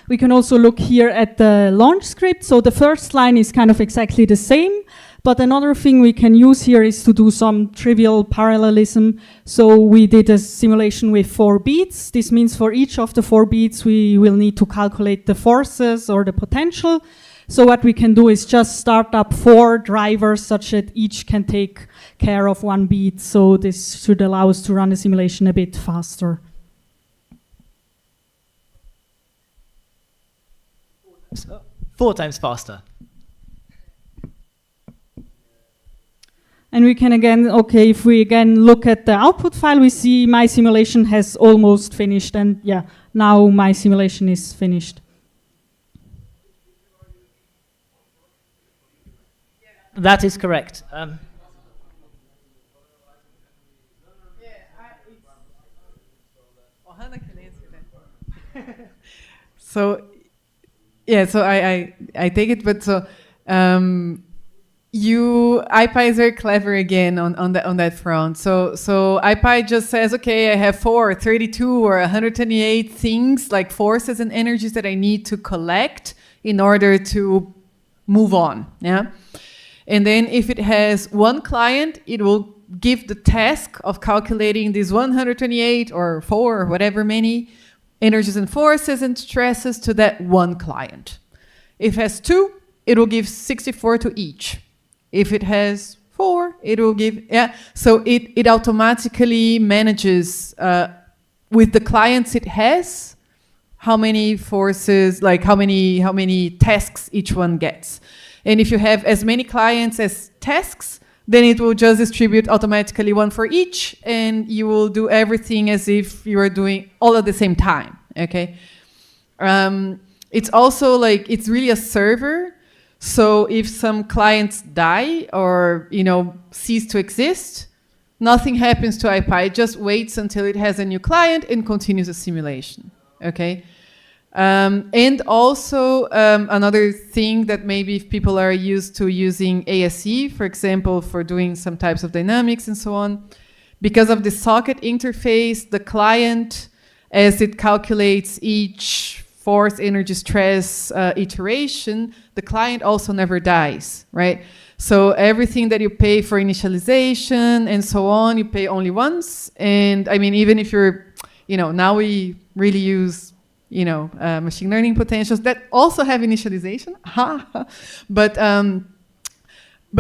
Speaker 13: we can also look here at the launch script. So the first line is kind of exactly the same. But another thing we can use here is to do some trivial parallelism. So we did a simulation with 4 beats. This means for each of the 4 beats, we will need to calculate the forces or the potential. So what we can do is just start up 4 drivers such that each can take care of 1 beat. So this should allow us to run the simulation a bit faster.
Speaker 12: So 4 times faster.
Speaker 13: And we can again, okay, if we again look at the output file, we see my simulation has almost finished. And yeah, now my simulation is finished.
Speaker 12: That is correct.
Speaker 11: So, yeah, so I take it, but so IPy is very clever again on that front. So IPy just says, okay, I have 4, 32, or 128 things like forces and energies that I need to collect in order to move on. Yeah, and then if it has 1 client, it will give the task of calculating these 128 or 4 or whatever many energies and forces and stresses to that 1 client. If it has 2, it will give 64 to each. If it has 4, it will give, yeah. So it automatically manages with the clients it has, how many forces, like how many tasks each one gets. And if you have as many clients as tasks, then it will just distribute automatically 1 for each, and you will do everything as if you are doing all at the same time, okay? It's also like, it's really a server. So if some clients die or, cease to exist, nothing happens to IPy. It just waits until it has a new client and continues the simulation, okay? And also another thing that maybe if people are used to using ASE, for example, for doing some types of dynamics and so on, because of the socket interface, the client, as it calculates each force, energy, stress iteration, the client also never dies, right? So everything that you pay for initialization and so on, you pay only once. And I mean, even if you're, now we really use, machine learning potentials that also have initialization, but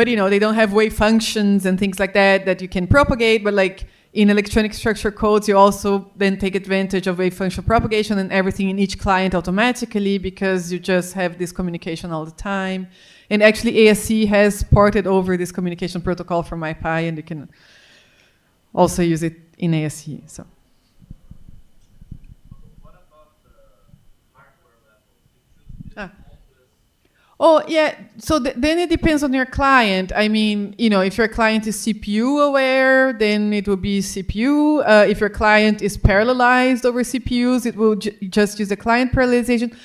Speaker 11: they don't have wave functions and things like that you can propagate. But like, in electronic structure codes, you also then take advantage of wave function propagation and everything in each client automatically, because you just have this communication all the time. And actually ASC has ported over this communication protocol from IPI, and you can also use it in ASC. So. Oh, yeah. So then it depends on your client. I mean, you know, if your client is CPU aware, then it will be CPU. If your client is parallelized over CPUs, it will just use the client parallelization.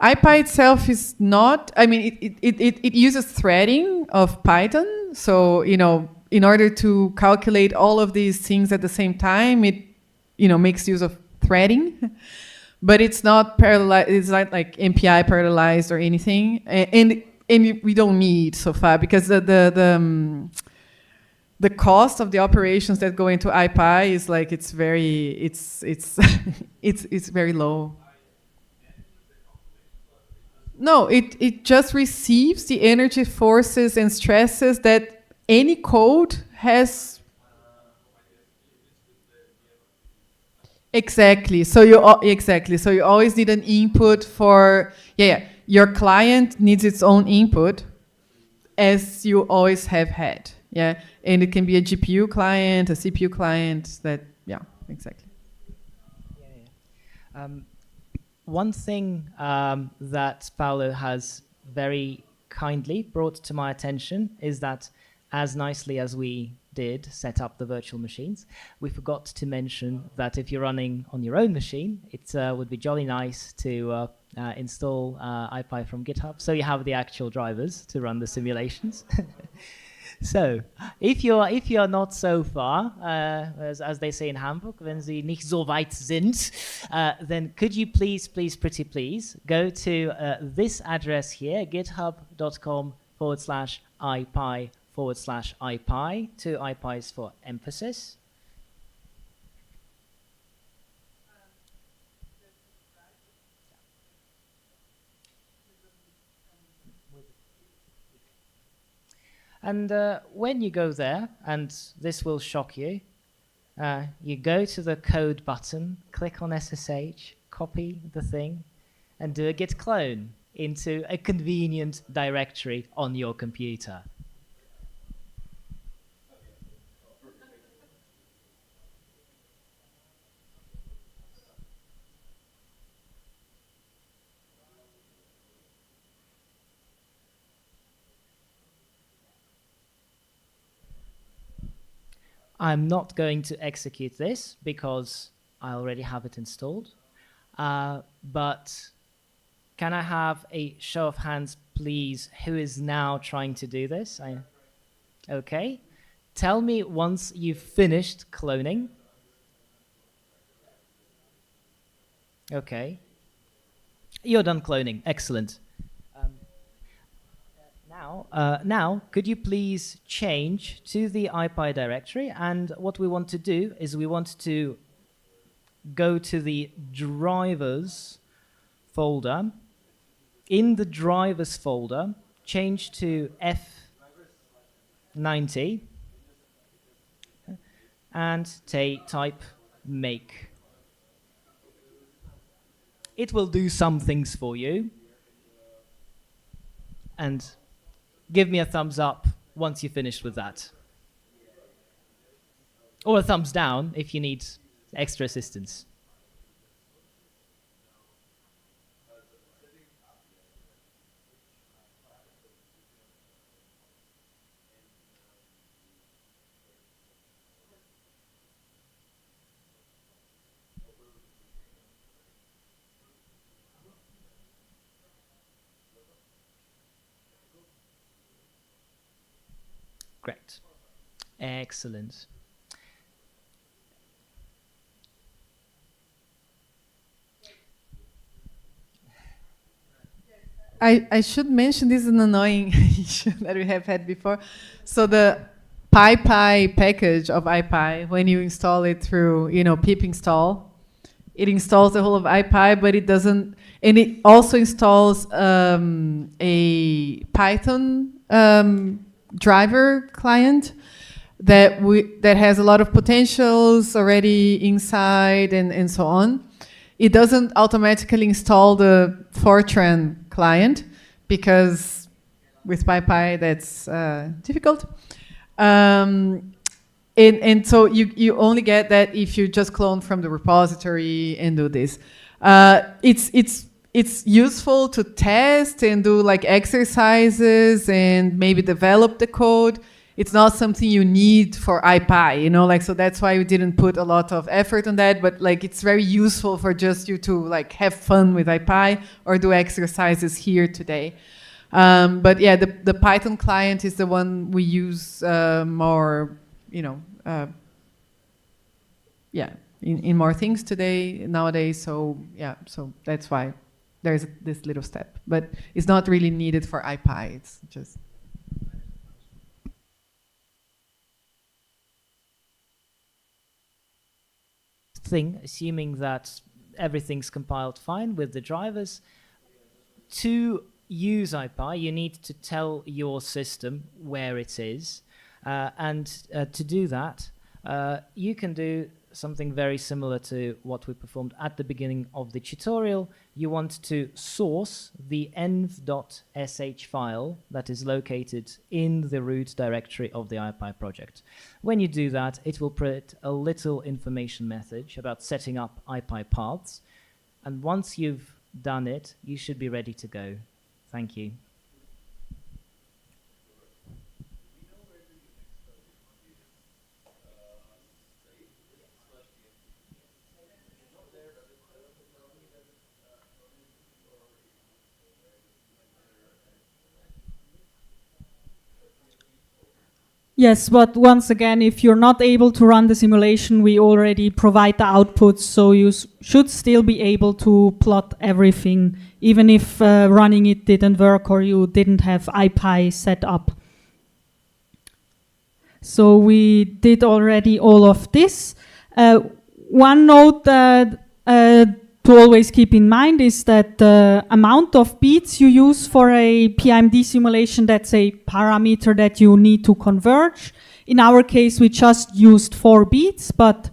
Speaker 11: IPI itself is not, I mean, it uses threading of Python. So, you know, in order to calculate all of these things at the same time, it, you know, makes use of threading. But it's not parallelized. It's not like MPI parallelized or anything, and we don't need so far, because the cost of the operations that go into IPI is like it's very very low. No, it just receives the energy, forces, and stresses that any code has. Exactly. So you always need an input for your client needs its own input, as you always have had. Yeah, and it can be a GPU client, a CPU client. Exactly.
Speaker 12: One thing that Paulo has very kindly brought to my attention is that, as nicely as we did set up the virtual machines, we forgot to mention that if you're running on your own machine, it would be jolly nice to install IPI from GitHub, so you have the actual drivers to run the simulations. So, if you're not so far, as they say in Hamburg, wenn Sie nicht so weit sind, then could you please go to this address here, github.com/IPI/IPI, two IPIs for emphasis. And when you go there, and this will shock you, you go to the code button, click on SSH, copy the thing, and do a git clone into a convenient directory on your computer. I'm not going to execute this because I already have it installed. But can I have a show of hands, please, who is now trying to do this? Okay. Tell me once you've finished cloning. Okay. You're done cloning. Excellent. Now, could you please change to the IPI directory? And what we want to do is we want to go to the drivers folder. In the drivers folder, change to F90 and type make. It will do some things for you. And give me a thumbs up once you're finished with that. Or a thumbs down if you need extra assistance. Great. Excellent.
Speaker 11: I should mention, this is an annoying issue that we have had before. So the PyPy package of IPI, when you install it through, pip install, it installs the whole of IPI, but it doesn't, and it also installs a Python driver client, that has a lot of potentials already inside and so on. It doesn't automatically install the Fortran client because with PyPy that's difficult. And so you only get that if you just clone from the repository and do this. It's useful to test and do like exercises and maybe develop the code. It's not something you need for IPy, you know, like, so that's why we didn't put a lot of effort on that, but like it's very useful for just you to like have fun with IPy or do exercises here today. But yeah, the Python client is the one we use more, you know, yeah, in more things today, nowadays. So yeah, so that's why there's this little step, but it's not really needed for IPy. It's just.
Speaker 12: Thing, assuming that everything's compiled fine with the drivers, to use IPy, you need to tell your system where it is, and to do that, you can do something very similar to what we performed at the beginning of the tutorial. You want to source the env.sh file that is located in the root directory of the IPy project. When you do that, it will print a little information message about setting up IPy paths. And once you've done it, you should be ready to go. Thank you.
Speaker 13: Yes, but once again, if you're not able to run the simulation, we already provide the outputs, so you should still be able to plot everything, even if running it didn't work or you didn't have IPy set up. So we did already all of this. One note that to always keep in mind is that the amount of beats you use for a PIMD simulation, that's a parameter that you need to converge. In our case, we just used 4 beats, but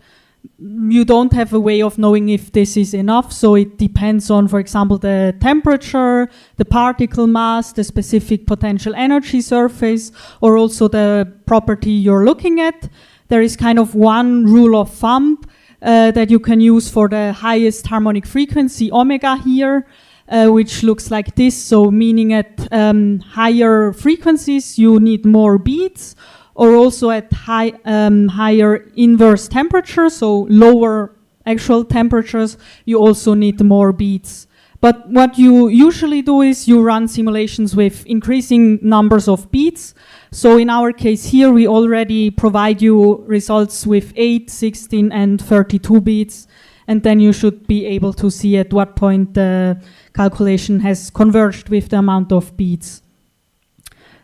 Speaker 13: you don't have a way of knowing if this is enough. So it depends on, for example, the temperature, the particle mass, the specific potential energy surface, or also the property you're looking at. There is kind of one rule of thumb that you can use for the highest harmonic frequency, omega here, which looks like this. So meaning at higher frequencies, you need more beats, or also at higher inverse temperature, so lower actual temperatures, you also need more beats. But what you usually do is you run simulations with increasing numbers of beats. So in our case here, we already provide you results with 8, 16, and 32 beats. And then you should be able to see at what point the calculation has converged with the amount of beats.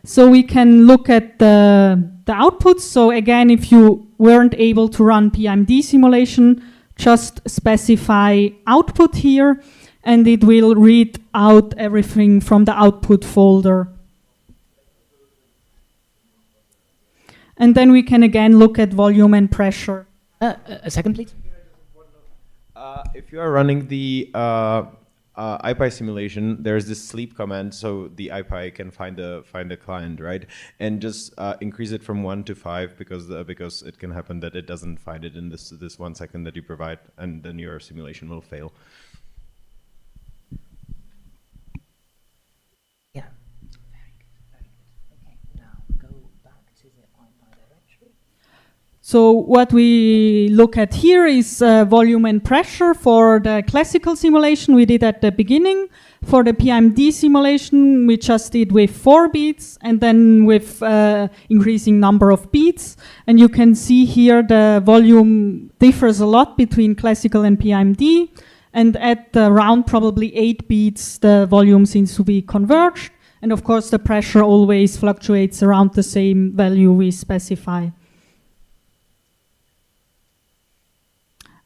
Speaker 13: So we can look at the outputs. So again, if you weren't able to run PIMD simulation, just specify output here, and it will read out everything from the output folder. And then we can again look at volume and pressure.
Speaker 12: A second, please.
Speaker 15: If you are running the IPy simulation, there's this sleep command, so the IPy can find the client, right? And just increase it from 1 to 5 because it can happen that it doesn't find it in this 1 second that you provide, and then your simulation will fail.
Speaker 12: Yeah. Very good. Okay, now go back to the IPy directory.
Speaker 13: So what we look at here is volume and pressure for the classical simulation we did at the beginning. For the PIMD simulation, we just did with 4 beats and then with increasing number of beats. And you can see here the volume differs a lot between classical and PIMD. And at around probably 8 beats, the volume seems to be converged. And of course, the pressure always fluctuates around the same value we specify.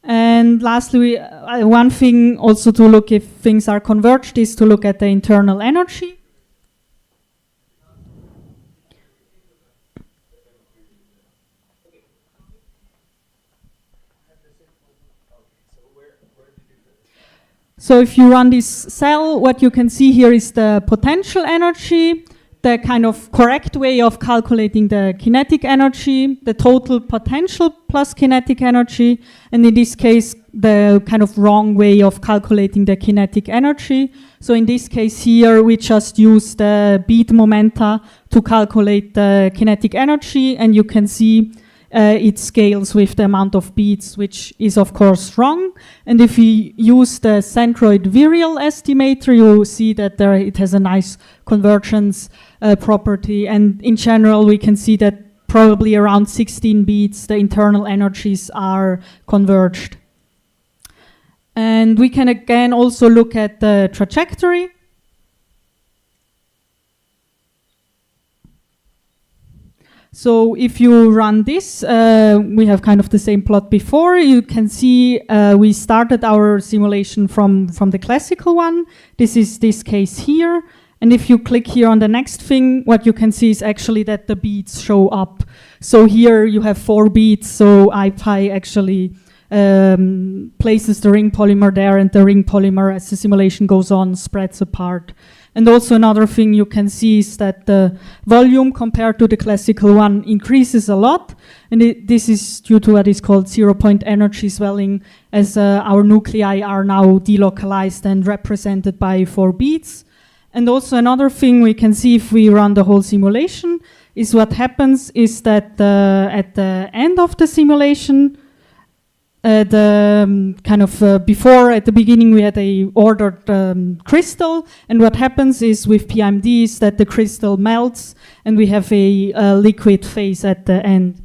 Speaker 13: And lastly, one thing also to look if things are converged is to look at the internal energy. So if you run this cell, what you can see here is the potential energy, the kind of correct way of calculating the kinetic energy, the total potential plus kinetic energy, and in this case, the kind of wrong way of calculating the kinetic energy. So in this case here, we just use the bead momenta to calculate the kinetic energy, and you can see it scales with the amount of beads, which is of course wrong. And if we use the centroid virial estimator, you see that there it has a nice convergence property. And in general, we can see that probably around 16 beads, the internal energies are converged. And we can again also look at the trajectory. So if you run this, we have kind of the same plot before. You can see we started our simulation from the classical one. This is this case here. And if you click here on the next thing, what you can see is actually that the beads show up. So here you have 4 beads, so IPy actually places the ring polymer there, and the ring polymer, as the simulation goes on, spreads apart. And also another thing you can see is that the volume compared to the classical one increases a lot. And this is due to what is called zero-point energy swelling, as our nuclei are now delocalized and represented by 4 beads. And also another thing we can see if we run the whole simulation is what happens is that at the end of the simulation, before at the beginning we had a ordered crystal, and what happens is with PMD is that the crystal melts and we have a liquid phase at the end.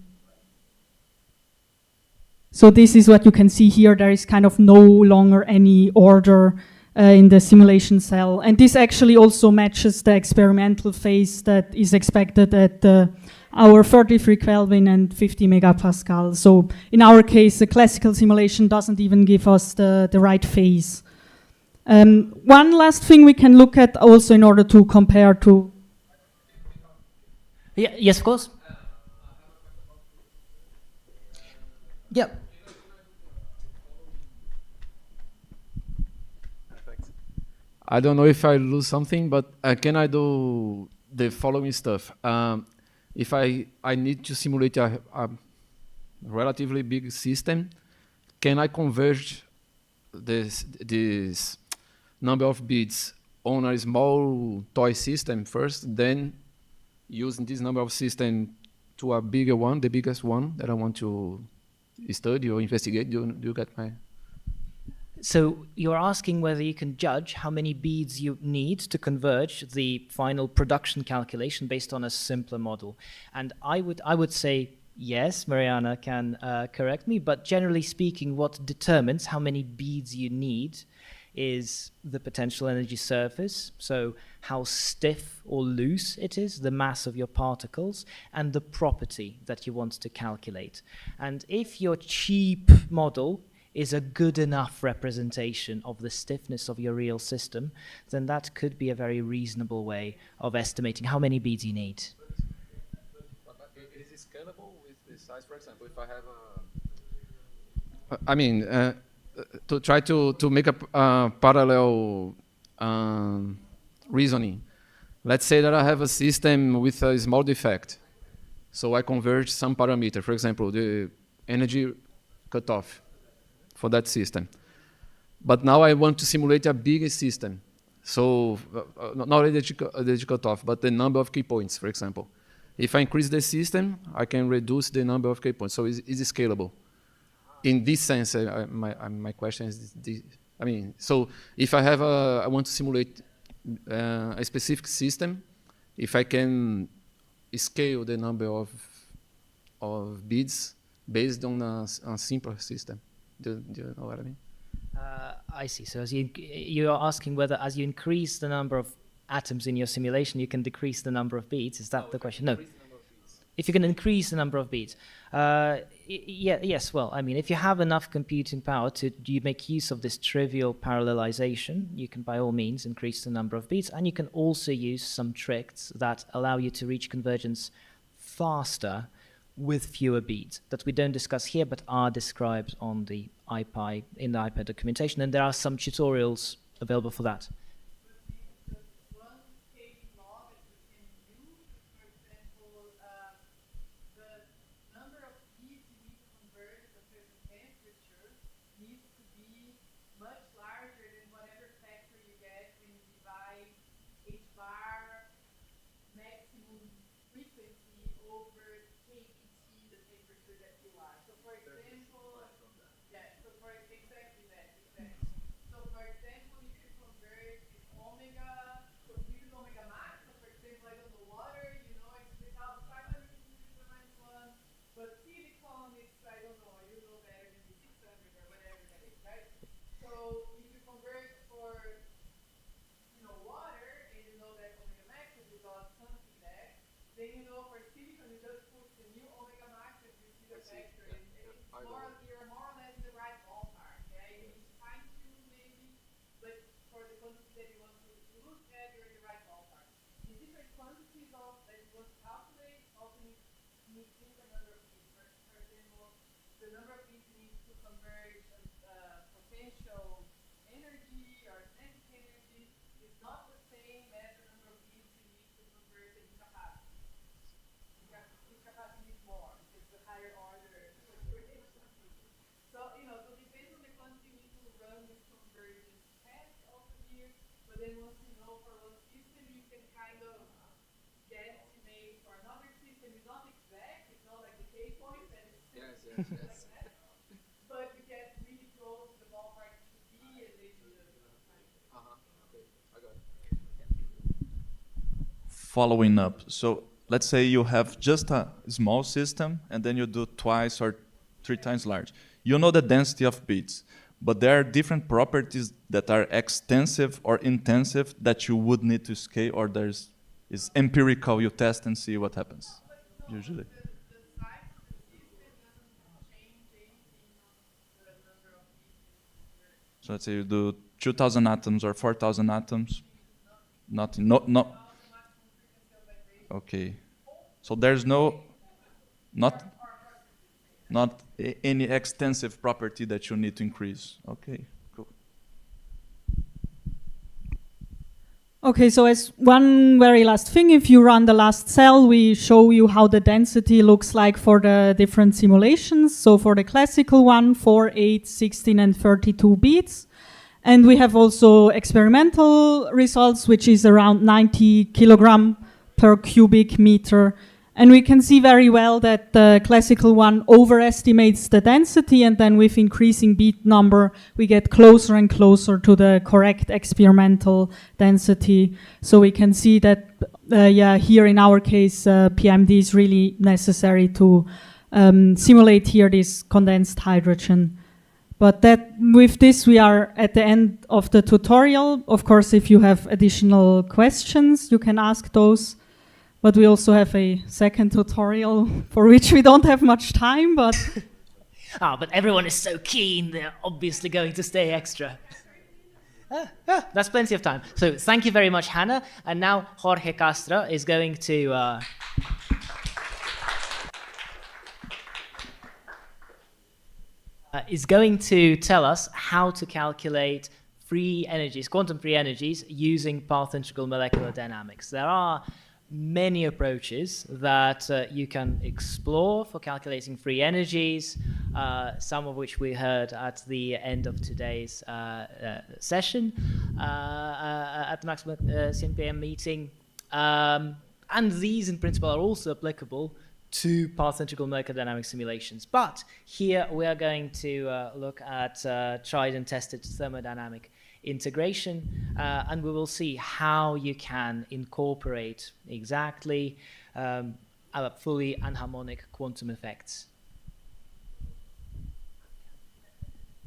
Speaker 13: So this is what you can see here. There is kind of no longer any order in the simulation cell, and this actually also matches the experimental phase that is expected at our 33 Kelvin and 50 megapascal. So in our case, the classical simulation doesn't even give us the right phase. One last thing we can look at also in order to compare to...
Speaker 12: Yeah, yes, of course. Yeah.
Speaker 16: I don't know if I lose something, but can I do the following stuff? If I need to simulate a relatively big system, can I converge this number of bits on a small toy system first, then using this number of system to a bigger one, the biggest one that I want to study or investigate? Do you get my...
Speaker 12: So you're asking whether you can judge how many beads you need to converge the final production calculation based on a simpler model. And I would say yes, Mariana can correct me, but generally speaking, what determines how many beads you need is the potential energy surface, so how stiff or loose it is, the mass of your particles, and the property that you want to calculate. And if your cheap model is a good enough representation of the stiffness of your real system, then that could be a very reasonable way of estimating how many beads you need.
Speaker 16: Is it scalable with the size, for example, if I have to try to make a parallel reasoning. Let's say that I have a system with a small defect. So I converge some parameter, for example, the energy cutoff for that system. But now I want to simulate a bigger system. So not the energy cutoff, but the number of key points, for example. If I increase the system, I can reduce the number of key points. So is it scalable? In this sense, my question is this. So if I have I want to simulate a specific system, if I can scale the number of beads based on a simpler system. Do you know what I mean?
Speaker 12: I see. So as you are asking whether as you increase the number of atoms in your simulation, you can decrease the number of beads. Is that the question? No. If you can increase the number of beads. Yes, well, if you have enough computing power to make use of this trivial parallelization, you can by all means increase the number of beads, and you can also use some tricks that allow you to reach convergence faster with fewer beads that we don't discuss here but are described on the IPI in the IPI documentation, and there are some tutorials available for that.
Speaker 8: Following up, so let's say you have just a small system and then you do twice or 3 times large. You know the density of bits, but there are different properties that are extensive or intensive that you would need to scale, or is empirical, you test and see what happens, usually. So let's say you do 2,000 atoms or 4,000 atoms, nothing, no. Okay, so there's not any extensive property that you need to increase. Okay, cool.
Speaker 13: Okay, so as one very last thing, if you run the last cell, we show you how the density looks like for the different simulations. So for the classical one, 4, 8, 16, and 32 beats. And we have also experimental results, which is around 90 kilogram per cubic meter. And we can see very well that the classical one overestimates the density, and then with increasing beat number, we get closer and closer to the correct experimental density. So we can see that, here in our case, PMD is really necessary to simulate here this condensed hydrogen. But with this, we are at the end of the tutorial. Of course, if you have additional questions, you can ask those. But we also have a second tutorial for which we don't have much time, but...
Speaker 12: But everyone is so keen, they're obviously going to stay extra. That's plenty of time. So thank you very much, Hannah. And now Jorge Castro is going to... is going to tell us how to calculate free energies, quantum free energies, using path integral molecular dynamics. There are many approaches that you can explore for calculating free energies, some of which we heard at the end of today's session at the Maximum CNPEM meeting. And these, in principle, are also applicable to path integral molecular dynamic simulations. But here we are going to look at tried and tested thermodynamic integration, and we will see how you can incorporate exactly fully anharmonic quantum effects.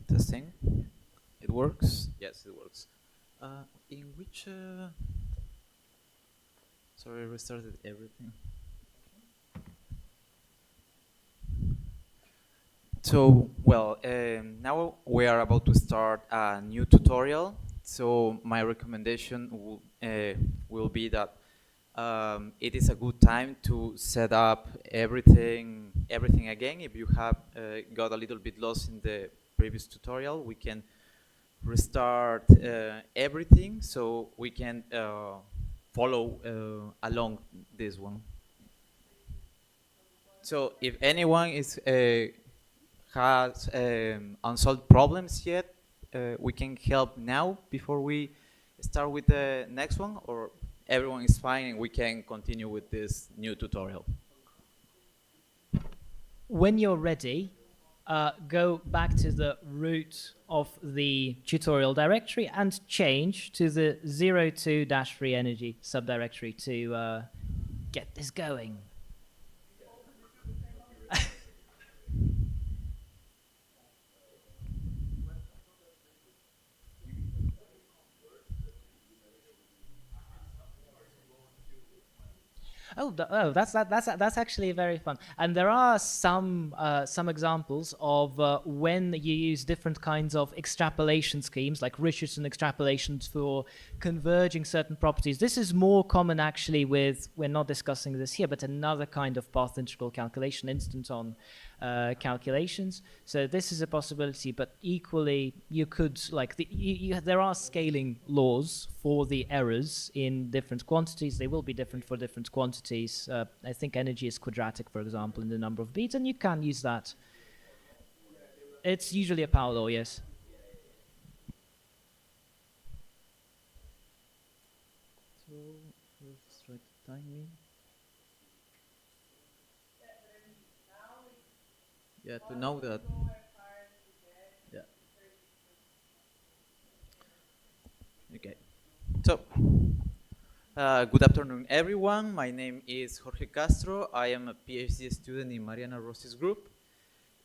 Speaker 17: Testing. It works? Yes, it works. In which... Sorry, I restarted everything. So, well, now we are about to start a new tutorial. So my recommendation will be that it is a good time to set up everything again. If you have got a little bit lost in the previous tutorial, we can restart everything so we can follow along this one. So if anyone has unsolved problems yet, we can help now before we start with the next one, or everyone is fine and we can continue with this new tutorial.
Speaker 12: When you're ready, go back to the root of the tutorial directory and change to the 02-free energy subdirectory to get this going. That's actually very fun. And there are some examples of when you use different kinds of extrapolation schemes, like Richardson extrapolations for converging certain properties. This is more common actually with, we're not discussing this here, but another kind of path integral calculation, instanton calculations. So this is a possibility, but equally you could, like, there are scaling laws for the errors in different quantities. They will be different for different quantities. I think energy is quadratic, for example, in the number of beats, and you can use that. It's usually a power law, yes.
Speaker 17: So let's try to time me. Yeah, to know that. Yeah. Okay. So, good afternoon, everyone. My name is Jorge Castro. I am a PhD student in Mariana Rossi's group.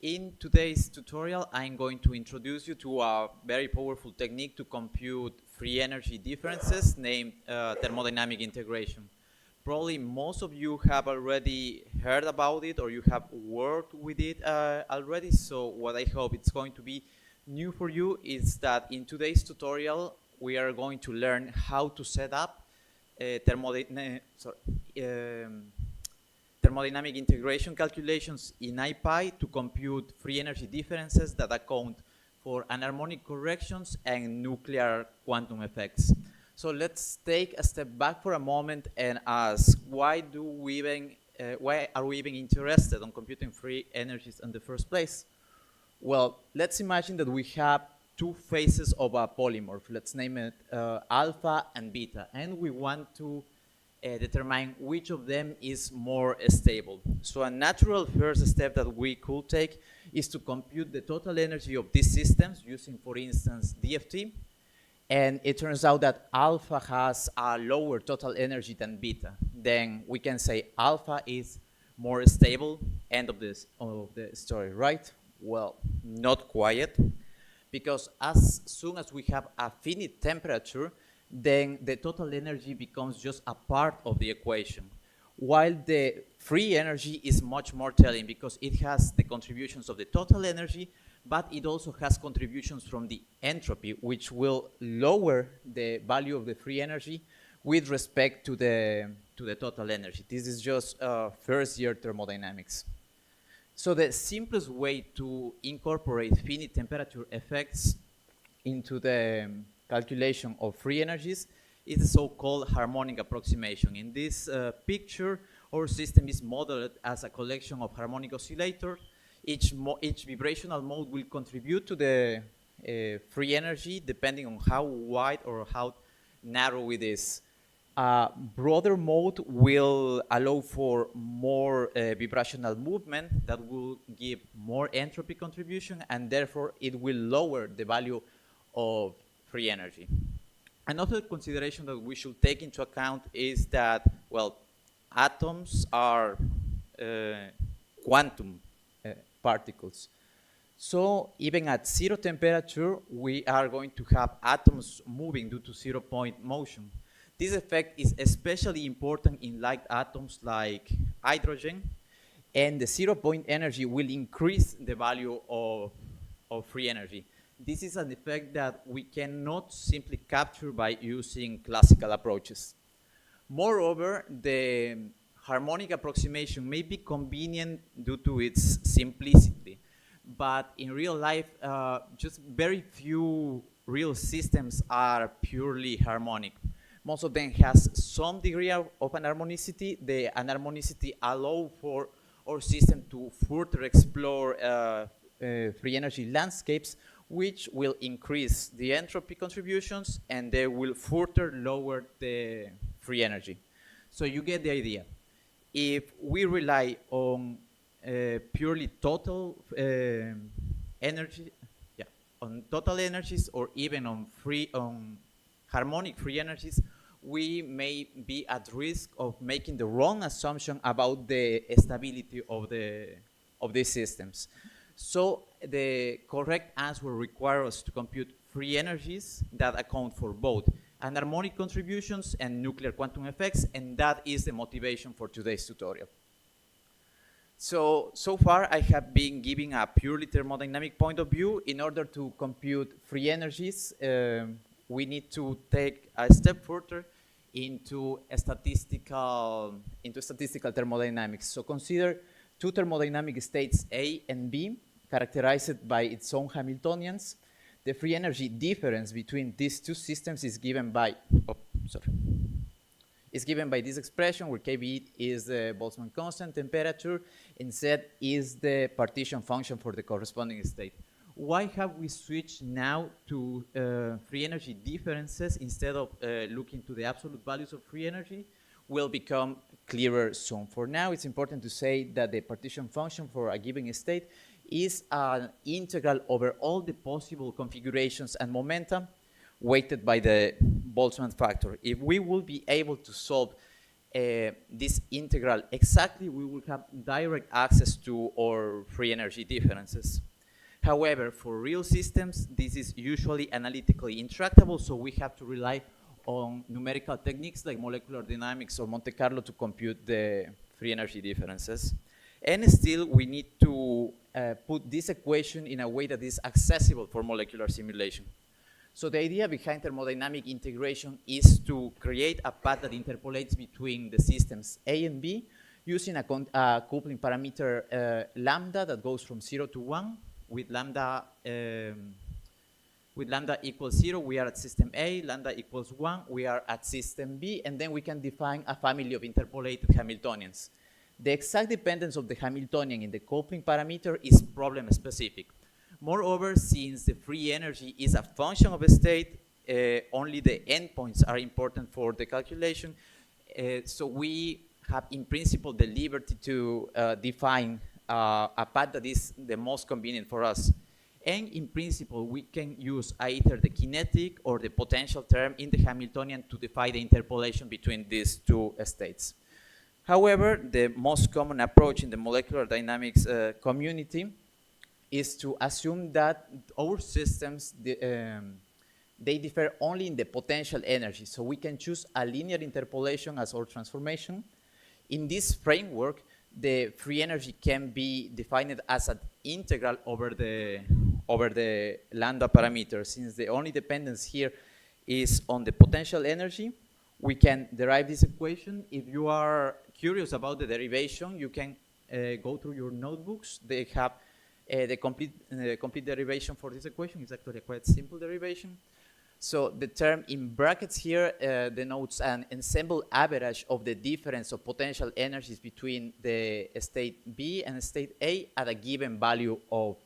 Speaker 17: In today's tutorial, I'm going to introduce you to a very powerful technique to compute free energy differences named thermodynamic integration. Probably most of you have already heard about it or you have worked with it already. So what I hope it's going to be new for you is that in today's tutorial, we are going to learn how to set up thermodynamic integration calculations in IPy to compute free energy differences that account for anharmonic corrections and nuclear quantum effects. So let's take a step back for a moment and ask, why are we even interested in computing free energies in the first place? Well, let's imagine that we have two phases of a polymorph. Let's name it alpha and beta, and we want to determine which of them is more stable. So a natural first step that we could take is to compute the total energy of these systems using, for instance, DFT. And it turns out that alpha has a lower total energy than beta. Then we can say alpha is more stable. End of the story, right? Well, not quite, because as soon as we have a finite temperature, then the total energy becomes just a part of the equation, while the free energy is much more telling because it has the contributions of the total energy, but it also has contributions from the entropy, which will lower the value of the free energy with respect to the total energy. This is just first-year thermodynamics. So the simplest way to incorporate finite temperature effects into the calculation of free energies is the so-called harmonic approximation. In this picture, our system is modeled as a collection of harmonic oscillators. Each vibrational mode will contribute to the free energy depending on how wide or how narrow it is. Broader mode will allow for more vibrational movement that will give more entropy contribution, and therefore it will lower the value of free energy. Another consideration that we should take into account is that, well, atoms are quantum particles. So even at zero temperature, we are going to have atoms moving due to 0-point motion. This effect is especially important in light atoms like hydrogen, and the 0-point energy will increase the value of free energy. This is an effect that we cannot simply capture by using classical approaches. Moreover, the harmonic approximation may be convenient due to its simplicity, but in real life, just very few real systems are purely harmonic. Most of them has some degree of anharmonicity. The anharmonicity allow for our system to further explore free energy landscapes, which will increase the entropy contributions, and they will further lower the free energy. So you get the idea. If we rely on purely total energy, on total energies, or even on harmonic free energies, we may be at risk of making the wrong assumption about the stability of these systems. So the correct answer requires us to compute free energies that account for both anharmonic contributions and nuclear quantum effects, and that is the motivation for today's tutorial. So far I have been giving a purely thermodynamic point of view. In order to compute free energies, we need to take a step further into statistical thermodynamics. So consider two thermodynamic states A and B, characterized by its own Hamiltonians. The free energy difference between these two systems is given by, this expression, where Kb is the Boltzmann constant temperature, and Z is the partition function for the corresponding state. Why have we switched now to free energy differences instead of looking to the absolute values of free energy? Will become clearer soon. For now, it's important to say that the partition function for a given state is an integral over all the possible configurations and momentum weighted by the Boltzmann factor. If we will be able to solve this integral exactly, we will have direct access to our free energy differences. However, for real systems, this is usually analytically intractable, so we have to rely on numerical techniques like molecular dynamics or Monte Carlo to compute the free energy differences. And still, we need to put this equation in a way that is accessible for molecular simulation. So the idea behind thermodynamic integration is to create a path that interpolates between the systems A and B using a coupling parameter lambda that goes from 0 to 1. With lambda equals 0, we are at system A. Lambda equals 1, we are at system B. And then we can define a family of interpolated Hamiltonians. The exact dependence of the Hamiltonian in the coupling parameter is problem specific. Moreover, since the free energy is a function of a state, only the endpoints are important for the calculation. So we have, in principle, the liberty to define a path that is the most convenient for us. And in principle, we can use either the kinetic or the potential term in the Hamiltonian to define the interpolation between these two states. However, the most common approach in the molecular dynamics community is to assume that our systems, they differ only in the potential energy. So we can choose a linear interpolation as our transformation. In this framework, the free energy can be defined as an integral over the lambda parameter. Since the only dependence here is on the potential energy, we can derive this equation. If you are curious about the derivation, you can go through your notebooks. They have the complete derivation for this equation. It's actually a quite simple derivation. So the term in brackets here denotes an ensemble average of the difference of potential energies between the state B and state A at a given value of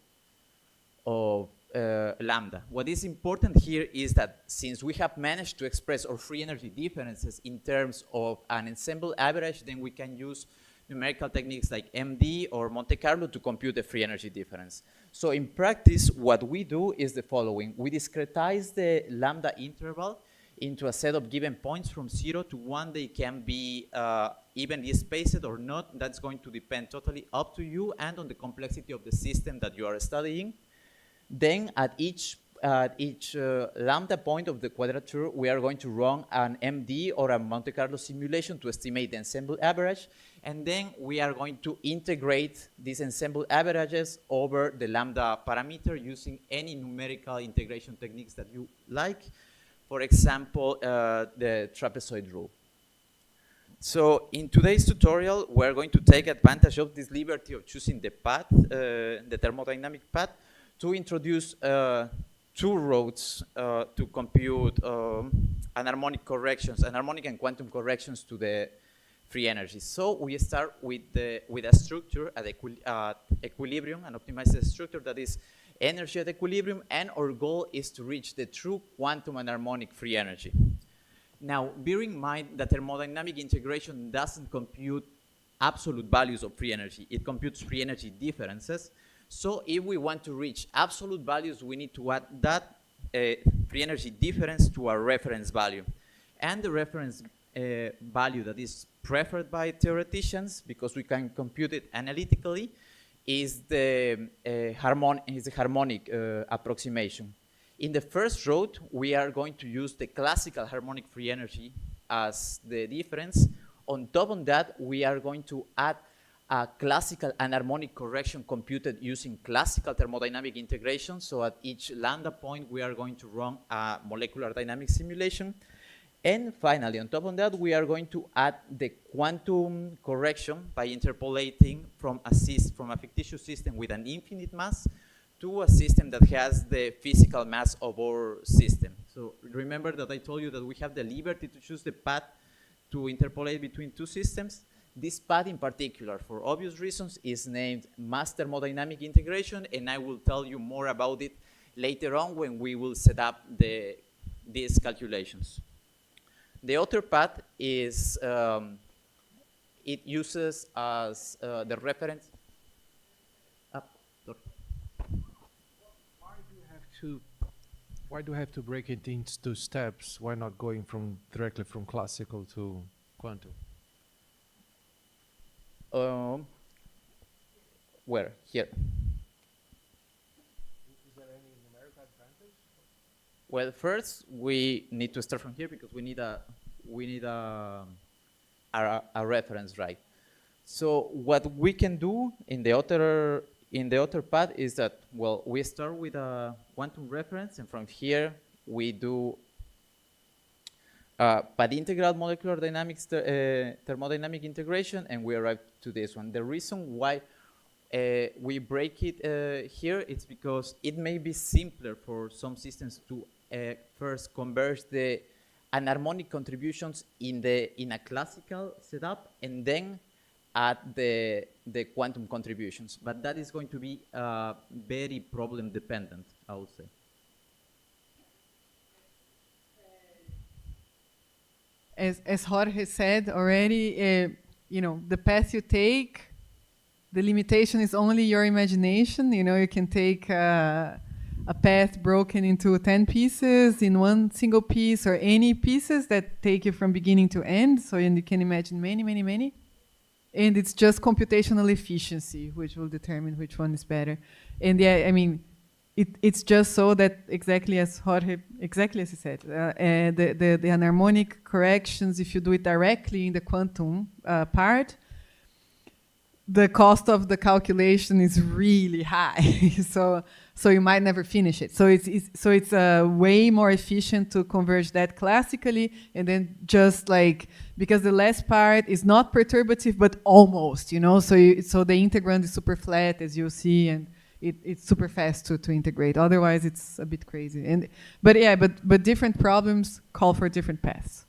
Speaker 17: lambda. What is important here is that since we have managed to express our free energy differences in terms of an ensemble average, then we can use numerical techniques like MD or Monte Carlo to compute the free energy difference. So in practice, what we do is the following. We discretize the lambda interval into a set of given points from 0 to 1. They can be evenly spaced or not. That's going to depend totally up to you and on the complexity of the system that you are studying. Then at each lambda point of the quadrature, we are going to run an MD or a Monte Carlo simulation to estimate the ensemble average. And then we are going to integrate these ensemble averages over the lambda parameter using any numerical integration techniques that you like. For example, the trapezoid rule. So in today's tutorial, we're going to take advantage of this liberty of choosing the path, the thermodynamic path, to introduce two roads to compute anharmonic corrections, anharmonic and quantum corrections to the free energy. So we start with a structure at equilibrium, an optimized structure that is energy at equilibrium, and our goal is to reach the true quantum anharmonic free energy. Now, bearing in mind that thermodynamic integration doesn't compute absolute values of free energy, it computes free energy differences. So if we want to reach absolute values, we need to add that free energy difference to our reference value. And the reference value that is preferred by theoreticians, because we can compute it analytically, is the harmonic approximation. In the first road, we are going to use the classical harmonic free energy as the difference. On top of that, we are going to add a classical anharmonic correction computed using classical thermodynamic integration. So at each lambda point, we are going to run a molecular dynamics simulation. And finally, on top of that, we are going to add the quantum correction by interpolating from a fictitious system with an infinite mass to a system that has the physical mass of our system. So remember that I told you that we have the liberty to choose the path to interpolate between two systems. This path in particular, for obvious reasons, is named mass thermodynamic integration, and I will tell you more about it later on when we will set up these calculations. The other path is, it uses as the reference.
Speaker 14: Why do you have to break it into two steps? Why not going directly from classical to quantum?
Speaker 17: Where? Here.
Speaker 14: Is there any numerical advantage?
Speaker 17: Well, first we need to start from here because we need a reference, right? So what we can do in the other path is that, well, we start with a quantum reference, and from here we do path integral molecular dynamics thermodynamic integration, and we arrive to this one. The reason why we break it here is because it may be simpler for some systems to first converge the anharmonic contributions in a classical setup, and then add the quantum contributions. But that is going to be very problem dependent, I would say.
Speaker 11: As Jorge said already, the path you take, the limitation is only your imagination. You can take a path broken into 10 pieces in one single piece, or any pieces that take you from beginning to end. So you can imagine many, many, many. And it's just computational efficiency which will determine which one is better. And yeah, I mean, it's just so that exactly as he said, the anharmonic corrections, if you do it directly in the quantum part, the cost of the calculation is really high. So you might never finish it. So it's way more efficient to converge that classically, and then just because the last part is not perturbative, but almost, so the integrand is super flat, as you'll see, and it's super fast to integrate. Otherwise, it's a bit crazy. But different problems call for different paths.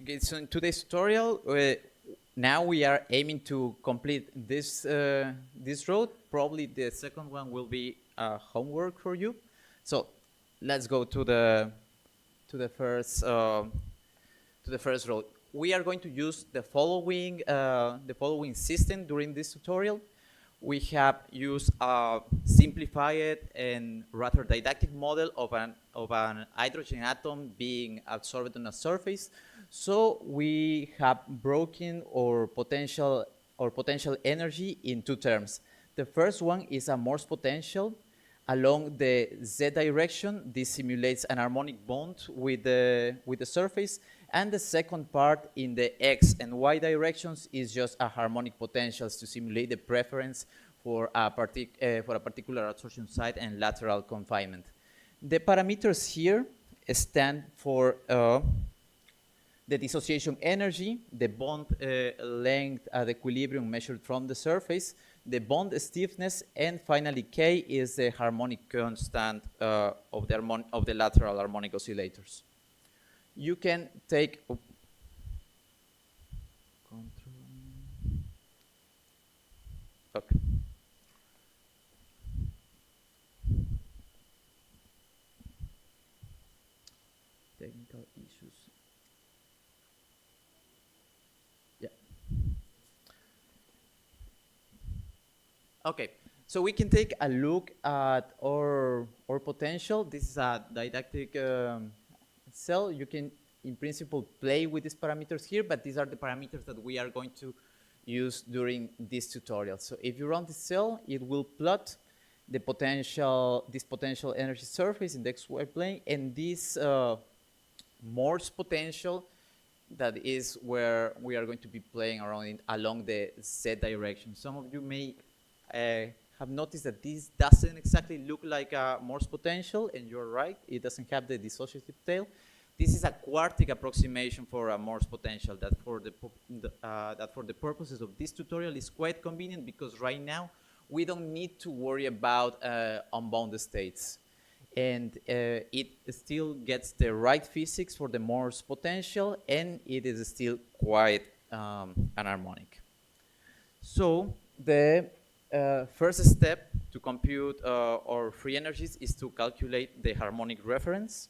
Speaker 17: Okay, so in today's tutorial, now we are aiming to complete this road. Probably the second one will be homework for you. So let's go to the first road. We are going to use the following system during this tutorial. We have used a simplified and rather didactic model of an hydrogen atom being absorbed on a surface. So we have broken our potential energy in two terms. The first one is a Morse potential along the z direction. This simulates an harmonic bond with the surface, and the second part in the x and y directions is just a harmonic potentials to simulate the preference for a particular absorption site and lateral confinement. The parameters here stand for the dissociation energy, the bond length at equilibrium measured from the surface, the bond stiffness, and finally K is the harmonic constant of the lateral harmonic oscillators. You can take okay. Technical issues. Yeah. Okay, so we can take a look at our potential. This is a didactic cell. You can, in principle, play with these parameters here, but these are the parameters that we are going to use during this tutorial. So if you run the cell, it will plot the potential, this potential energy surface in the XY plane, and this Morse potential, that is where we are going to be playing around along the Z direction. Some of you may have noticed that this doesn't exactly look like a Morse potential, and you're right, it doesn't have the dissociative tail. This is a quartic approximation for a Morse potential that for the purposes of this tutorial is quite convenient, because right now we don't need to worry about unbounded states. And it still gets the right physics for the Morse potential, and it is still quite anharmonic. So the first step to compute our free energies is to calculate the harmonic reference.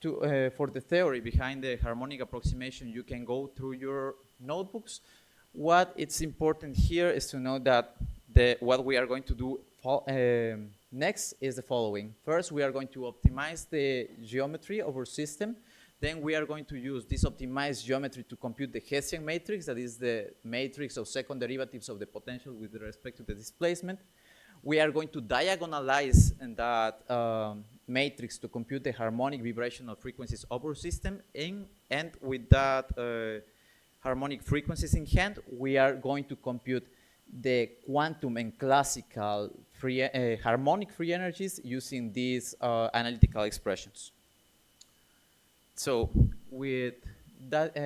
Speaker 17: For the theory behind the harmonic approximation, you can go through your notebooks. What it's important here is to know that what we are going to do next is the following. First, we are going to optimize the geometry of our system. Then we are going to use this optimized geometry to compute the Hessian matrix, that is the matrix of second derivatives of the potential with respect to the displacement. We are going to diagonalize that matrix to compute the harmonic vibrational frequencies of our system, and with that harmonic frequencies in hand, we are going to compute the quantum and classical harmonic free energies using these analytical expressions. So with that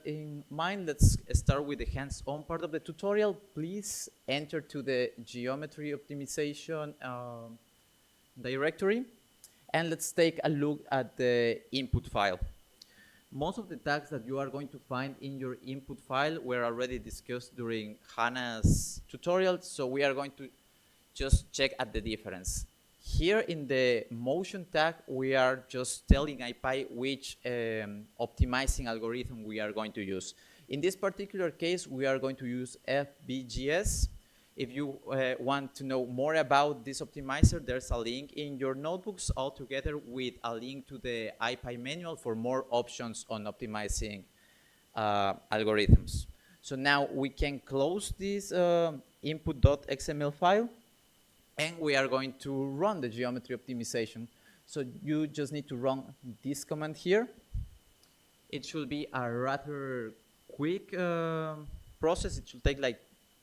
Speaker 17: in mind, let's start with the hands-on part of the tutorial. Please enter to the geometry optimization directory, and let's take a look at the input file. Most of the tags that you are going to find in your input file were already discussed during Hannah's tutorial, so we are going to just check at the difference. Here in the motion tag, we are just telling IPy which optimizing algorithm we are going to use. In this particular case, we are going to use FBGS. If you want to know more about this optimizer, there's a link in your notebooks, all together with a link to the IPy manual for more options on optimizing algorithms. So now we can close this input.xml file, and we are going to run the geometry optimization. So you just need to run this command here. It should be a rather quick process. It should take like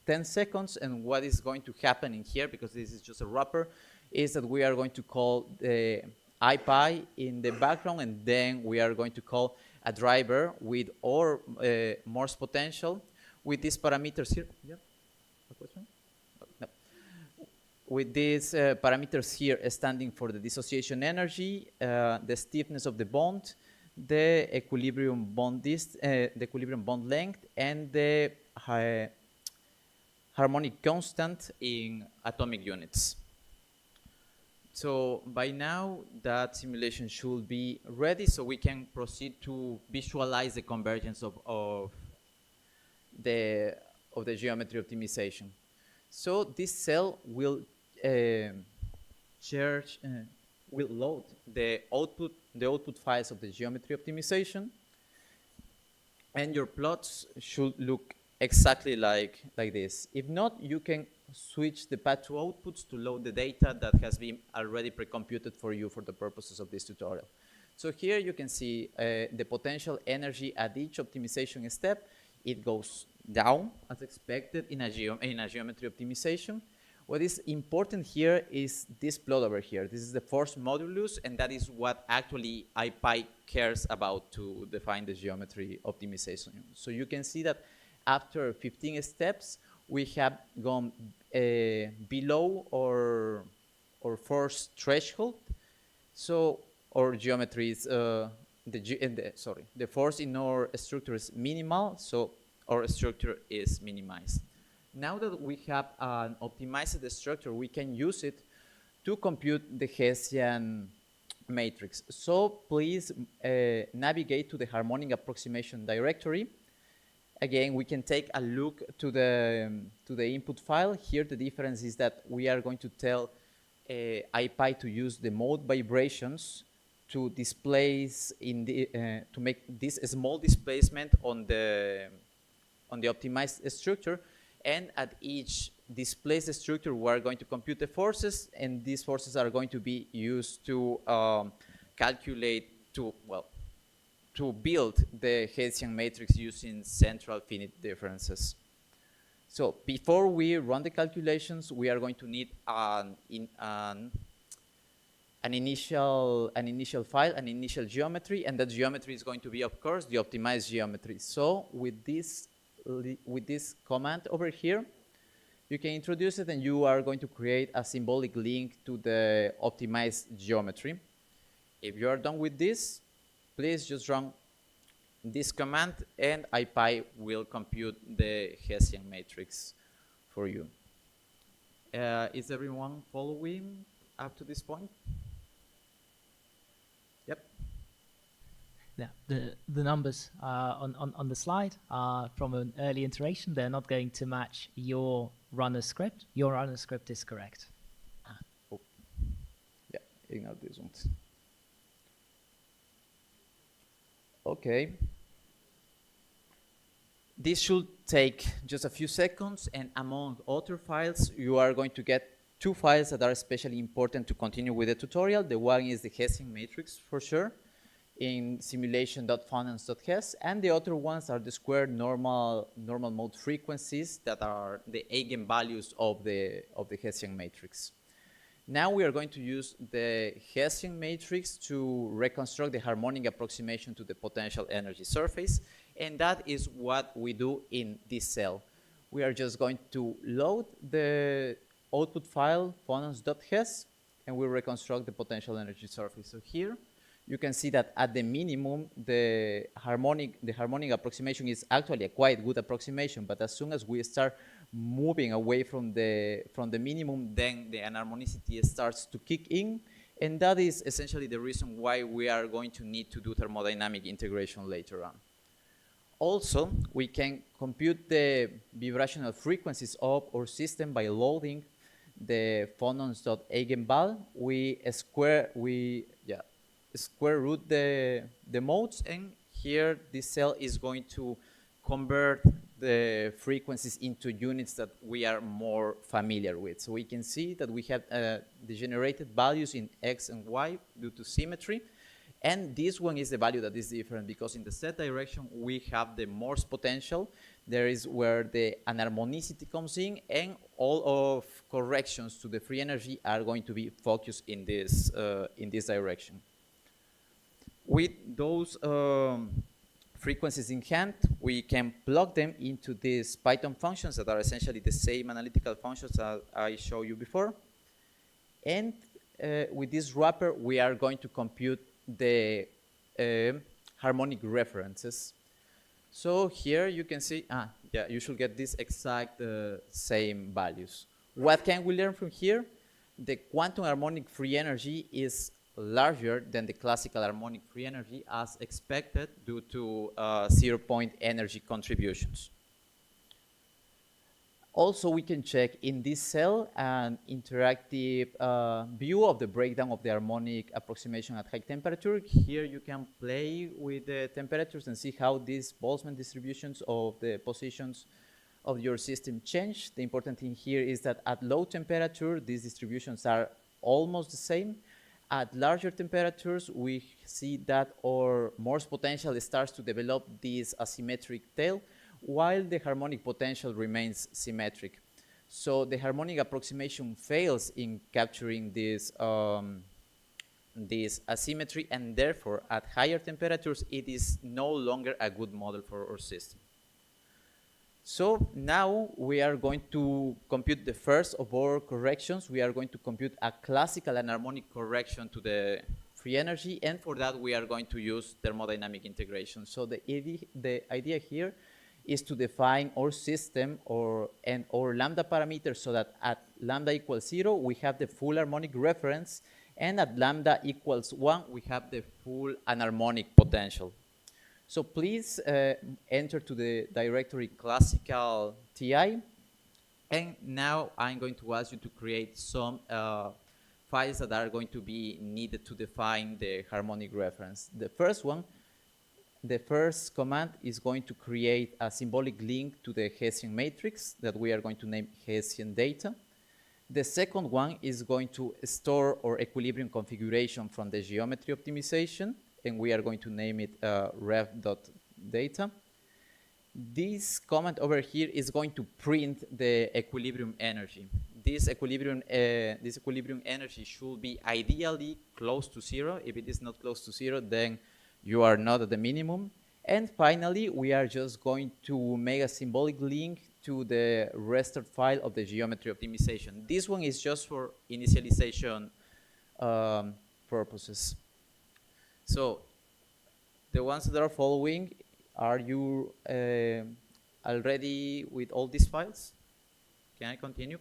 Speaker 17: 10 seconds, and what is going to happen in here, because this is just a wrapper, is that we are going to call the IPy in the background, and then we are going to call a driver with our Morse potential with these parameters here. Yeah, a question? No. With these parameters here standing for the dissociation energy, the stiffness of the bond, the equilibrium bond length, and the harmonic constant in atomic units. So by now that simulation should be ready, so we can proceed to visualize the convergence of the geometry optimization. So this cell will will load the output files of the geometry optimization, and your plots should look exactly like this. If not, you can switch the path to outputs to load the data that has been already pre-computed for you for the purposes of this tutorial. So here you can see the potential energy at each optimization step. It goes down as expected in a geometry optimization. What is important here is this plot over here. This is the force modulus, and that is what actually IPy cares about to define the geometry optimization. So you can see that after 15 steps, we have gone below our force threshold. So our geometry is the force in our structure is minimal, so our structure is minimized. Now that we have an optimized structure, we can use it to compute the Hessian matrix. So please navigate to the harmonic approximation directory. Again, we can take a look to the input file. Here the difference is that we are going to tell IPy to use the mode vibrations to displace to make this small displacement on the optimized structure. And at each displaced structure, we are going to compute the forces, and these forces are going to be used to calculate, to build the Hessian matrix using central finite differences. So before we run the calculations, we are going to need an initial file, an initial geometry, and that geometry is going to be, of course, the optimized geometry. So with this command over here, you can introduce it, and you are going to create a symbolic link to the optimized geometry. If you are done with this, please just run this command, and IPy will compute the Hessian matrix for you. Is everyone following up to this point? Yep.
Speaker 12: Yeah, the numbers on the slide are from an early iteration. They're not going to match your runner script. Your runner script is correct.
Speaker 17: Oh. Yeah, ignore these ones. Okay. This should take just a few seconds, and among other files, you are going to get two files that are especially important to continue with the tutorial. The one is the Hessian matrix, for sure, in simulation.phonons.hes, and the other ones are the square normal mode frequencies that are the eigenvalues of the Hessian matrix. Now we are going to use the Hessian matrix to reconstruct the harmonic approximation to the potential energy surface, and that is what we do in this cell. We are just going to load the output file phonons.hes, and we reconstruct the potential energy surface. So here you can see that at the minimum, the harmonic approximation is actually a quite good approximation, but as soon as we start moving away from the minimum, then the anharmonicity starts to kick in, and that is essentially the reason why we are going to need to do thermodynamic integration later on. Also, we can compute the vibrational frequencies of our system by loading the phonons.eigenval. We square root the modes, and here this cell is going to convert the frequencies into units that we are more familiar with. So we can see that we have the generated values in X and Y due to symmetry. And this one is the value that is different, because in the Z direction, we have the Morse potential. There is where the anharmonicity comes in, and all of corrections to the free energy are going to be focused in this direction. With those frequencies in hand, we can plug them into these Python functions that are essentially the same analytical functions that I showed you before. And with this wrapper, we are going to compute the harmonic references. So here you can see, you should get these exact same values. What can we learn from here? The quantum harmonic free energy is larger than the classical harmonic free energy as expected due to zero-point energy contributions. Also, we can check in this cell an interactive view of the breakdown of the harmonic approximation at high temperature. Here you can play with the temperatures and see how these Boltzmann distributions of the positions of your system change. The important thing here is that at low temperature, these distributions are almost the same. At larger temperatures, we see that our Morse potential starts to develop this asymmetric tail, while the harmonic potential remains symmetric. So the harmonic approximation fails in capturing this asymmetry, and therefore at higher temperatures it is no longer a good model for our system. So now we are going to compute the first of our corrections. We are going to compute a classical and harmonic correction to the free energy, and for that we are going to use thermodynamic integration. So the idea here is to define our system and our lambda parameters so that at lambda equals 0 we have the full harmonic reference, and at lambda equals 1 we have the full anharmonic potential. So please enter to the directory classical TI, and now I'm going to ask you to create some files that are going to be needed to define the harmonic reference. The first command is going to create a symbolic link to the Hessian matrix that we are going to name Hessian data. The second one is going to store our equilibrium configuration from the geometry optimization, and we are going to name it ref.data. This command over here is going to print the equilibrium energy. This equilibrium energy should be ideally close to 0. If it is not close to 0, then you are not at the minimum. And finally, we are just going to make a symbolic link to the restart file of the geometry optimization. This one is just for initialization purposes. So the ones that are following, are you already with all these files? Can I continue?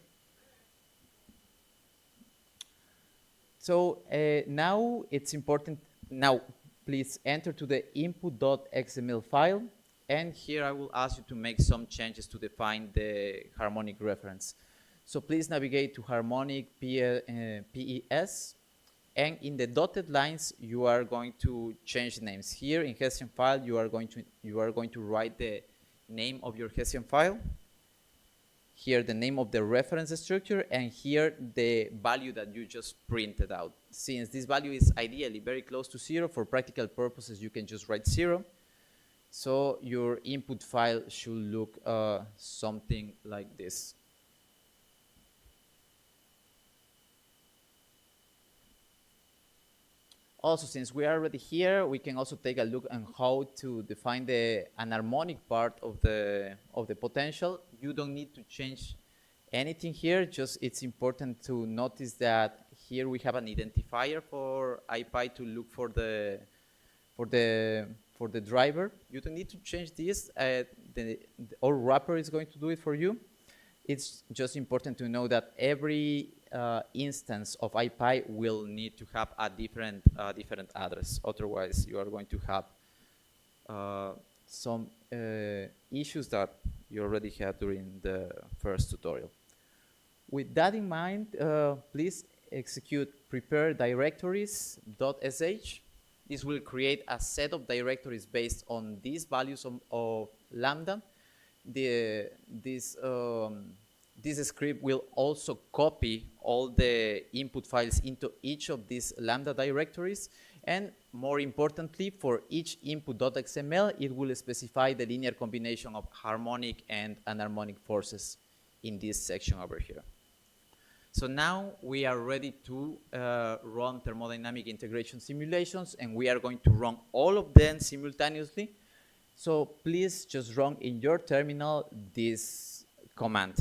Speaker 17: So now it's important. Now please enter to the input.xml file, and here I will ask you to make some changes to define the harmonic reference. So please navigate to harmonic PES, and in the dotted lines you are going to change the names. Here in Hessian file you are going to write the name of your Hessian file, here the name of the reference structure, and here the value that you just printed out. Since this value is ideally very close to 0, for practical purposes you can just write 0. So your input file should look something like this. Also, since we are already here, we can also take a look on how to define the anharmonic part of the potential. You don't need to change anything here. Just it's important to notice that here we have an identifier for IPy to look for the driver. You don't need to change this. Our wrapper is going to do it for you. It's just important to know that every instance of IPy will need to have a different address. Otherwise, you are going to have some issues that you already had during the first tutorial. With that in mind, please execute prepare directories.sh. This will create a set of directories based on these values of lambda. This script will also copy all the input files into each of these lambda directories, and more importantly, for each input.xml, it will specify the linear combination of harmonic and anharmonic forces in this section over here. So now we are ready to run thermodynamic integration simulations, and we are going to run all of them simultaneously. So please just run in your terminal this command,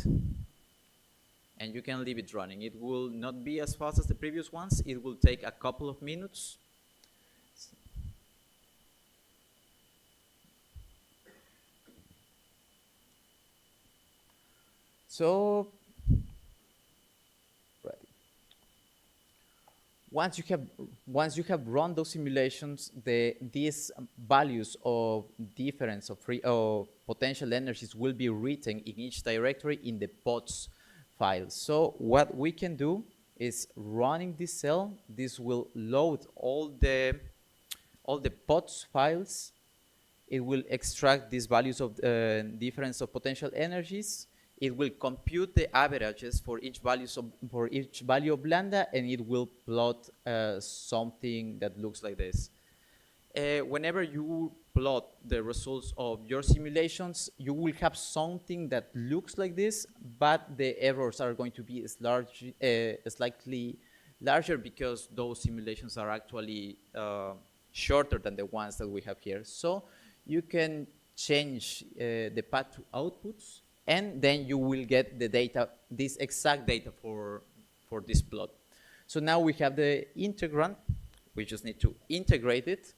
Speaker 17: and you can leave it running. It will not be as fast as the previous ones. It will take a couple of minutes. So once you have run those simulations, these values of difference of potential energies will be written in each directory in the POTS file. So what we can do is running this cell. This will load all the POTS files. It will extract these values of difference of potential energies. It will compute the averages for each value of lambda, and it will plot something that looks like this. whenever you plot the results of your simulations, you will have something that looks like this, but the errors are going to be slightly larger because those simulations are actually shorter than the ones that we have here. So you can change the path to outputs, and then you will get the data, this exact data for this plot. So now we have the integrand. We just need to integrate it.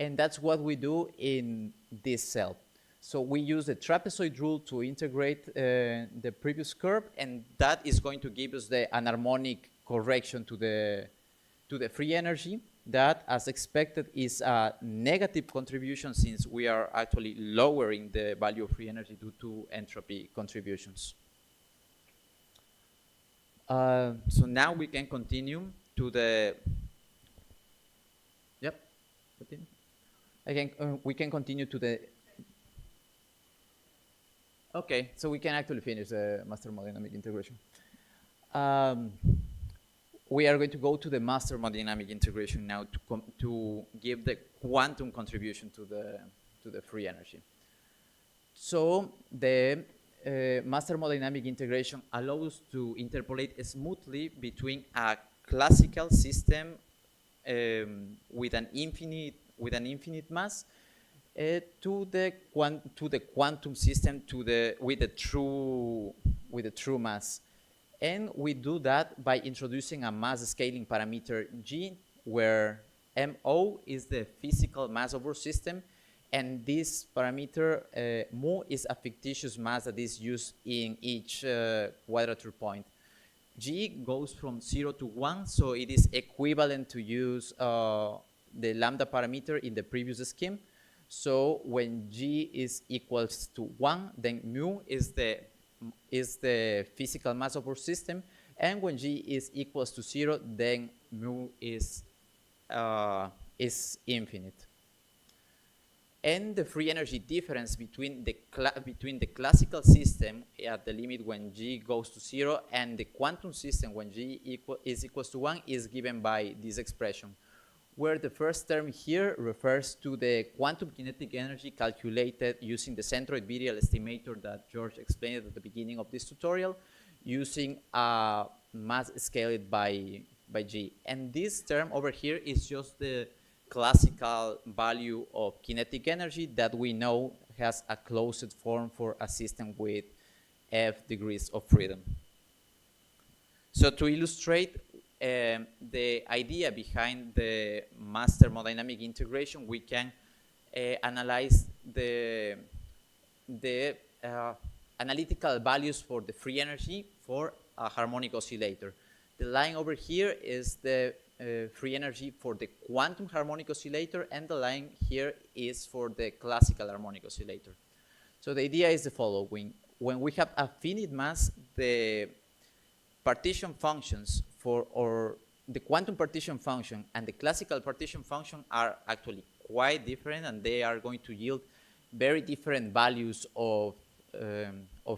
Speaker 17: And that's what we do in this cell. So we use the trapezoid rule to integrate the previous curve, and that is going to give us the anharmonic correction to the free energy. That, as expected, is a negative contribution since we are actually lowering the value of free energy due to entropy contributions. So now we can continue to the, yep, continue. Again, we can continue to the, okay, so we can actually finish the master dynamic integration. We are going to go to the master dynamic integration now to give the quantum contribution to the free energy. So the master dynamic integration allows to interpolate smoothly between a classical system with an infinite mass to the quantum system with a true mass. And we do that by introducing a mass scaling parameter G, where MO is the physical mass of our system, and this parameter mu is a fictitious mass that is used in each quadrature point. G goes from 0 to 1, so it is equivalent to use the lambda parameter in the previous scheme. So when G is equals to 1, then mu is the physical mass of our system, and when G is equals to 0, then mu is infinite. And the free energy difference between the classical system at the limit when G goes to 0 and the quantum system when G is equals to 1 is given by this expression, where the first term here refers to the quantum kinetic energy calculated using the centroid virial estimator that George explained at the beginning of this tutorial, using a mass scaled by G. And this term over here is just the classical value of kinetic energy that we know has a closed form for a system with F degrees of freedom. So to illustrate the idea behind the master dynamic integration, we can analyze the analytical values for the free energy for a harmonic oscillator. The line over here is the free energy for the quantum harmonic oscillator, and the line here is for the classical harmonic oscillator. So the idea is the following. When we have a finite mass, the partition functions or the quantum partition function and the classical partition function are actually quite different, and they are going to yield very different values of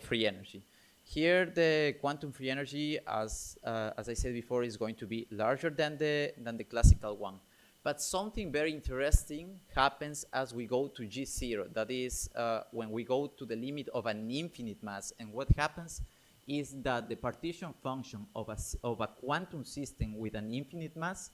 Speaker 17: free energy. Here, the quantum free energy, as I said before, is going to be larger than the classical one. But something very interesting happens as we go to G0. That is, when we go to the limit of an infinite mass. And what happens is that the partition function of a quantum system with an infinite mass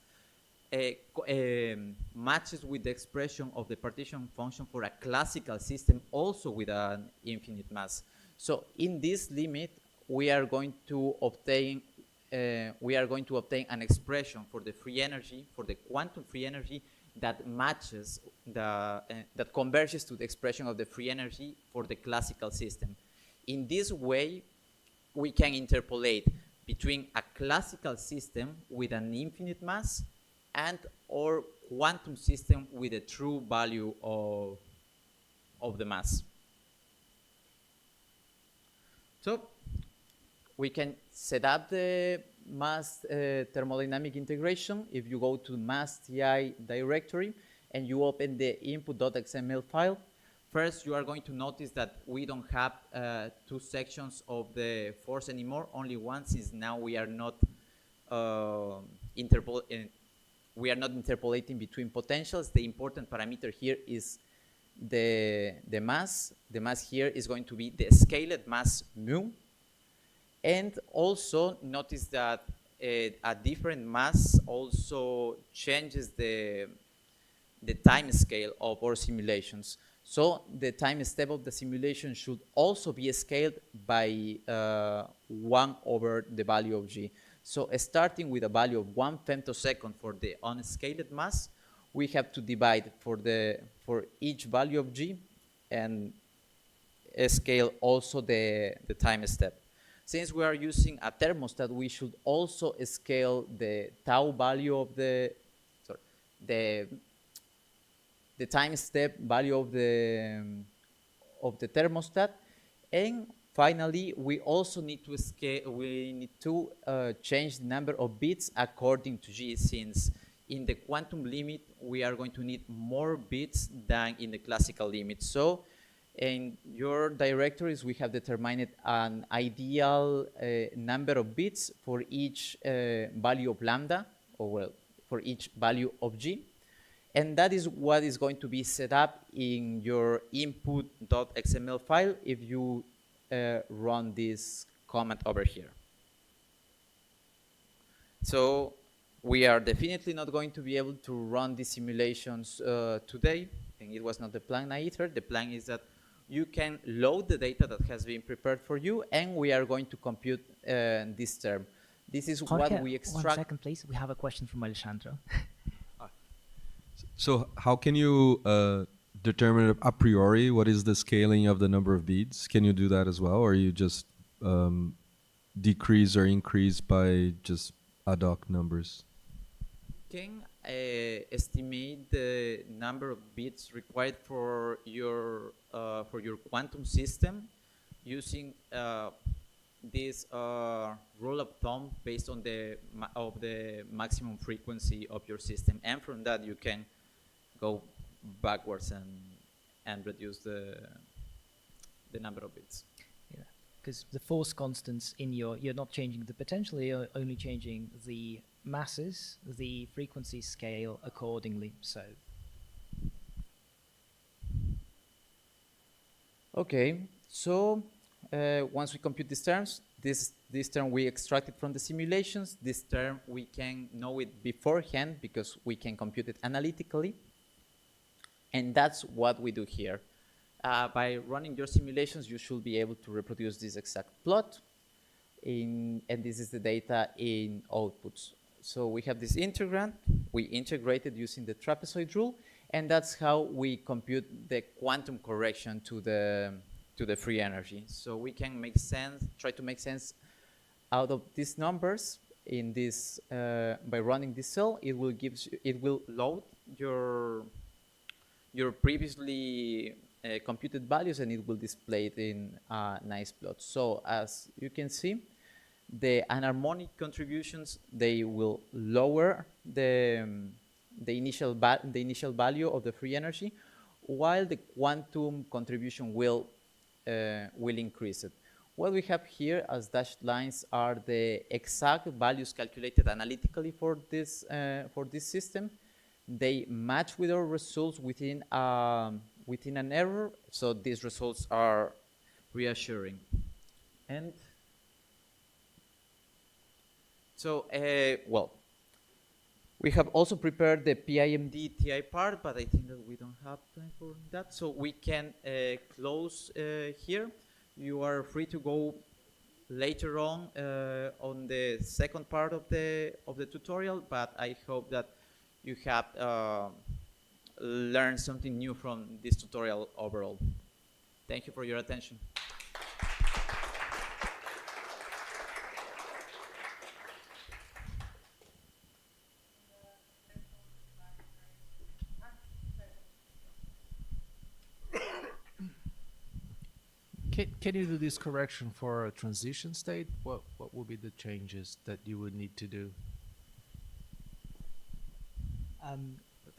Speaker 17: matches with the expression of the partition function for a classical system also with an infinite mass. So in this limit, we are going to obtain an expression for the free energy, for the quantum free energy, that matches that converges to the expression of the free energy for the classical system. In this way, we can interpolate between a classical system with an infinite mass and or quantum system with a true value of the mass. So we can set up the mass thermodynamic integration. If you go to mass TI directory and you open the input.xml file, first you are going to notice that we don't have two sections of the force anymore, only one, since now we are not we are not interpolating between potentials. The important parameter here is the mass. The mass here is going to be the scaled mass mu. And also notice that a different mass also changes the time scale of our simulations. So the time step of the simulation should also be scaled by 1 over the value of g. So starting with a value of 1 femtosecond for the unscaled mass, we have to divide for each value of g and scale also the time step. Since we are using a thermostat, we should also scale the tau value of the time step value of the thermostat. And finally, we also need to scale. We need to change the number of bits according to g, since in the quantum limit we are going to need more bits than in the classical limit. So in your directories, we have determined an ideal number of bits for each value of lambda, or well, for each value of g. And that is what is going to be set up in your input.xml file if you run this command over here. So we are definitely not going to be able to run these simulations today, and it was not the plan either. The plan is that you can load the data that has been prepared for you, and we are going to compute this term. This is
Speaker 12: Jorge,
Speaker 17: what we extract.
Speaker 12: 1 second, please. We have a question from Alessandro.
Speaker 18: So how can you determine a priori what is the scaling of the number of beads? Can you do that as well, or you just decrease or increase by just ad hoc numbers?
Speaker 17: Can estimate the number of bits required for your quantum system using this rule of thumb based on the maximum frequency of your system, and from that you can go backwards and reduce the number of bits.
Speaker 12: Yeah, because the force constants in you're not changing the potential, you're only changing the masses, the frequency scale accordingly. So
Speaker 17: okay, so once we compute these terms, this term we extracted from the simulations. This term we can know it beforehand because we can compute it analytically, and that's what we do here. By running your simulations, you should be able to reproduce this exact plot, and this is the data in outputs. So we have this integrand, we integrated using the trapezoid rule, and that's how we compute the quantum correction to the free energy. So we can try to make sense out of these numbers in this by running this cell. It will load your previously computed values, and it will display it in a nice plot. So as you can see, the anharmonic contributions, they will lower the initial value of the free energy, while the quantum contribution will increase it. What we have here as dashed lines are the exact values calculated analytically for this system. They match with our results within an error, so these results are reassuring. And so, well, we have also prepared the PIMD TI part, but I think that we don't have time for that, so we can close here. You are free to go later on the second part of the tutorial, but I hope that you have learned something new from this tutorial overall. Thank you for your attention.
Speaker 14: Can you do this correction for a transition state? What would be the changes that you would need to do?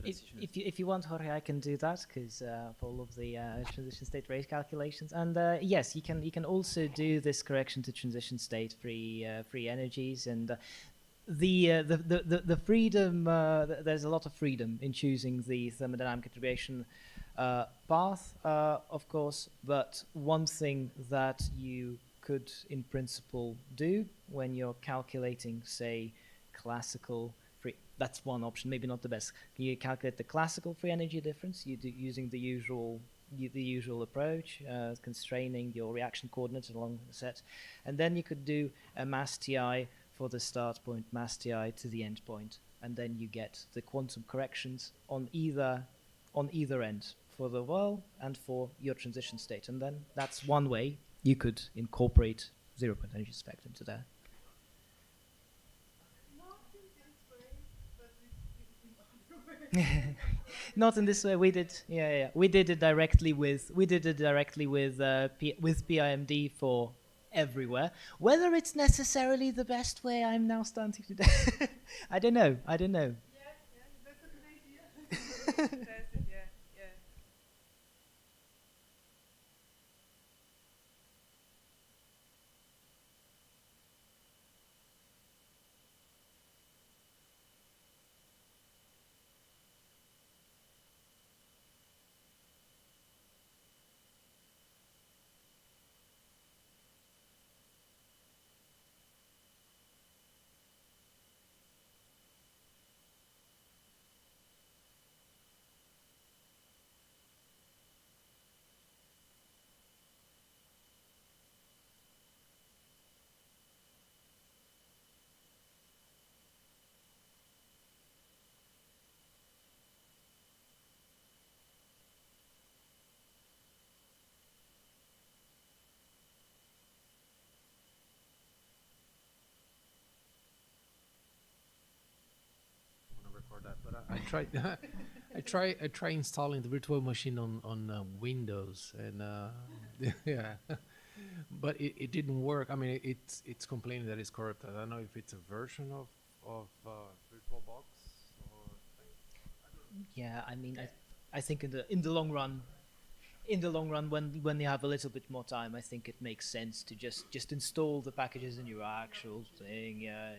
Speaker 12: If you want, Jorge, I can do that because for all of the transition state rate calculations. And yes, you can also do this correction to transition state free energies. And the freedom, there's a lot of freedom in choosing the thermodynamic integration path, of course, but one thing that you could in principle do when you're calculating, say, classical free, that's one option, maybe not the best. You calculate the classical free energy difference using the usual approach, constraining your reaction coordinates along the set, and then you could do a mass Ti for the start point, mass Ti to the end point, and then you get the quantum corrections on either end for the whirl and for your transition state, and then that's one way you could incorporate zero-point energy spectrum to there. Not in this way. We did, we did it directly with PIMD for everywhere. Whether it's necessarily the best way, I'm now starting to. I don't know.
Speaker 11: Yeah, that's a good idea. Yeah.
Speaker 14: I try installing the virtual machine on Windows, and yeah, but it didn't work. I mean, it's complaining that it's corrupt. I don't know if it's a version of VirtualBox or.
Speaker 12: Yeah, I mean, I think in the long run, when you have a little bit more time, I think it makes sense to just install the packages in your actual thing. Yeah.